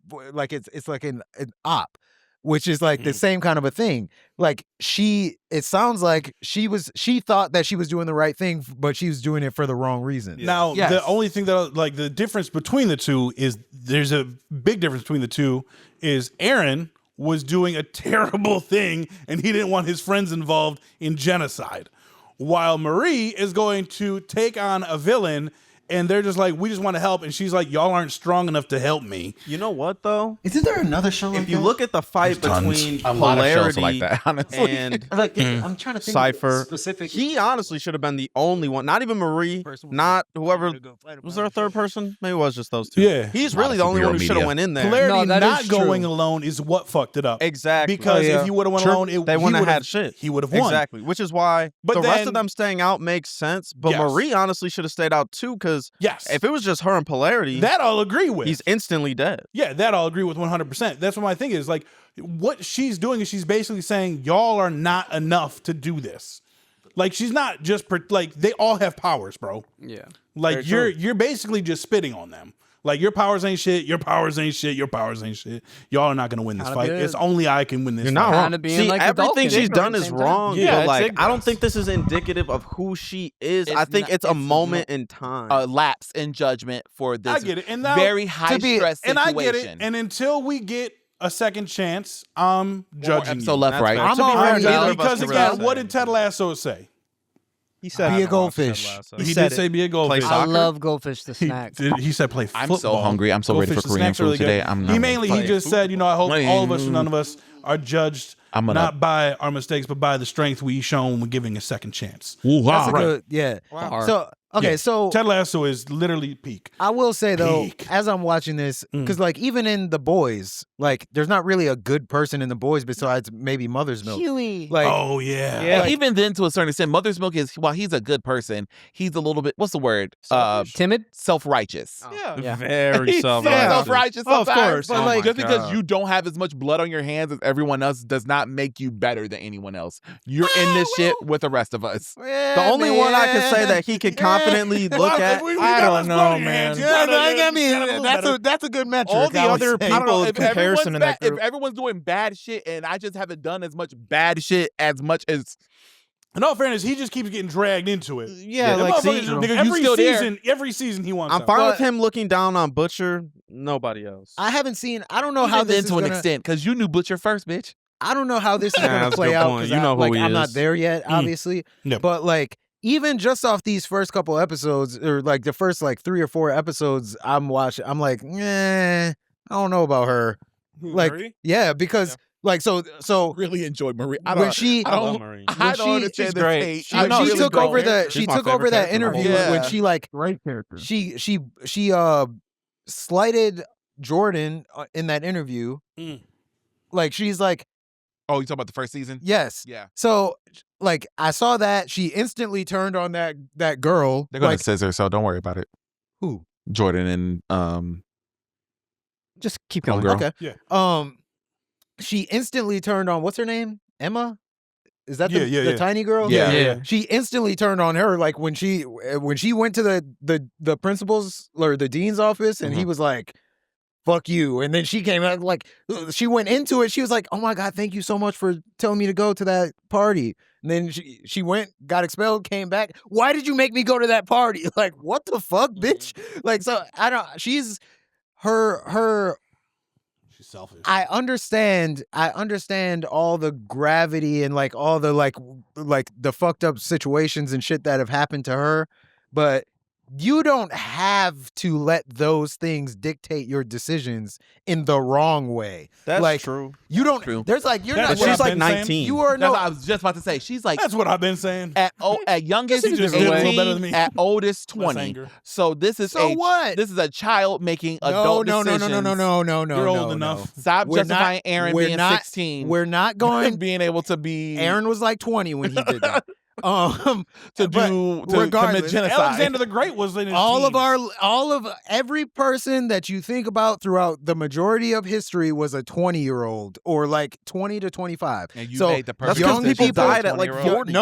S2: it's like an op, which is like the same kind of a thing. Like it sounds like she thought that she was doing the right thing, but she was doing it for the wrong reason.
S5: Now, the only thing that like the difference between the two is there's a big difference between the two is Aaron was doing a terrible thing and he didn't want his friends involved in genocide, while Marie is going to take on a villain. And they're just like, we just want to help. And she's like, y'all aren't strong enough to help me.
S6: You know what, though?
S2: Isn't there another show like
S6: If you look at the fight between
S3: A lot of shows
S6: Polarity
S3: like that, honestly.
S6: and
S2: like I'm trying to think
S6: Cypher,
S2: specific.
S6: he honestly should have been the only one. Not even Marie, not whoever. Was there a third person? Maybe it was just those two.
S5: Yeah.
S6: He's
S3: A lot
S6: really
S3: of
S6: the only one who
S3: superhero
S6: should have
S3: media.
S6: went in there.
S5: Polarity
S8: No, that
S5: not
S8: is true.
S5: going alone is what fucked it up.
S6: Exactly.
S5: Because
S2: Oh, yeah.
S5: if he would have went
S6: True.
S5: alone,
S6: They wouldn't have had shit.
S5: He would have won.
S6: Exactly. Which is why
S5: But
S6: the rest
S5: then-
S6: of them staying out makes sense. But
S5: Yes.
S6: Marie honestly should have stayed out too, because
S5: Yes.
S6: if it was just her and Polarity,
S5: That I'll agree with.
S6: he's instantly dead.
S5: Yeah, that I'll agree with 100%. That's what my thing is. Like, what she's doing is she's basically saying, y'all are not enough to do this. Like, she's not just, like, they all have powers, bro.
S8: Yeah.
S5: Like, you're basically just spitting on them. Like, your powers ain't shit, your powers ain't shit, your powers ain't shit. Y'all are not going to win this
S8: Kinda
S5: fight.
S8: bit-
S5: It's only I can win this
S6: You're
S5: fight.
S6: not wrong.
S8: Kinda being
S6: See,
S8: like a
S6: everything
S8: Godolkin.
S6: she's done
S8: Ignorant at
S6: is
S8: the same time.
S6: wrong.
S5: Yeah,
S6: but
S5: it's
S6: like, I
S5: ignorance.
S6: don't think this is indicative of who she is. I
S3: It's
S6: think
S3: not-
S6: it's a
S3: it's
S6: moment in time.
S3: A lapse in judgment for this
S5: I get it. And now,
S3: very high stress
S5: and
S3: situation.
S5: I get it. And until we get a second chance, I'm judging
S3: episode
S5: you.
S3: left,
S6: That's
S3: right?
S6: fair.
S2: I'm
S6: To be fair,
S2: already-
S6: neither of us
S5: Because
S6: can
S5: again,
S6: really
S5: what
S6: say.
S5: did Ted Lasso say?
S7: He said,
S2: Be a goldfish.
S5: He
S7: said
S5: did
S7: it.
S5: say be a goldfish.
S6: Play
S8: I
S6: soccer?
S8: love goldfish the snack.
S5: He said play football.
S3: I'm so hungry. I'm so ready for
S5: Goldfish, the
S3: Korean
S5: snacks are really
S3: food today.
S5: good.
S3: I'm
S5: He
S3: not
S5: mainly
S3: gonna
S5: he
S3: play.
S5: just said, I hope all of us or none of us are judged
S3: I'm gonna-
S5: not by our mistakes, but by the strength we shown when giving a second chance.
S2: That's a
S5: Right.
S2: good, yeah.
S8: Wow.
S2: So okay,
S5: Yeah.
S2: so
S5: Ted Lasso is literally peak.
S2: I will say though,
S5: Peak.
S2: as I'm watching this, because like even in The Boys, like there's not really a good person in The Boys besides maybe Mother's Milk.
S8: Huey.
S2: Like
S5: Oh yeah.
S3: Yeah,
S2: Like-
S3: even then, to a certain extent, Mother's Milk is, while he's a good person, he's a little bit, what's the word?
S8: Timid?
S3: Self-righteous.
S8: Yeah.
S6: Very
S3: He's
S6: self-righteous.
S3: self-righteous
S7: Oh, of
S3: sometimes,
S7: course.
S3: But
S7: Oh
S3: like,
S7: my
S3: just because
S7: God.
S3: you don't have as much blood on your hands as everyone else does not make you better than anyone else. You're in this shit with the rest of us.
S6: The only one I can say that he can confidently look at.
S7: I don't know, man.
S2: That's a good metric.
S7: All the
S2: I would
S7: other
S2: say.
S3: I don't know,
S7: people
S3: if
S7: of comparison in that
S3: if
S7: group.
S3: everyone's doing bad shit and I just haven't done as much bad shit as much as
S5: In all fairness, he just keeps getting dragged into it.
S7: Yeah,
S5: The
S7: like
S5: motherfucker-
S7: see,
S3: Nigga, you
S5: every
S3: still there.
S5: season, every season he wants.
S6: I'm
S5: out.
S6: fine with him looking down on Butcher. Nobody else.
S2: I haven't seen. I don't know
S3: even
S2: how this
S3: then
S2: is
S3: to an
S2: gonna,
S3: extent, because you knew Butcher first, bitch.
S2: I don't know how this is
S6: Nah,
S2: going to
S6: that's a
S2: play
S6: good
S2: out.
S6: point.
S2: 'Cause
S6: You know who he
S2: I'm not
S6: is.
S2: there yet, obviously.
S5: Yep.
S2: But like, even just off these first couple episodes, or like the first like 3 or 4 episodes I'm watching, I'm like, I don't know about her. Like, yeah, because like so
S3: Really enjoyed Marie.
S2: when she
S6: I love Marie.
S3: I
S2: when
S3: don't
S2: she-
S3: understand
S7: she's
S3: this
S7: great.
S3: hate.
S7: She-
S3: I
S2: when
S7: no,
S2: she
S3: really
S2: took
S3: don't.
S2: over the
S6: She's
S2: she
S6: my
S2: took over
S6: favorite
S2: that
S6: character of all
S2: interview
S3: time.
S2: when
S3: Yeah.
S2: she like
S7: Great character.
S2: she slighted Jordan in that interview.
S5: Mm.
S2: Like she's like,
S3: Oh, you talking about the first season?
S2: yes.
S3: Yeah.
S2: So like I saw that she instantly turned on that girl.
S3: They're gonna
S2: like
S3: scissor, so don't worry about it.
S2: who?
S3: Jordan and
S8: Just keep going.
S3: Homegirl.
S2: Okay.
S5: Yeah.
S2: She instantly turned on what's her name? Emma? Is that the
S5: Yeah.
S2: tiny girl?
S3: Yeah.
S8: Yeah.
S2: She instantly turned on her like when she went to the principal's or the dean's office and he was like, fuck you. And then she came out like she went into it. She was like, oh my God, thank you so much for telling me to go to that party. And then she went, got expelled, came back. Why did you make me go to that party? Like, what the fuck, bitch? Like, so I don't she's her
S5: She's selfish.
S2: I understand all the gravity and like all the like the fucked up situations and shit that have happened to her, but you don't have to let those things dictate your decisions in the wrong way.
S6: That's
S2: like,
S6: true.
S2: You don't.
S3: True.
S2: There's like you're
S5: That's
S2: not.
S5: what
S6: She's
S5: I've
S6: like
S5: been saying.
S6: 19.
S2: You are
S3: That's
S2: no.
S3: what I was just about to say. She's like
S5: That's what I've been saying.
S3: at youngest
S5: She just did a little better than
S3: 15,
S5: me.
S3: at oldest
S5: Less
S3: 20.
S5: anger.
S3: So this is
S2: So what?
S3: This is a child making
S2: No,
S3: adult
S2: no, no,
S3: decisions.
S2: no, no, no, no, no.
S5: You're old
S2: no,
S5: enough.
S2: no.
S3: Stop
S2: We're
S3: justifying
S2: not-
S3: Aaron
S2: we're
S3: being
S2: not-
S3: 16.
S2: We're not going.
S3: being able to be
S2: Aaron was like 20 when he did that.
S3: to
S2: but
S3: commit
S2: regardless,
S3: genocide.
S5: Alexander the Great was in his
S2: all
S5: teens.
S2: of every person that you think about throughout the majority of history was a 20-year-old or like 20 to 25.
S3: And you
S2: so
S3: made the perfect
S2: young
S3: decision
S2: people
S3: for a
S6: died at like
S3: 20-year-old.
S6: 40.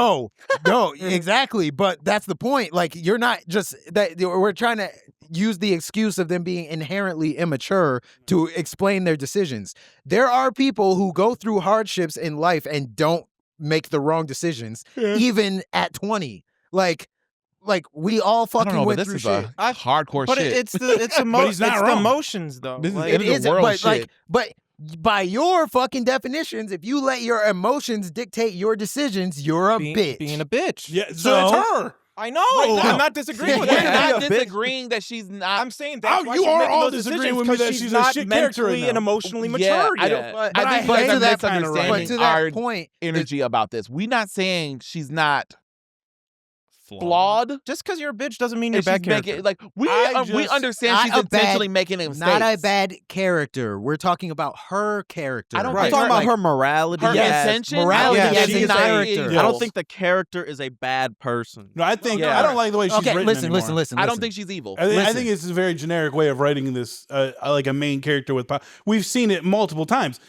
S2: No, exactly. But that's the point. Like, you're not just that we're trying to use the excuse of them being inherently immature to explain their decisions. There are people who go through hardships in life and don't make the wrong decisions, even at 20. Like we all
S3: I don't
S2: fucking
S3: know, but
S2: went
S3: this
S2: through
S3: is
S2: shit.
S3: a hardcore
S7: But
S3: shit.
S7: it's the it's
S5: he's not
S7: the
S5: wrong.
S7: emotions though.
S3: This is
S7: Like,
S3: end of the
S2: isn't,
S3: world
S2: but
S3: shit.
S2: but by your fucking definitions, if you let your emotions dictate your decisions, you're a bitch.
S7: being a bitch.
S5: Yeah, so
S2: So-
S5: that's her.
S7: I know.
S5: Right now.
S7: I'm not disagreeing with
S3: We're
S7: that.
S3: not
S7: Being a bitch.
S3: disagreeing that she's not.
S7: I'm saying that's why
S5: you
S7: she's
S5: are
S7: making
S5: all
S7: those
S5: disagreeing
S7: decisions,
S5: with me
S7: 'cause
S5: that
S7: she's
S5: she's a
S7: not
S5: shit character
S7: mentally
S5: right
S7: and
S5: now.
S7: emotionally
S3: Yeah,
S7: mature
S3: I
S7: yet.
S3: don't.
S2: But
S3: I
S2: I
S3: think you guys
S2: to
S3: are
S2: that-
S3: misunderstanding
S2: but to
S3: our
S2: that point,
S3: energy about this. We're not saying she's not flawed.
S7: Just because you're a bitch doesn't mean you're
S3: And
S7: a
S3: she's
S7: bad character.
S3: making like we
S5: just-
S3: understand
S2: not
S3: she's
S2: a bad-
S3: intentionally making a mistake.
S2: not a bad character. We're talking about her character.
S3: I don't
S6: I'm
S3: think
S6: talking about
S2: like,
S6: her morality.
S3: Her
S6: as-
S3: intention,
S2: morality
S3: I don't
S2: as
S3: think
S2: in
S3: she's not
S2: character.
S3: evil.
S6: I don't think the character is a bad person.
S5: No, I think
S3: Yeah.
S5: I don't like the way she's
S2: Okay,
S5: written
S2: listen.
S5: anymore.
S3: I don't think she's evil.
S5: I
S2: Listen.
S5: think it's a very generic way of writing this, like a main character with power. We've seen it multiple times.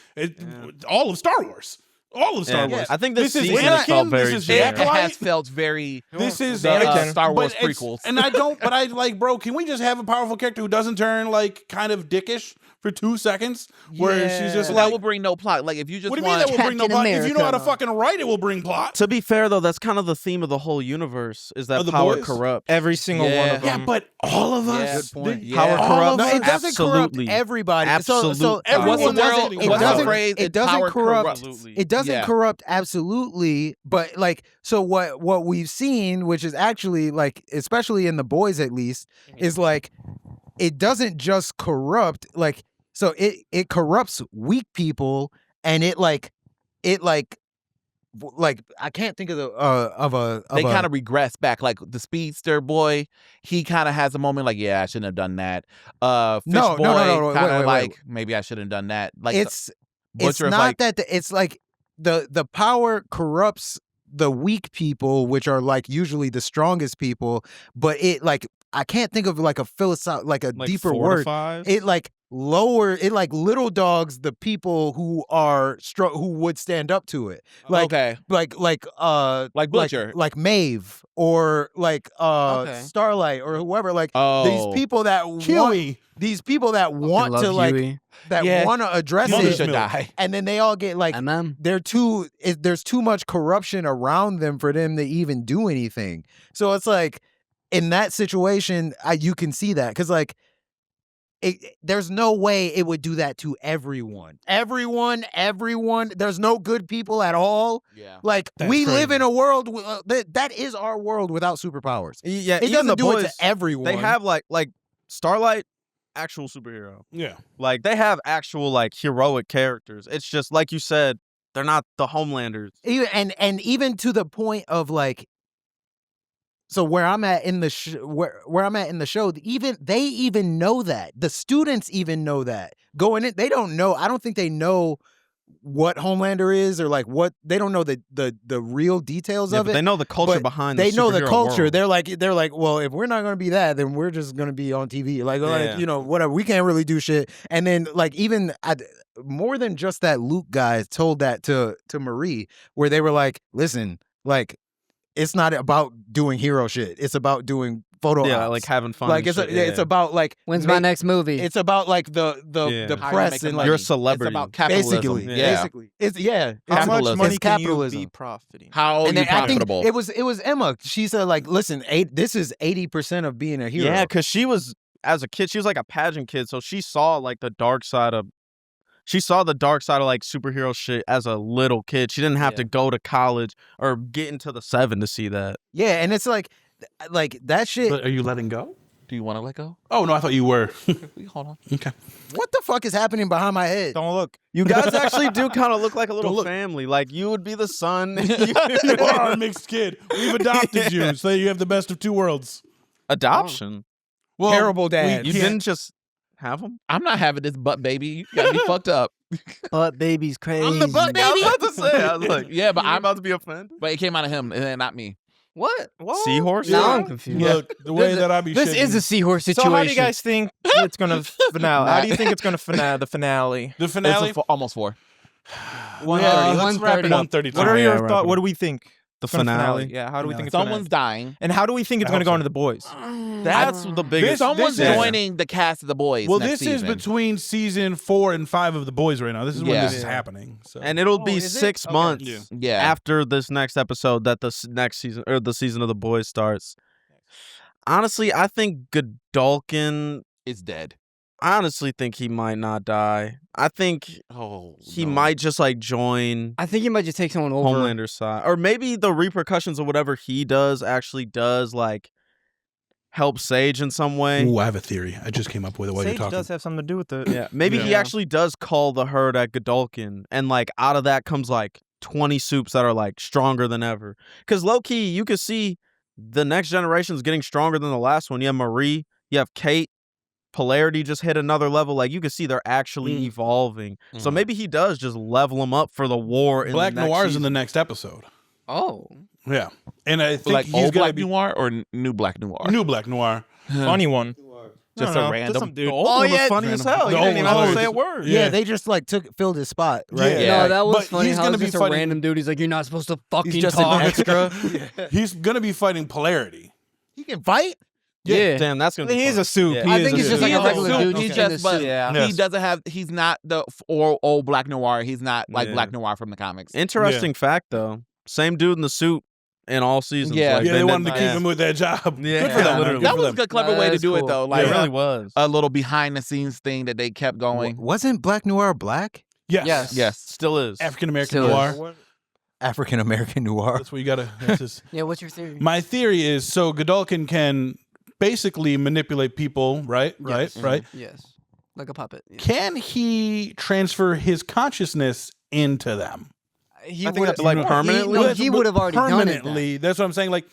S5: All of Star Wars. All of Star
S6: Yeah.
S5: Wars.
S6: I think this
S5: is
S6: season
S5: Anakin,
S6: felt very
S5: this is
S3: It
S6: generic.
S5: Acolyte,
S3: has felt very
S5: This is
S3: the Star Wars
S5: but it's-
S3: prequels.
S5: and I don't. But I like, bro. Can we just have a powerful character who doesn't turn like kind of dickish for 2 seconds, where she's just
S3: So
S5: like,
S3: that will bring no plot. Like if you just
S5: what do you mean
S3: want
S5: that will bring no
S8: Captain
S5: plot? If you know how to
S8: America.
S5: fucking write, it will bring plot.
S6: To be fair, though, that's kind of the theme of the whole universe: is that
S5: Of the
S6: power
S5: boys?
S6: corrupts.
S7: Every single one
S3: Yeah.
S7: of them.
S5: Yeah, but all of us.
S3: Yeah.
S2: Good point.
S3: Yeah.
S6: Power
S5: All
S6: corrupts.
S5: of
S2: No,
S5: us.
S2: it doesn't
S6: Absolutely.
S2: corrupt everybody. So
S6: Absolute
S5: Everyone
S2: it doesn't.
S5: was
S3: what's
S2: doesn't.
S3: the phrase?
S2: It doesn't
S3: Power
S2: corrupt.
S3: corrupts.
S2: It doesn't
S3: Yeah.
S2: corrupt absolutely, but like, so what we've seen, which is actually like, especially in the boys at least, is like, it doesn't just corrupt, like, so it corrupts weak people, and it like I can't think of the
S3: They kind of regress back. Like the speedster boy, he kind of has a moment like, yeah, I shouldn't have done that. Fish
S2: No,
S3: boy,
S2: no,
S3: kind
S2: wait,
S3: of like,
S2: wait.
S3: maybe I shouldn't have done that. Like
S2: it's
S3: Butcher is
S2: not
S3: like,
S2: that it's like the power corrupts the weak people, which are like usually the strongest people, but it like, I can't think of like a philosophical, like a
S6: Like
S2: deeper word.
S6: fortifies?
S2: It like little dogs the people who are who would stand up to it. Like
S3: okay,
S2: like
S3: Butcher.
S2: like Maeve or like
S7: Okay.
S2: Starlight or whoever, like
S3: Oh.
S2: these people that want
S5: Huey.
S2: these people that want
S8: love
S2: to like
S8: Huey.
S2: that
S3: Yeah.
S2: want to address
S3: Mother
S2: it,
S3: should die.
S2: and then they all get like they're too there's too much corruption around them for them to even do anything. So it's like in that situation, you can see that because like there's no way it would do that to everyone. Everyone. There's no good people at all.
S3: Yeah.
S2: Like
S5: That's
S2: we live
S5: crazy.
S2: in a world that is our world without superpowers.
S6: Yeah,
S2: It
S6: even
S2: doesn't
S6: the
S2: do
S6: boys,
S2: it to everyone.
S6: They have like Starlight, actual superhero.
S5: Yeah.
S6: Like they have actual like heroic characters. It's just like you said, they're not the Homelanders.
S2: and even to the point of like, so where I'm at in the where I'm at in the show, even they even know that the students even know that going in. They don't know. I don't think they know what Homelander is or like what they don't know the real details
S6: Yeah,
S2: of
S6: but
S2: it.
S6: they know the culture
S2: but
S6: behind.
S2: They
S6: the
S2: know the
S6: superhero
S2: culture.
S6: world.
S2: They're like, well, if we're not gonna be that, then we're just gonna be on TV. Like
S6: Yeah.
S2: you know, whatever. We can't really do shit. And then like even more than just that, Luke guy told that to Marie, where they were like, listen, like it's not about doing hero shit. It's about doing photo
S6: Yeah,
S2: ops.
S6: like having fun.
S2: Like
S6: and shit, yeah.
S2: it's about like
S8: When's my next movie?
S2: It's about like the
S6: Yeah.
S2: the
S3: How you
S2: press
S3: making
S2: and
S3: money.
S2: like
S6: You're a celebrity.
S3: It's about capitalism.
S2: basically it's
S7: How much
S3: Capitalism.
S7: money
S2: It's
S7: can you
S2: capitalism.
S7: be profiting?
S3: How
S2: and
S3: you
S2: then I think
S3: profitable?
S2: it was Emma. She said like, listen, this is 80% of being a hero.
S6: Yeah, because she was as a kid, she was like a pageant kid, so she saw like the dark side of. She saw the dark side of like superhero shit as a little kid. She didn't have to go to college or get into the 7 to see that.
S2: Yeah, and it's like that shit.
S5: But are you letting go?
S3: Do you want to let go?
S5: Oh no, I thought you were.
S3: Hold on.
S5: Okay.
S2: What the fuck is happening behind my head?
S7: Don't look.
S6: You guys actually do kind of look like a little family. Like you would be the son.
S5: You are a mixed kid. We've adopted you, so you have the best of two worlds.
S6: Adoption.
S5: Well,
S2: Terrible dad.
S6: You
S5: can't-
S6: didn't just. have him?
S3: I'm not having this butt baby. You got me fucked up.
S8: But baby's crazy.
S2: I'm the butt baby.
S6: I was about to say. I was like,
S3: Yeah, but
S6: you're
S3: I'm
S6: about to be offended.
S3: But it came out of him and then not me.
S8: What?
S6: Seahorse?
S8: Now
S5: Yeah.
S8: I'm confused.
S5: Look, the way that I be
S8: This
S5: shitting,
S8: is a seahorse situation.
S7: So how do you guys think it's gonna finale? How do you think it's gonna finale? The finale.
S5: the finale.
S3: It's almost 4.
S7: 1:30.
S5: Let's wrap it up. 1:32.
S7: What are your
S6: right,
S7: thoughts? What do we think?
S6: The
S7: It's gonna
S6: finale?
S7: Yeah. How do we think it's gonna
S3: Someone's
S7: end?
S3: dying.
S7: And how do we think it's
S5: I
S7: gonna
S5: hope
S7: go
S5: so.
S7: into the boys?
S6: That's the biggest.
S3: Someone's
S5: this is-
S3: joining the cast of The Boys.
S5: Well,
S3: next
S5: this is
S3: season.
S5: between season 4 and 5 of The Boys right now. This is when
S3: Yeah.
S5: this is happening. So.
S6: And it'll be
S8: is it?
S6: 6
S8: Okay.
S6: months
S5: Yeah.
S3: Yeah.
S6: after this next episode that the next season or the season of The Boys starts. Honestly, I think Godolkin.
S3: It's dead.
S6: I honestly think he might not die. I think he might just like join
S8: I think he might just take someone over.
S6: Homelander's side, or maybe the repercussions of whatever he does actually does like help Sage in some way.
S5: Ooh, I have a theory. I just came up with it while
S7: Sage
S5: you're talking.
S7: does have something to do with it.
S6: Yeah, maybe he
S8: Yeah.
S6: actually does call the herd at Godolkin, and like out of that comes like 20 soups that are like stronger than ever. Because low key, you can see the next generation is getting stronger than the last one. You have Marie, you have Kate. Polarity just hit another level. Like you can see they're actually evolving. So maybe he does just level them up for the war. In
S5: Black
S6: the next
S5: Noir's
S6: season.
S5: in the next episode.
S8: Oh.
S5: Yeah, and I think
S3: Like
S5: he's
S3: old
S5: gonna
S3: Black
S5: be
S3: Noir or new Black Noir?
S5: new Black Noir.
S7: Funny one.
S3: Just
S7: I don't
S3: a
S7: know,
S3: random-
S7: some dude.
S6: The old one was funny as hell.
S5: The
S6: You
S5: old
S6: didn't even
S5: one
S6: have
S5: was
S6: to say a
S5: hilarious.
S6: word.
S2: Yeah, they just like filled his spot, right?
S5: Yeah.
S8: No, that was
S5: But
S8: funny.
S5: he's
S8: How
S5: gonna
S8: it's
S5: be
S8: just a
S5: fighting-
S8: random dude. He's like, you're not supposed to fucking
S2: He's just
S8: talk.
S2: an extra.
S5: He's gonna be fighting Polarity.
S2: He can fight.
S8: Yeah.
S6: Damn, that's gonna be
S7: He's
S6: fun.
S7: a soup.
S6: Yeah.
S7: He
S8: I
S7: is
S8: think
S7: a
S8: he's just
S7: soup.
S8: like a regular
S3: He's
S8: dude.
S3: He's
S8: in the
S3: just, but
S8: suit.
S3: he doesn't have. He's not the old Black Noir. He's not like
S6: Yeah.
S3: Black Noir from the comics.
S6: Interesting fact though. Same dude in the suit in all seasons.
S3: Yeah.
S6: Like,
S5: Yeah, they
S6: didn't-
S5: wanted to keep him with that job.
S6: Yeah.
S5: Good for them.
S6: Literally.
S5: Good
S3: That
S5: for
S3: was
S5: them.
S3: a clever
S8: Nah,
S3: way to
S8: that's
S3: do it
S8: cool.
S3: though.
S6: Yeah,
S3: Like
S6: it really was.
S3: a little behind the scenes thing that they kept going.
S2: Wasn't Black Noir black?
S5: Yes.
S3: Yes.
S6: Still is.
S5: African American
S8: Still is.
S5: Noir.
S2: African American noir.
S5: That's what you gotta. That's his.
S8: Yeah, what's your theory?
S5: My theory is so Godolkin can basically manipulate people, right?
S8: Yes.
S5: Right?
S8: Yes. Like a puppet. Yeah.
S5: Can he transfer his consciousness into them?
S8: He
S6: I think
S8: would
S6: that's like permanently.
S8: No, he would have already done it.
S5: permanently. That's what I'm saying. Like,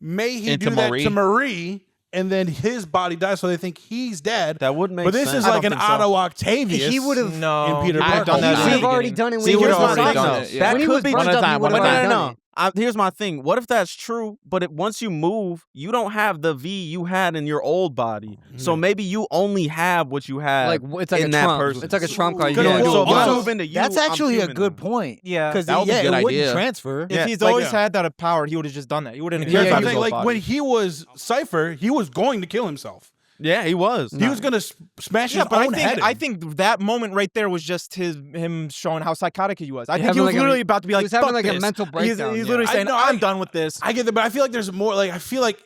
S5: may he
S3: Into
S5: do that
S3: Marie?
S5: to Marie, and then his body dies, so they think he's dead.
S6: That would make
S5: But this
S6: sense.
S5: is
S7: I
S5: like
S7: don't
S5: an
S7: think so.
S5: Otto Octavius.
S8: He would have.
S7: No,
S5: in Peter
S7: he would've
S5: Parker.
S7: done that.
S8: He
S7: in
S8: would
S7: the
S8: have already
S7: beginning.
S8: done it when
S6: See,
S8: he
S6: here's
S8: was
S6: my
S8: already
S6: thing,
S8: done
S6: though.
S8: it.
S6: That
S8: When he
S6: could
S8: was
S6: be
S8: brunched
S3: one at a
S8: up, he
S3: time,
S8: would
S3: one
S8: have
S3: at a
S8: already
S3: time.
S8: done it.
S6: Here's my thing. What if that's true? But once you move, you don't have the V you had in your old body. So maybe you only have what you had.
S8: Like it's like
S6: in
S8: a
S6: that
S8: trump.
S6: person.
S8: It's like a trump card. You
S5: Good
S8: can
S5: on
S8: only
S5: you.
S8: do
S6: So
S8: it
S6: if I
S5: Well,
S8: once.
S6: move into you,
S2: That's
S6: I'm
S2: actually a
S6: human
S2: good
S6: now.
S2: point.
S7: Yeah.
S2: Because
S3: That would be a
S2: it
S3: good
S2: wouldn't
S3: idea.
S2: transfer.
S7: If he's
S5: like,
S7: always
S5: yeah.
S7: had that power, he would have just done that. He wouldn't
S5: Here's
S7: care
S5: the
S7: about his
S5: thing,
S7: old
S5: like
S7: body.
S5: when he was Cypher, he was going to kill himself.
S6: Yeah, he was.
S5: He was gonna smash his
S7: Yeah, but
S5: own head.
S7: I think that moment right there was just him showing how psychotic he was. I think
S8: having
S7: he was
S8: like a-
S7: literally about to be
S8: he
S7: like,
S8: was having
S7: "Fuck
S8: like a
S7: this."
S8: mental breakdown,
S7: He's
S8: yeah.
S7: literally
S5: I
S7: saying,
S5: know,
S7: "I'm done with this."
S5: I get that, but I feel like there's more. Like I feel like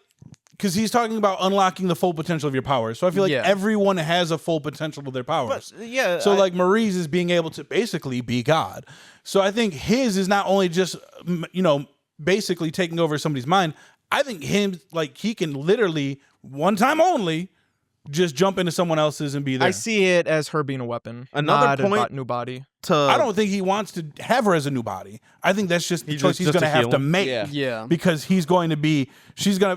S5: because he's talking about unlocking the full potential of your powers. So I feel like
S8: Yeah.
S5: everyone has a full potential of their powers.
S7: But yeah,
S5: So like Marie's is being able to basically be God. So I think his is not only just basically taking over somebody's mind. I think him like he can literally one time only just jump into someone else's and be there.
S7: I see it as her being a weapon.
S6: Another
S7: not a
S6: point-
S7: new body.
S5: I don't think he wants to have her as a new body. I think that's just the
S6: He's
S5: choice
S6: just
S5: he's going to
S6: to
S5: have
S6: heal
S5: to
S6: him.
S5: make.
S3: Yeah.
S8: Yeah.
S5: Because she's going to,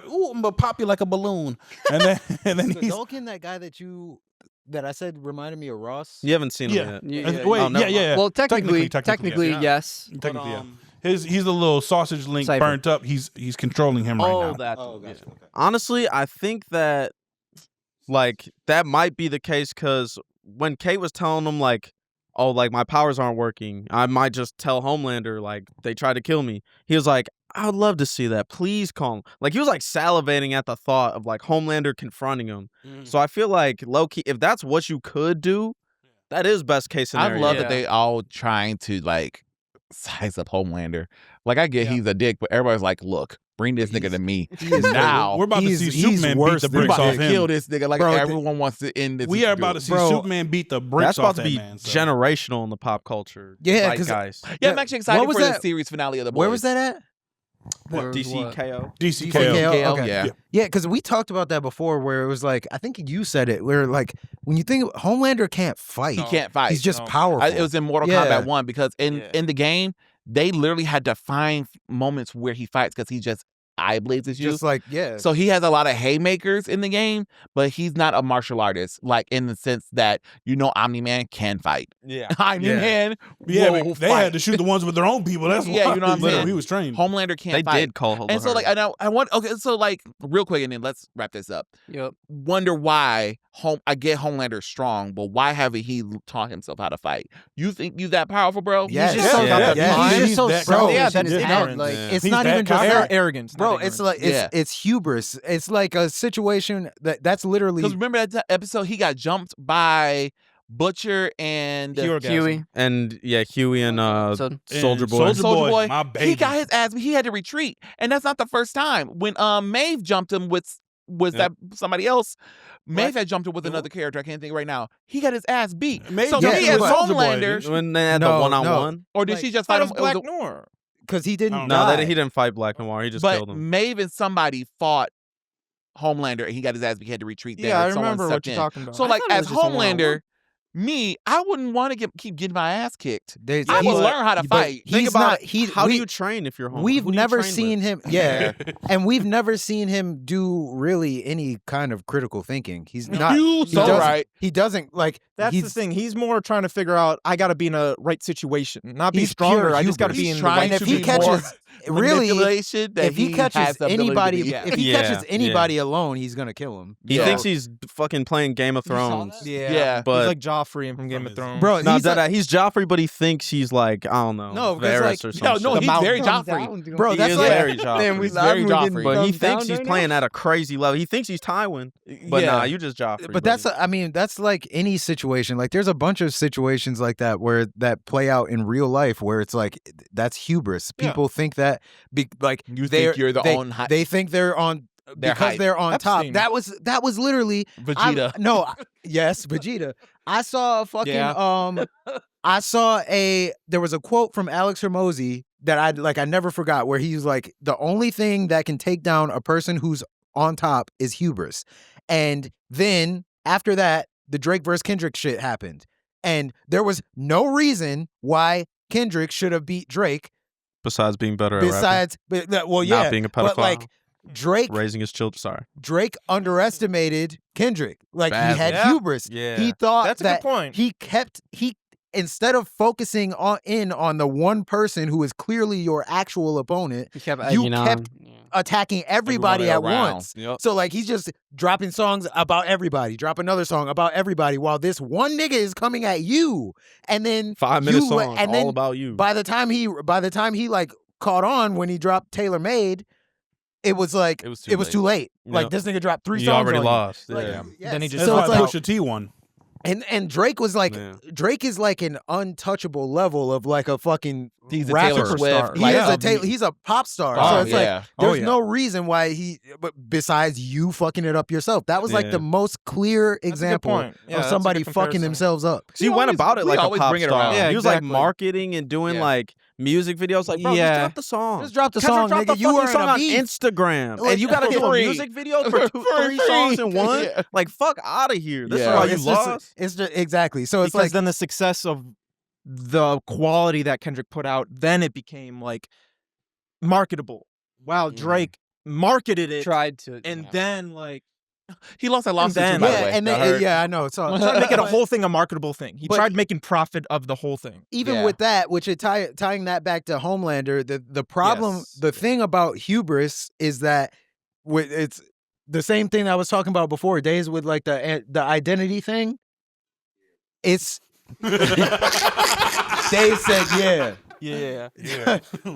S5: ooh, I'm gonna pop you like a balloon, and then he's
S2: Godolkin, that guy that I said reminded me of Ross.
S6: You haven't seen
S5: yeah.
S6: him yet.
S8: Yeah.
S5: Wait,
S6: Oh, never
S5: yeah.
S8: Well, technically,
S5: Technically,
S8: yes.
S5: Technically, yeah. He's the little sausage link
S8: Cypher.
S5: burnt up. He's controlling him right now.
S6: That's honestly, I think that like that might be the case because when Kate was telling him like, oh, like my powers aren't working, I might just tell Homelander like they tried to kill me. He was like, I would love to see that. Please call him. Like he was like salivating at the thought of like Homelander confronting him. So I feel like low key, if that's what you could do, that is best case
S3: I
S6: scenario.
S3: love
S8: Yeah.
S3: that they all trying to like size up Homelander. Like I get he's a dick, but everybody's like, look, bring this nigga to me now.
S5: We're about to see Superman beat
S2: worse
S5: the
S2: than
S3: We
S5: bricks
S3: about
S5: off
S3: to
S5: him.
S3: kill this nigga. Like
S2: Bro,
S3: everyone wants to end this.
S5: We are about to see
S2: Bro,
S5: Superman beat the bricks
S6: That's about
S5: off
S6: to
S5: that
S6: be
S5: man. So.
S6: generational in the pop culture.
S2: Yeah, 'cause-
S6: guys.
S3: Yeah, I'm actually excited
S2: What was
S3: for the
S2: that?
S3: series finale of the Boys.
S2: Where was that at?
S8: Where-
S6: DCKO.
S5: DCKO.
S2: DCKO? Okay.
S3: Yeah.
S2: Yeah, because we talked about that before, where it was like, I think you said it, where like when you think Homelander can't fight,
S3: He can't fight.
S2: he's just powerful.
S3: It was in Mortal
S2: Yeah.
S3: Kombat 1 because in the game they literally had to find moments where he fights because he's just eye blades is used.
S2: Just like, yeah.
S3: So he has a lot of haymakers in the game, but he's not a martial artist, like in the sense that Omni-Man can fight.
S6: Yeah.
S3: Omni-Man
S5: Yeah,
S3: will
S5: but they
S3: fight.
S5: had to shoot the ones with their own people. That's
S3: Yeah,
S5: why.
S3: you know what I'm saying?
S5: He was trained.
S3: Homelander can't
S6: They
S3: fight.
S6: did call
S3: And so, like, I want, okay, so, like, real quick, and then let's wrap this up.
S8: Yep.
S3: Wonder why I get Homelander strong, but why haven't he taught himself how to fight? You think you that powerful, bro?
S2: Yes.
S7: He's just so
S5: Yeah.
S7: yeah.
S2: He's
S8: just so
S5: that
S8: selfish
S7: Yeah,
S8: in
S7: that's
S8: his head.
S7: ignorant.
S8: Like,
S2: It's
S5: He's
S2: not
S5: that
S2: even just
S5: confident.
S2: that.
S7: Arrogance,
S2: Bro,
S7: not
S2: it's
S7: ignorance.
S2: like
S3: Yeah.
S2: it's hubris. It's like a situation that's literally
S3: Because remember that episode he got jumped by Butcher and
S8: Huey.
S6: And Huey and
S8: So-
S6: Soldier Boy.
S5: Soulja Boy, my
S3: He
S5: baby.
S3: got his ass. He had to retreat, and that's not the first time. When Maeve jumped him with that somebody else. Maeve had jumped him with another character. I can't think right now. He got his ass beat.
S5: Maeve
S3: So
S2: jumped
S3: he
S2: him
S3: as
S2: with
S5: Soulja Boy,
S3: Homelander,
S5: didn't she?
S6: When they had
S2: No,
S6: the one-on-one.
S3: or did
S7: Like,
S3: she just
S7: that
S3: fight him?
S7: was
S3: It was
S7: Black Noir.
S2: because he didn't
S6: No,
S2: die.
S6: he didn't fight Black Noir. He just
S3: but
S6: killed him.
S3: Maeve and somebody fought Homelander, and he got his ass beat. He had to retreat. There,
S7: Yeah, I
S3: and someone
S7: remember
S3: stepped
S7: what you're
S3: in.
S7: talking about.
S3: So,
S8: I
S3: like,
S8: thought it
S3: as
S8: was just a one-on-one.
S3: Homelander, me, I wouldn't want to keep getting my ass kicked.
S2: They-
S3: I
S2: he's-
S3: would learn how to
S2: but
S3: fight.
S6: Think
S2: He's
S6: about
S2: not.
S6: it.
S2: He.
S6: How do
S2: we-
S6: you train if you're home?
S2: We've
S6: Who do you
S2: never
S6: train
S2: seen
S6: with?
S2: him. Yeah, and we've never seen him do really any kind of critical thinking. He's not.
S3: You
S2: he
S3: so
S2: doesn't-
S3: right.
S2: He doesn't like.
S7: That's
S2: he's,
S7: the thing. He's more trying to figure out, I got to be in a right situation, not be
S2: He's
S7: stronger.
S2: pure
S7: I just got to
S2: hubris.
S7: be
S3: He's
S7: in
S3: trying
S2: And if
S3: to
S2: he
S3: be
S2: catches,
S3: more
S2: really,
S3: manipulation that
S2: if he
S3: has
S2: catches
S3: the ability to
S2: anybody,
S3: be. Yeah.
S2: if he
S6: Yeah,
S2: catches anybody alone, he's gonna kill him.
S6: He
S3: Yeah.
S6: thinks he's fucking playing Game of
S8: You saw
S6: Thrones.
S8: that?
S3: Yeah.
S6: But
S7: he's like Joffrey from Game of Thrones.
S2: Bro,
S6: no,
S2: he's like-
S6: he's Joffrey, but he thinks he's like, I don't know,
S2: No, because,
S6: Varys
S2: like-
S6: or
S3: No,
S6: something.
S3: no,
S2: The
S3: he's
S2: mountain
S3: very
S8: Thumbs
S3: Joffrey.
S8: down, dude.
S2: Bro,
S6: He
S2: that's
S6: is
S2: like-
S6: very Joffrey.
S8: Man, we
S3: He's very
S8: laughing,
S3: Joffrey.
S6: But he
S8: thumbs
S6: thinks
S8: down
S6: he's
S8: right
S6: playing
S8: now.
S6: at a crazy level. He thinks he's Tywin. But
S3: Yeah.
S6: nah, you just Joffrey.
S2: But that's,
S6: buddy.
S2: I mean, that's like any situation. Like, there's a bunch of situations like that where that play out in real life, where it's like that's hubris.
S7: Yeah.
S2: People think that, like
S3: You
S2: they're-
S3: think you're the
S2: they,
S3: own high-
S2: They think they're on
S3: They're
S2: because
S3: hype.
S2: they're on
S7: Epstein.
S2: top. That was literally
S3: Vegeta.
S2: Yes, Vegeta. I saw a fucking
S7: Yeah.
S2: there was a quote from Alex Hormozy that I never forgot, where he's like, the only thing that can take down a person who's on top is hubris. And then after that, the Drake versus Kendrick shit happened. And there was no reason why Kendrick should have beat Drake
S6: besides being better at rapping.
S2: besides well, yeah,
S6: Not being a
S2: but
S6: pedophile.
S2: like Drake
S6: Raising his children. Sorry.
S2: Drake underestimated Kendrick. Like, he
S3: Badly.
S2: had
S7: Yeah.
S2: hubris.
S6: Yeah.
S2: He thought
S7: That's a
S2: that
S7: good point.
S2: he instead of focusing on the one person who is clearly your actual opponent,
S8: He kept
S2: You
S8: egging
S2: kept-
S8: on.
S2: attacking everybody at
S3: around.
S2: once.
S3: Yep.
S2: So like, he's just dropping songs about everybody, drop another song about everybody, while this one nigga is coming at you. And then
S6: 5-minute
S2: you
S6: song.
S2: and
S6: all
S2: then
S6: about you.
S2: by the time he like caught on when he dropped Tailor Made, it was like
S6: It was too
S2: too late. Like,
S6: Yep.
S2: this nigga dropped 3
S6: you
S2: songs
S6: already
S2: on
S6: lost.
S2: Like,
S6: yeah.
S2: yes.
S7: Then he just
S5: That's
S2: so
S5: why
S2: it's like,
S5: Pusha T won.
S2: and Drake was like,
S6: Yeah.
S2: Drake is like an untouchable level of like a fucking
S3: He's a
S2: rapper.
S3: Taylor Swift.
S2: He
S3: like,
S2: is
S3: a-
S2: he's a pop star.
S3: Oh,
S2: so it's like,
S3: yeah.
S2: there's
S7: yeah.
S2: no reason why but besides you fucking it up yourself. That was like
S6: Yeah.
S2: the most clear
S7: That's a good
S2: example
S7: point. Yeah,
S2: of
S7: that's a
S2: somebody
S7: good
S2: fucking
S7: comparison.
S2: themselves up.
S6: So he went
S3: always-
S6: about it
S3: we
S6: like a
S3: always
S6: pop
S3: bring it
S6: star.
S3: around.
S7: Yeah,
S6: He was like
S7: exactly.
S6: marketing and doing
S3: Yeah.
S6: like music videos. Like, bro,
S7: Yeah.
S6: just drop the song.
S2: Just drop the
S6: Kendrick
S2: song,
S6: dropped
S2: nigga.
S6: the
S2: You
S6: fucking
S2: were in
S6: song
S2: a
S6: on
S2: beef.
S6: Instagram,
S2: Like,
S6: and you got to do a
S3: free.
S6: music video for three songs in one.
S3: Yeah.
S6: Like, fuck out of here. This
S3: Yeah.
S6: is why you
S2: It's just-
S6: lost.
S2: it's just exactly. So it's
S7: because
S2: like
S7: then the success of the quality that Kendrick put out, then it became like marketable. While Drake marketed it,
S8: Tried to.
S7: and
S8: yeah.
S7: then like
S3: He lost that lawsuit
S7: then-
S3: too, by the
S2: yeah,
S3: way.
S2: and
S3: I
S2: then
S3: heard.
S2: yeah, I know. So
S7: tried to make it a whole thing a marketable thing. He
S2: But-
S7: tried making profit of the whole thing.
S2: even
S3: Yeah.
S2: with that, which it tying that back to Homelander, the problem,
S3: Yes.
S2: the thing about hubris is that it's the same thing I was talking about before, days with like the identity thing. It's Dave said yeah.
S7: Yeah.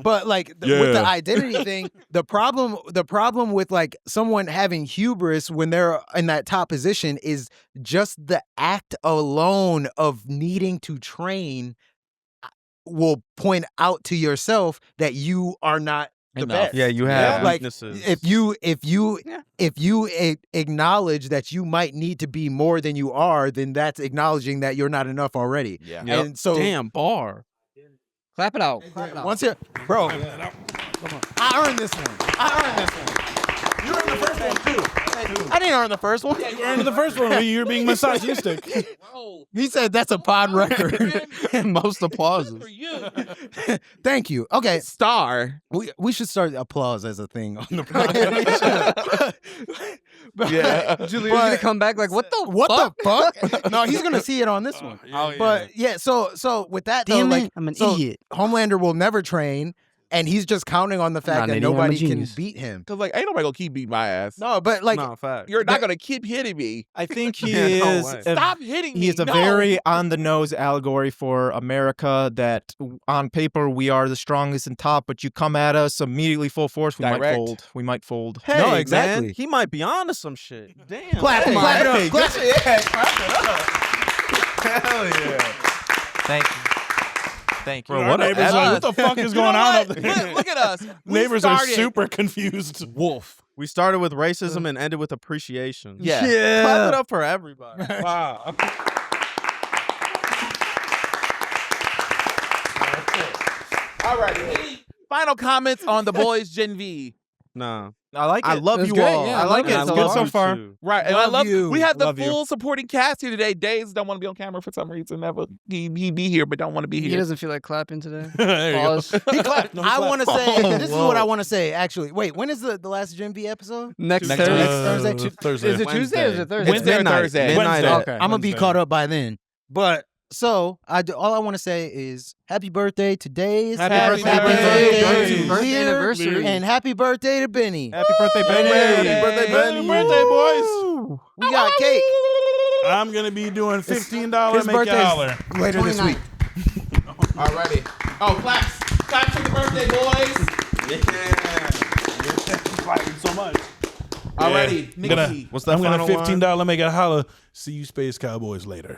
S2: But like with the identity thing, the problem with like someone having hubris when they're in that top position is just the act alone of needing to train will point out to yourself that you are not the
S3: Enough.
S2: best.
S6: Yeah, you have
S2: Like,
S6: weaknesses.
S2: if you acknowledge that you might need to be more than you are, then that's acknowledging that you're not enough already.
S3: Yeah.
S6: Yep.
S2: And so
S6: Damn bar.
S8: Clap it out. Clap it out.
S2: once you bro, I earned this one.
S5: You were in the first one too.
S2: I didn't earn the first one.
S5: You were in the first one when you were being misogynistic.
S2: He said that's a pod record.
S6: Most applause.
S3: For you.
S2: Thank you. Okay,
S3: Star.
S2: we should start applause as a thing on the podcast.
S3: Yeah.
S8: Julia's gonna come back like, what the
S2: What the fuck? No, he's gonna see it on this one. But yeah, so with that though,
S8: Damn
S2: like
S8: it, I'm an
S2: so
S8: idiot.
S2: Homelander will never train, and he's just counting on the fact
S8: Not
S2: that
S8: an idiot, I'm a
S2: nobody can
S8: genius.
S2: beat him.
S3: Because, like, ain't nobody gonna keep beating my ass.
S2: No, but like
S6: No, fact.
S3: You're not gonna keep hitting me.
S7: I think he
S6: Yeah, no
S7: is.
S6: way.
S3: Stop hitting me.
S7: He is a
S3: No.
S7: very on the nose allegory for America. That on paper we are the strongest and top, but you come at us immediately full force, we might
S3: Direct.
S7: fold. We might fold.
S6: Hey,
S2: No,
S6: man,
S2: exactly.
S6: he might be onto some shit. Damn.
S2: clap it up.
S6: Hey,
S2: Clap it.
S6: yeah, clap it up. Hell yeah.
S9: Thank you. Thank you.
S5: Bro, our neighbors like, what the fuck is going on up there?
S3: Look at us. We
S5: Neighbors are
S3: started-
S5: super confused.
S3: Wolf.
S6: We started with racism and ended with appreciation.
S3: Yeah.
S6: Clap it up for everybody. Wow.
S3: All right. Any final comments on the boys Gen V?
S6: Nah.
S7: I like it.
S6: I love
S8: It's
S6: you
S8: great,
S6: all.
S8: yeah,
S7: I like it.
S6: And
S7: It's
S6: I
S7: good
S6: love
S7: so
S6: you
S7: far.
S6: too.
S3: Right. And I
S2: Love
S3: love
S2: you.
S3: we have the
S7: Love you.
S3: full supporting cast here today. Days don't want to be on camera for some reason. Never he be here but don't want to be
S8: He
S3: here.
S8: doesn't feel like clapping today.
S5: There you go.
S8: Pause.
S2: He clapped.
S5: No, he
S2: I
S5: clapped.
S2: want to say
S6: Oh,
S2: this is
S6: whoa.
S2: what I want to say. Actually, wait, when is the last Gen V episode?
S8: Next
S3: Next
S8: Thursday.
S2: Thursday?
S5: Thursday.
S8: Is it Tuesday or is it Thursday?
S3: Wednesday or
S6: midnight.
S3: Thursday?
S6: Midnight.
S5: Wednesday.
S8: Okay.
S2: I'm gonna be
S5: Wednesday.
S2: caught up by then. But so all I want to say is happy birthday to Days.
S3: Happy
S2: birthday
S3: birthday.
S2: to
S8: Birthday
S2: Lear,
S8: anniversary.
S2: and happy birthday to Benny.
S7: Happy birthday, Benny.
S3: Happy
S5: birthday, Benny. Happy birthday, boys.
S2: We got cake
S5: I'm going to be doing $15
S2: his
S5: make a
S2: birthday's
S5: holler.
S2: later this week.
S3: Alrighty. Oh, claps. Claps for the birthday boys.
S5: Clapping so much.
S3: Alrighty.
S5: I'm gonna,
S3: Nikki.
S6: What's that
S5: I'm gonna
S6: final line?
S5: $15 make a holler. See you Space Cowboys later.